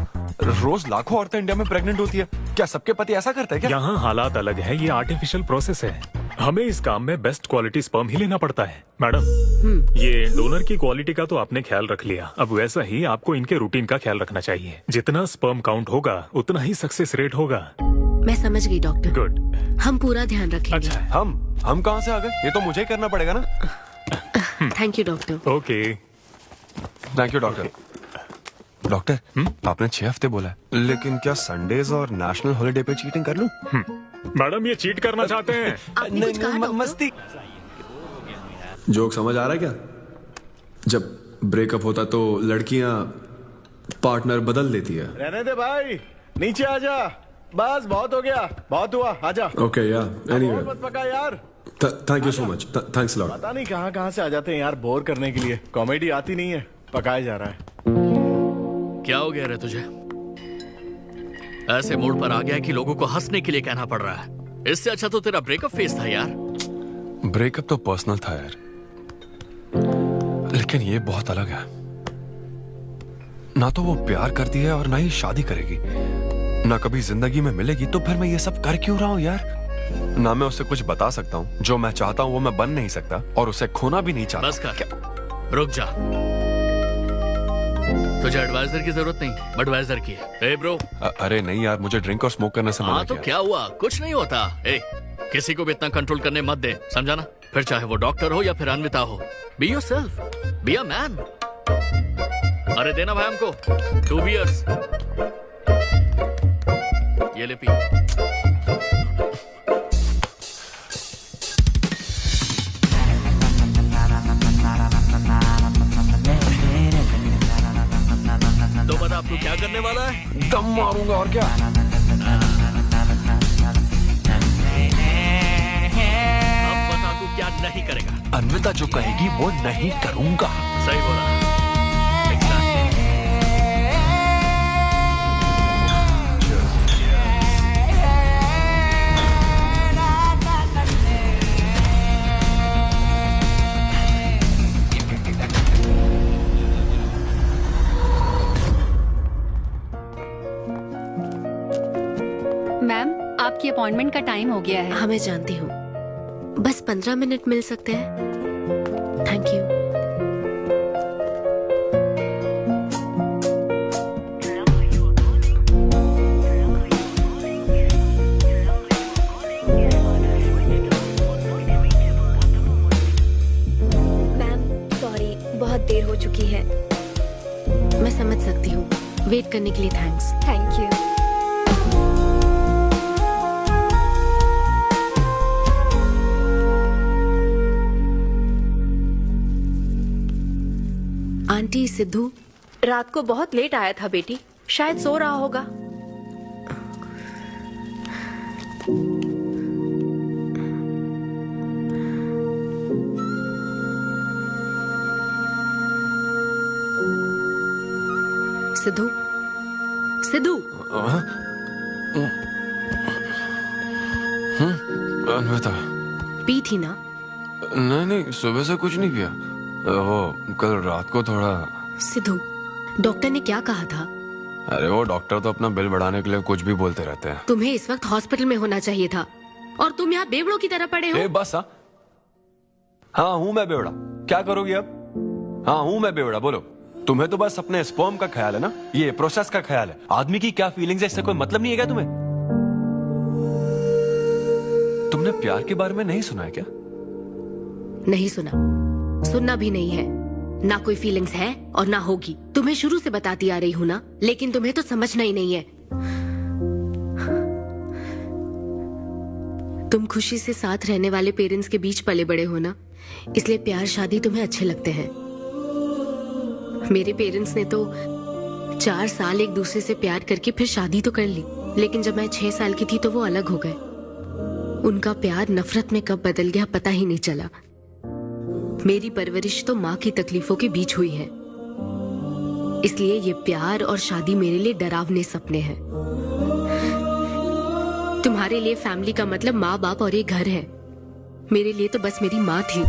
रोज लाखों औरतें इंडिया में प्रेग्नेंट होती है। क्या सबके पति ऐसा करते हैं क्या? यहाँ हालात अलग है, ये आर्टिफिशियल प्रोसेस है। हमें इस काम में बेस्ट क्वालिटी स्पर्म ही लेना पड़ता है। मैडम, ये डोनर की क्वालिटी का तो आपने ख्याल रख लिया, अब वैसा ही आपको इनके रूटीन का ख्याल रखना चाहिए। जितना स्पर्म काउंट होगा उतना ही सक्सेस रेट होगा। मैं समझ गई डॉक्टर। गुड। हम पूरा ध्यान रखेंगे। अच्छा, हम कहाँ से आ गए? ये तो मुझे ही करना पड़ेगा ना। Thank you doctor. Okay. Thank you doctor. Doctor आपने 6 हफ्ते बोला है, लेकिन क्या संडेज और नेशनल हॉलिडे पे चीटिंग कर लूं? मैडम ये चीट करना चाहते हैं? आपने कुछ कहा डॉक्टर? मस्ती। जोक समझ आ रहा है क्या? जब ब्रेकअप होता तो लड़कियां पार्टनर बदल देती है। रहने दे भाई, नीचे आजा। बस बहुत हो गया, बहुत हुआ, आजा। ओके या एनीवे, मत पका यार। Thank you so much, thanks lot. पता नहीं कहाँ कहाँ से आ जाते हैं यार, बोर करने के लिए। कॉमेडी आती नहीं है, पकाया जा रहा है। क्या हो गया रे तुझे? ऐसे मूड पर आ गया कि लोगों को हंसने के लिए कहना पड़ रहा है। इससे अच्छा तो तेरा ब्रेकअप फेस था यार। ब्रेकअप तो पर्सनल था यार, लेकिन ये बहुत अलग है। ना तो वो प्यार करती है और ना ही शादी करेगी, ना कभी जिंदगी में मिलेगी, तो फिर मैं ये सब कर क्यों रहा हूँ यार? ना मैं उसे कुछ बता सकता हूँ, जो मैं चाहता हूँ वो मैं बन नहीं सकता, और उसे खोना भी नहीं चाहता। बस कर, रुक जा। तुझे एडवाइजर की जरूरत नहीं, बडवाइजर की है। ए ब्रो। अरे नहीं यार, मुझे ड्रिंक और स्मोक करने से मना हाँ तो किया। क्या हुआ, कुछ नहीं होता। ए, किसी को भी इतना कंट्रोल करने मत दे, समझा ना? फिर चाहे वो डॉक्टर हो या फिर अन्विता हो, be yourself, be a man. अरे देना भाई हमको 2 बियर्स। ये ले पी। तो बता अब तू क्या करने वाला है? दम मारूंगा और क्या। अब बता तू क्या नहीं करेगा? अन्विता जो कहेगी वो नहीं करूंगा। सही बोला। मैम, आपकी अपॉइंटमेंट का टाइम हो गया है। हाँ मैं जानती हूँ, बस 15 मिनट मिल सकते हैं? Thank you. मैम सॉरी, बहुत देर हो चुकी है। मैं समझ सकती हूँ, वेट करने के लिए thanks. Thank you. Aunty Sidhu रात को बहुत लेट आया था बेटी, शायद सो रहा होगा। सिद्धू, सिद्धू। अन्विता। पी थी ना? नहीं, सुबह से कुछ नहीं पिया। वो कल रात को थोड़ा। सिद्धू, डॉक्टर ने क्या कहा था? अरे वो डॉक्टर तो अपना बिल बढ़ाने के लिए कुछ भी बोलते रहते हैं। तुम्हें इस वक्त हॉस्पिटल में होना चाहिए था, और तुम यहाँ बेवड़ों की तरह पड़े हो। बस हाँ हूँ मैं बेवड़ा। क्या करोगी अब? हाँ हूँ मैं बेवड़ा, बोलो। तुम्हें तो बस अपने स्पर्म का ख्याल है ना, ये प्रोसेस का ख्याल है। आदमी की क्या फीलिंग्स है इससे कोई मतलब नहीं है क्या तुम्हें? तुमने प्यार के बारे में नहीं सुना है क्या? नहीं सुना, सुनना भी नहीं है। ना कोई फीलिंग्स है और ना होगी। तुम्हें शुरू से बताती आ रही हूँ ना, लेकिन तुम्हें तो समझना ही नहीं है। तुम खुशी से साथ रहने वाले पेरेंट्स के बीच पले बड़े हो ना, इसलिए प्यार शादी तुम्हें अच्छे लगते हैं। मेरे पेरेंट्स ने तो 4 साल एक दूसरे से प्यार करके फिर शादी तो कर ली, लेकिन जब मैं 6 साल की थी तो वो अलग हो गए। उनका प्यार नफरत में कब बदल गया पता ही नहीं चला। मेरी परवरिश तो माँ की तकलीफों के बीच हुई है, इसलिए ये प्यार और शादी मेरे लिए डरावने सपने हैं। तुम्हारे लिए फैमिली का मतलब माँ बाप और ये घर है, मेरे लिए तो बस मेरी माँ थी।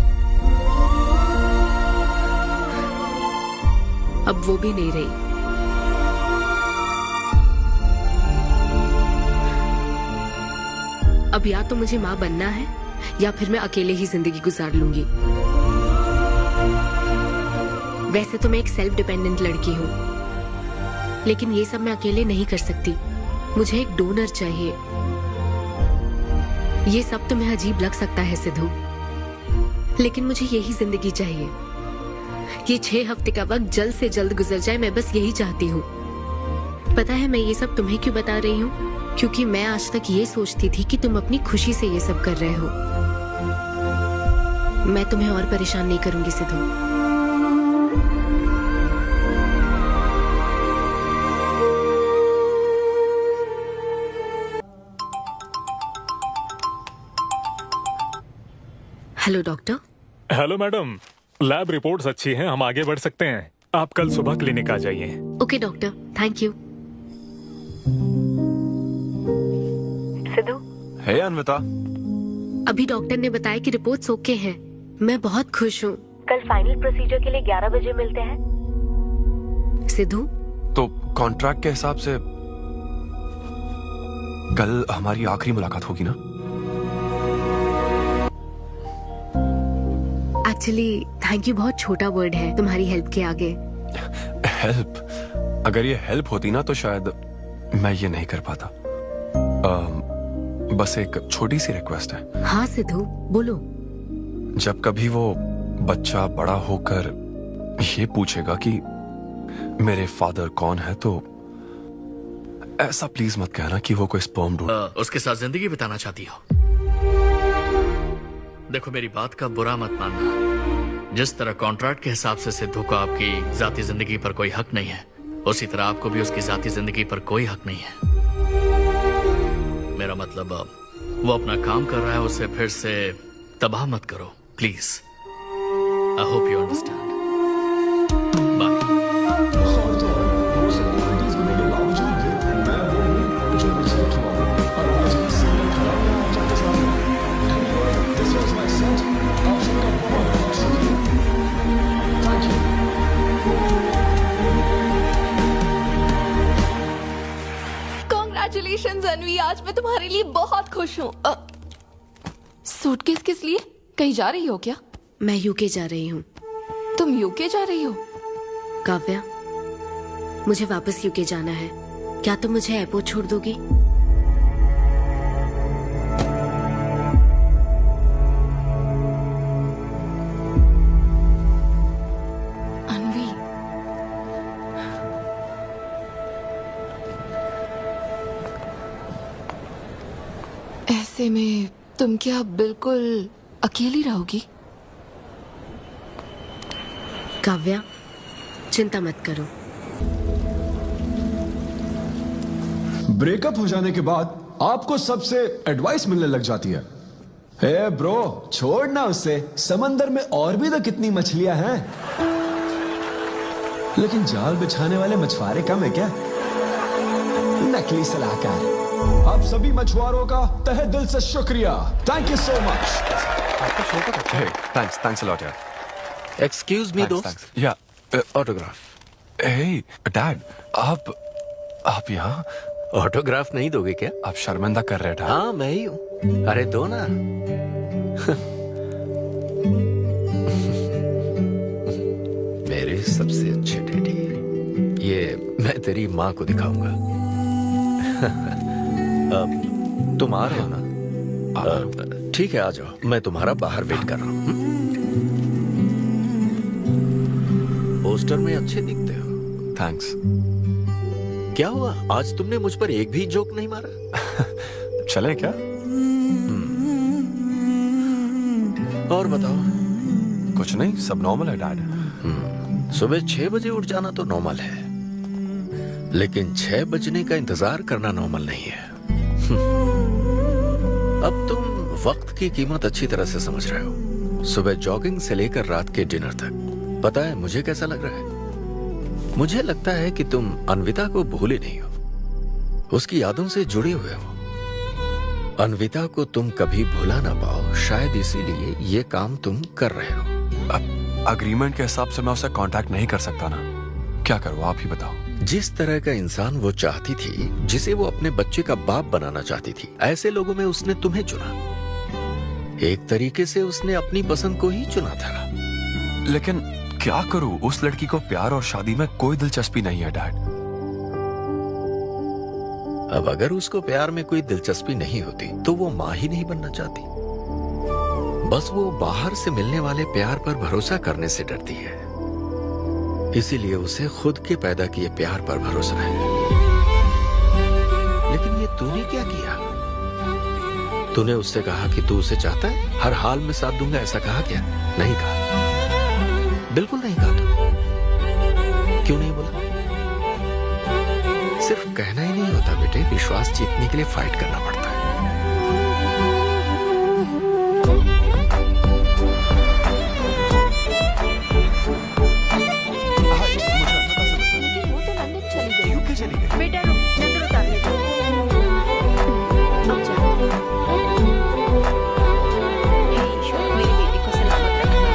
अब वो भी नहीं रही। अब या तो मुझे माँ बनना है या फिर मैं अकेले ही जिंदगी गुजार लूंगी। वैसे तो मैं एक सेल्फ डिपेंडेंट लड़की हूँ, लेकिन ये सब मैं अकेले नहीं कर सकती। मुझे एक डोनर चाहिए। ये सब तुम्हें अजीब लग सकता है सिद्धू, लेकिन मुझे यही जिंदगी चाहिए। ये 6 हफ्ते का वक्त जल्द से जल्द गुजर जाए, मैं बस यही चाहती हूँ। पता है मैं ये सब तुम्हें क्यों बता रही हूँ? क्योंकि मैं आज तक ये सोचती थी कि तुम अपनी खुशी से ये सब कर रहे हो। मैं तुम्हें और परेशान नहीं करूंगी Sidhu. Hello doctor. Hello madam, lab reports अच्छी हैं, हम आगे बढ़ सकते हैं। आप कल सुबह क्लिनिक आ जाइए। Okay doctor, thank you. Siddhu, hey Anvita. अभी डॉक्टर ने बताया कि रिपोर्ट्स ओके हैं। मैं बहुत खुश हूँ। कल फाइनल प्रोसीजर के लिए 11 बजे मिलते हैं। सिद्धू, तो कॉन्ट्रैक्ट के हिसाब से कल हमारी आखिरी मुलाकात होगी ना? एक्चुअली थैंक यू बहुत छोटा वर्ड है तुम्हारी हेल्प के आगे। हेल्प? अगर ये हेल्प होती ना तो शायद मैं ये नहीं कर पाता। बस एक छोटी सी रिक्वेस्ट है। हाँ सिद्धू, बोलो। जब कभी वो बच्चा बड़ा होकर ये पूछेगा कि मेरे फादर कौन है, तो ऐसा प्लीज मत कहना कि वो कोई स्पर्म ढूंढ उसके साथ जिंदगी बिताना चाहती हो। देखो मेरी बात का बुरा मत मानना। जिस तरह कॉन्ट्रैक्ट के हिसाब से सिद्धू को आपकी जाती जिंदगी पर कोई हक नहीं है, उसी तरह आपको भी उसकी जाती जिंदगी पर कोई हक नहीं है। मेरा मतलब वो अपना काम कर रहा है, उसे फिर से तबाह मत करो please. I hope you understand. Congratulations अनवी, आज मैं तुम्हारे लिए बहुत खुश हूँ। सूटकेस किस लिए? कहीं जा रही हो क्या? मैं यूके जा रही हूँ। तुम यूके जा रही हो? काव्या, मुझे वापस यूके जाना है। क्या तुम मुझे एयरपोर्ट छोड़ दोगी? अनवी, ऐसे में तुम क्या बिल्कुल अकेली रहोगी? काव्या, चिंता मत करो। ब्रेकअप हो जाने के बाद आपको सबसे एडवाइस मिलने लग जाती है। हे ब्रो, छोड़ना उसे, समंदर में और भी तो कितनी मछलियां हैं। लेकिन जाल बिछाने वाले मछुआरे कम है क्या? नकली सलाहकार। आप सभी मछुआरों का तहे दिल से शुक्रिया। Thank you so much. Thanks a lot यार। एक्सक्यूज मी दोस्त, या ऑटोग्राफ। हे डैड, आप यहाँ? ऑटोग्राफ नहीं दोगे क्या? आप शर्मिंदा कर रहे हैं डैड। हाँ मैं ही हूँ। अरे दो ना। मेरे सबसे अच्छे डैडी, ये मैं तेरी माँ को दिखाऊंगा। तुम आ रहे हो ना? ठीक है, आ जाओ। मैं तुम्हारा बाहर वेट कर रहा हूँ। पोस्टर में अच्छे दिखते हो। थैंक्स। क्या हुआ, आज तुमने मुझ पर एक भी जोक नहीं मारा? चले क्या? और बताओ। कुछ नहीं, सब नॉर्मल है डैड। सुबह 6 बजे उठ जाना तो नॉर्मल है, लेकिन 6 बजने का इंतजार करना नॉर्मल नहीं है। अब तुम वक्त की कीमत अच्छी तरह से समझ रहे हो। सुबह जॉगिंग से लेकर रात के डिनर तक। पता है मुझे कैसा लग रहा है? मुझे लगता है कि तुम अनविता को भूले नहीं हो, उसकी यादों से जुड़े हुए हो। अनविता को तुम कभी भुला ना पाओ, शायद इसीलिए ये काम तुम कर रहे हो। अब अग्रीमेंट के हिसाब से मैं उसे कांटेक्ट नहीं कर सकता ना। क्या करूँ, आप ही बताओ। जिस तरह का इंसान वो चाहती थी, जिसे वो अपने बच्चे का बाप बनाना चाहती थी, ऐसे लोगों में उसने तुम्हें चुना। एक तरीके से उसने अपनी पसंद को ही चुना था। लेकिन क्या करूं, उस लड़की को प्यार और शादी में कोई दिलचस्पी नहीं है डैड। अब अगर उसको प्यार में कोई दिलचस्पी नहीं होती तो वो माँ ही नहीं बनना चाहती। बस वो बाहर से मिलने वाले प्यार पर भरोसा करने से डरती है, इसीलिए उसे खुद के पैदा किए प्यार पर भरोसा है। लेकिन ये तूने क्या किया? तूने उससे कहा कि तू उसे चाहता है, हर हाल में साथ दूंगा, ऐसा कहा क्या? नहीं कहा, बिल्कुल नहीं कहा। तू क्यों नहीं बोला? सिर्फ कहना ही नहीं होता बेटे, विश्वास जीतने के लिए फाइट करना पड़ता है। लेकिन वो तो लंदन चली गई। यूके चली गई। बेटा रुक, नजर उतारने दो। अब जाओ। हे ईश्वर, मेरी बेटी को सलामत रखना।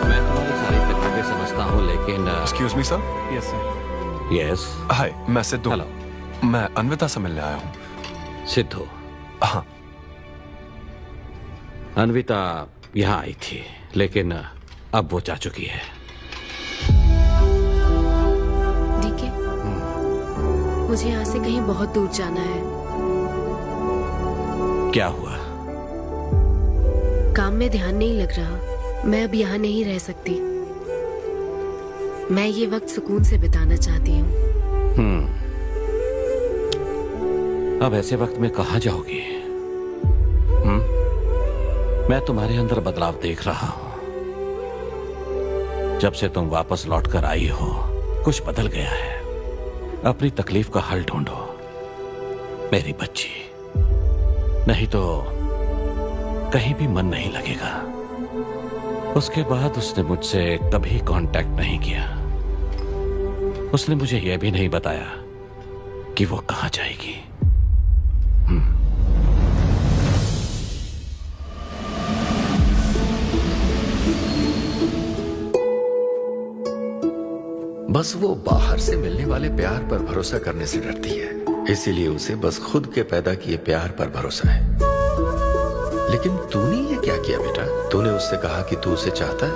मैं तुम्हारी सारी तकलीफें समझता हूँ, लेकिन excuse me sir. Yes sir. Yes. Hi, मैं सिद्धू। हेलो। मैं अन्विता से मिलने आया हूँ। सिद्धू। हाँ। अन्विता यहाँ आई थी, लेकिन अब वो जा चुकी है। ठीक है, मुझे यहाँ से कहीं बहुत दूर जाना है। क्या हुआ? काम में ध्यान नहीं लग रहा। मैं अब यहाँ नहीं रह सकती। मैं ये वक्त सुकून से बिताना चाहती हूँ। अब ऐसे वक्त में कहाँ जाओगी? मैं तुम्हारे अंदर बदलाव देख रहा हूं। जब से तुम वापस लौटकर आई हो, कुछ बदल गया है। अपनी तकलीफ का हल ढूंढो मेरी बच्ची, नहीं तो कहीं भी मन नहीं लगेगा। उसके बाद उसने मुझसे कभी कांटेक्ट नहीं किया। उसने मुझे यह भी नहीं बताया कि वो कहां जाएगी। बस वो बाहर से मिलने वाले प्यार पर भरोसा करने से डरती है, इसीलिए उसे बस खुद के पैदा किए प्यार पर भरोसा है। लेकिन तूने ये क्या किया बेटा? तूने उससे कहा कि तू उसे चाहता है।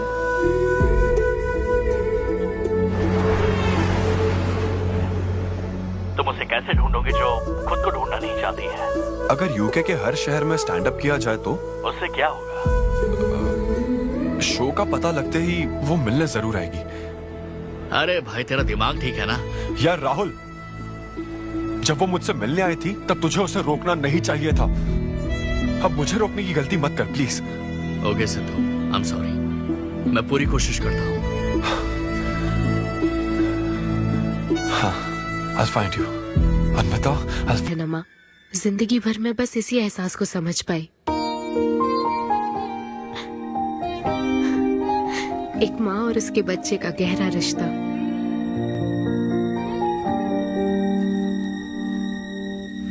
तुम उसे कैसे ढूंढोगे जो खुद को ढूंढना नहीं चाहती है? अगर यूके के हर शहर में स्टैंड अप किया जाए तो उससे क्या होगा? शो का पता लगते ही वो मिलने जरूर आएगी। अरे भाई, तेरा दिमाग ठीक है ना? यार राहुल, जब वो मुझसे मिलने आई थी तब तुझे उसे रोकना नहीं चाहिए था। अब मुझे रोकने की गलती मत कर please. Okay Sidhu, I am sorry. मैं पूरी कोशिश करता हूँ। हाँ, I'll find you। अन्विता, नमा, जिंदगी भर में बस इसी एहसास को समझ पाई। एक माँ और उसके बच्चे का गहरा रिश्ता।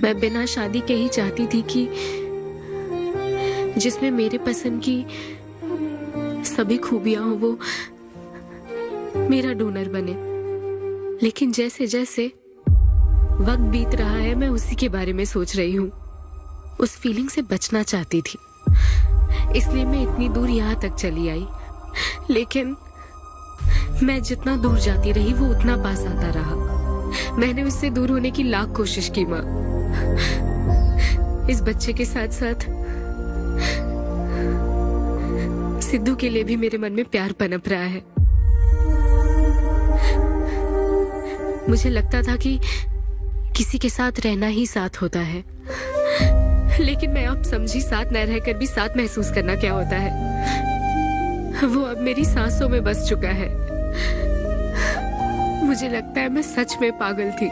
मैं बिना शादी के ही चाहती थी कि जिसमें मेरे पसंद की सभी खूबियां हो वो मेरा डोनर बने। लेकिन जैसे जैसे वक्त बीत रहा है, मैं उसी के बारे में सोच रही हूँ। उस फीलिंग से बचना चाहती थी, इसलिए मैं इतनी दूर यहाँ तक चली आई। लेकिन मैं जितना दूर जाती रही वो उतना पास आता रहा। मैंने उससे दूर होने की लाख कोशिश की माँ। इस बच्चे के साथ साथ सिद्धू के लिए भी मेरे मन में प्यार पनप रहा है। मुझे लगता था कि किसी के साथ रहना ही साथ होता है, लेकिन मैं अब समझी साथ न रहकर भी साथ महसूस करना क्या होता है। वो अब मेरी सांसों में बस चुका है। मुझे लगता है मैं सच में पागल थी।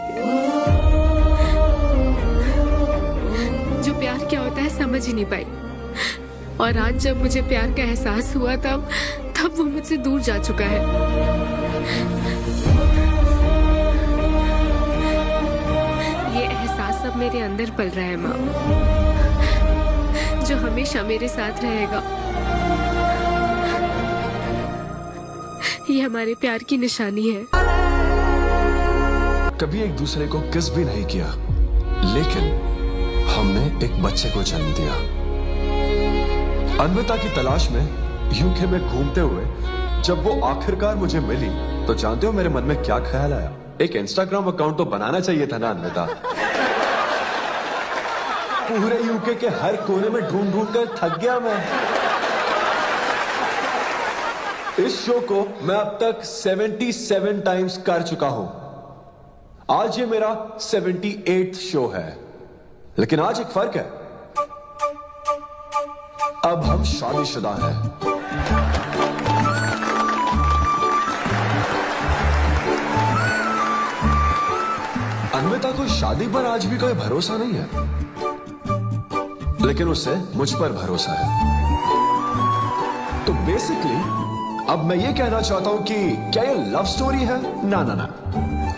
जो प्यार क्या होता है समझ ही नहीं पाई। और आज जब मुझे प्यार का एहसास हुआ तब वो मुझसे दूर जा चुका है। ये एहसास अब मेरे अंदर पल रहा है माँ, जो हमेशा मेरे साथ रहेगा। ये हमारे प्यार की निशानी है। कभी एक दूसरे को किस भी नहीं किया, लेकिन हमने एक बच्चे को जन्म दिया। अन्विता की तलाश में यूके में घूमते हुए जब वो आखिरकार मुझे मिली तो जानते हो मेरे मन में क्या ख्याल आया? एक इंस्टाग्राम अकाउंट तो बनाना चाहिए था ना अन्विता। पूरे यूके के हर कोने में ढूंढ ढूंढ कर थक गया मैं। इस शो को मैं अब तक 77 टाइम्स कर चुका हूं। आज ये मेरा 78th शो है, लेकिन आज एक फर्क है, अब हम शादीशुदा हैं। अन्विता को शादी पर आज भी कोई भरोसा नहीं है, लेकिन उसे मुझ पर भरोसा है। तो बेसिकली अब मैं ये कहना चाहता हूं कि क्या ये लव स्टोरी है? ना ना ना,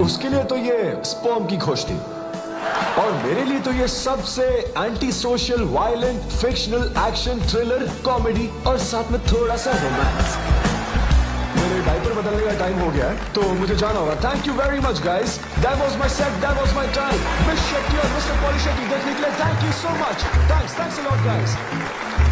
उसके लिए तो ये स्पर्म की खोज थी, और मेरे लिए तो ये सबसे anti social, violent, fictional, action, thriller, comedy और साथ में थोड़ा सा रोमांस। मेरे डायपर बदलने का टाइम हो गया है, तो मुझे जाना होगा। Thank you very much guys, that was my set, that was my time. Miss Shetty और मिस्टर पॉली शेट्टी देखने के लिए thank you so much. Thanks a lot guys.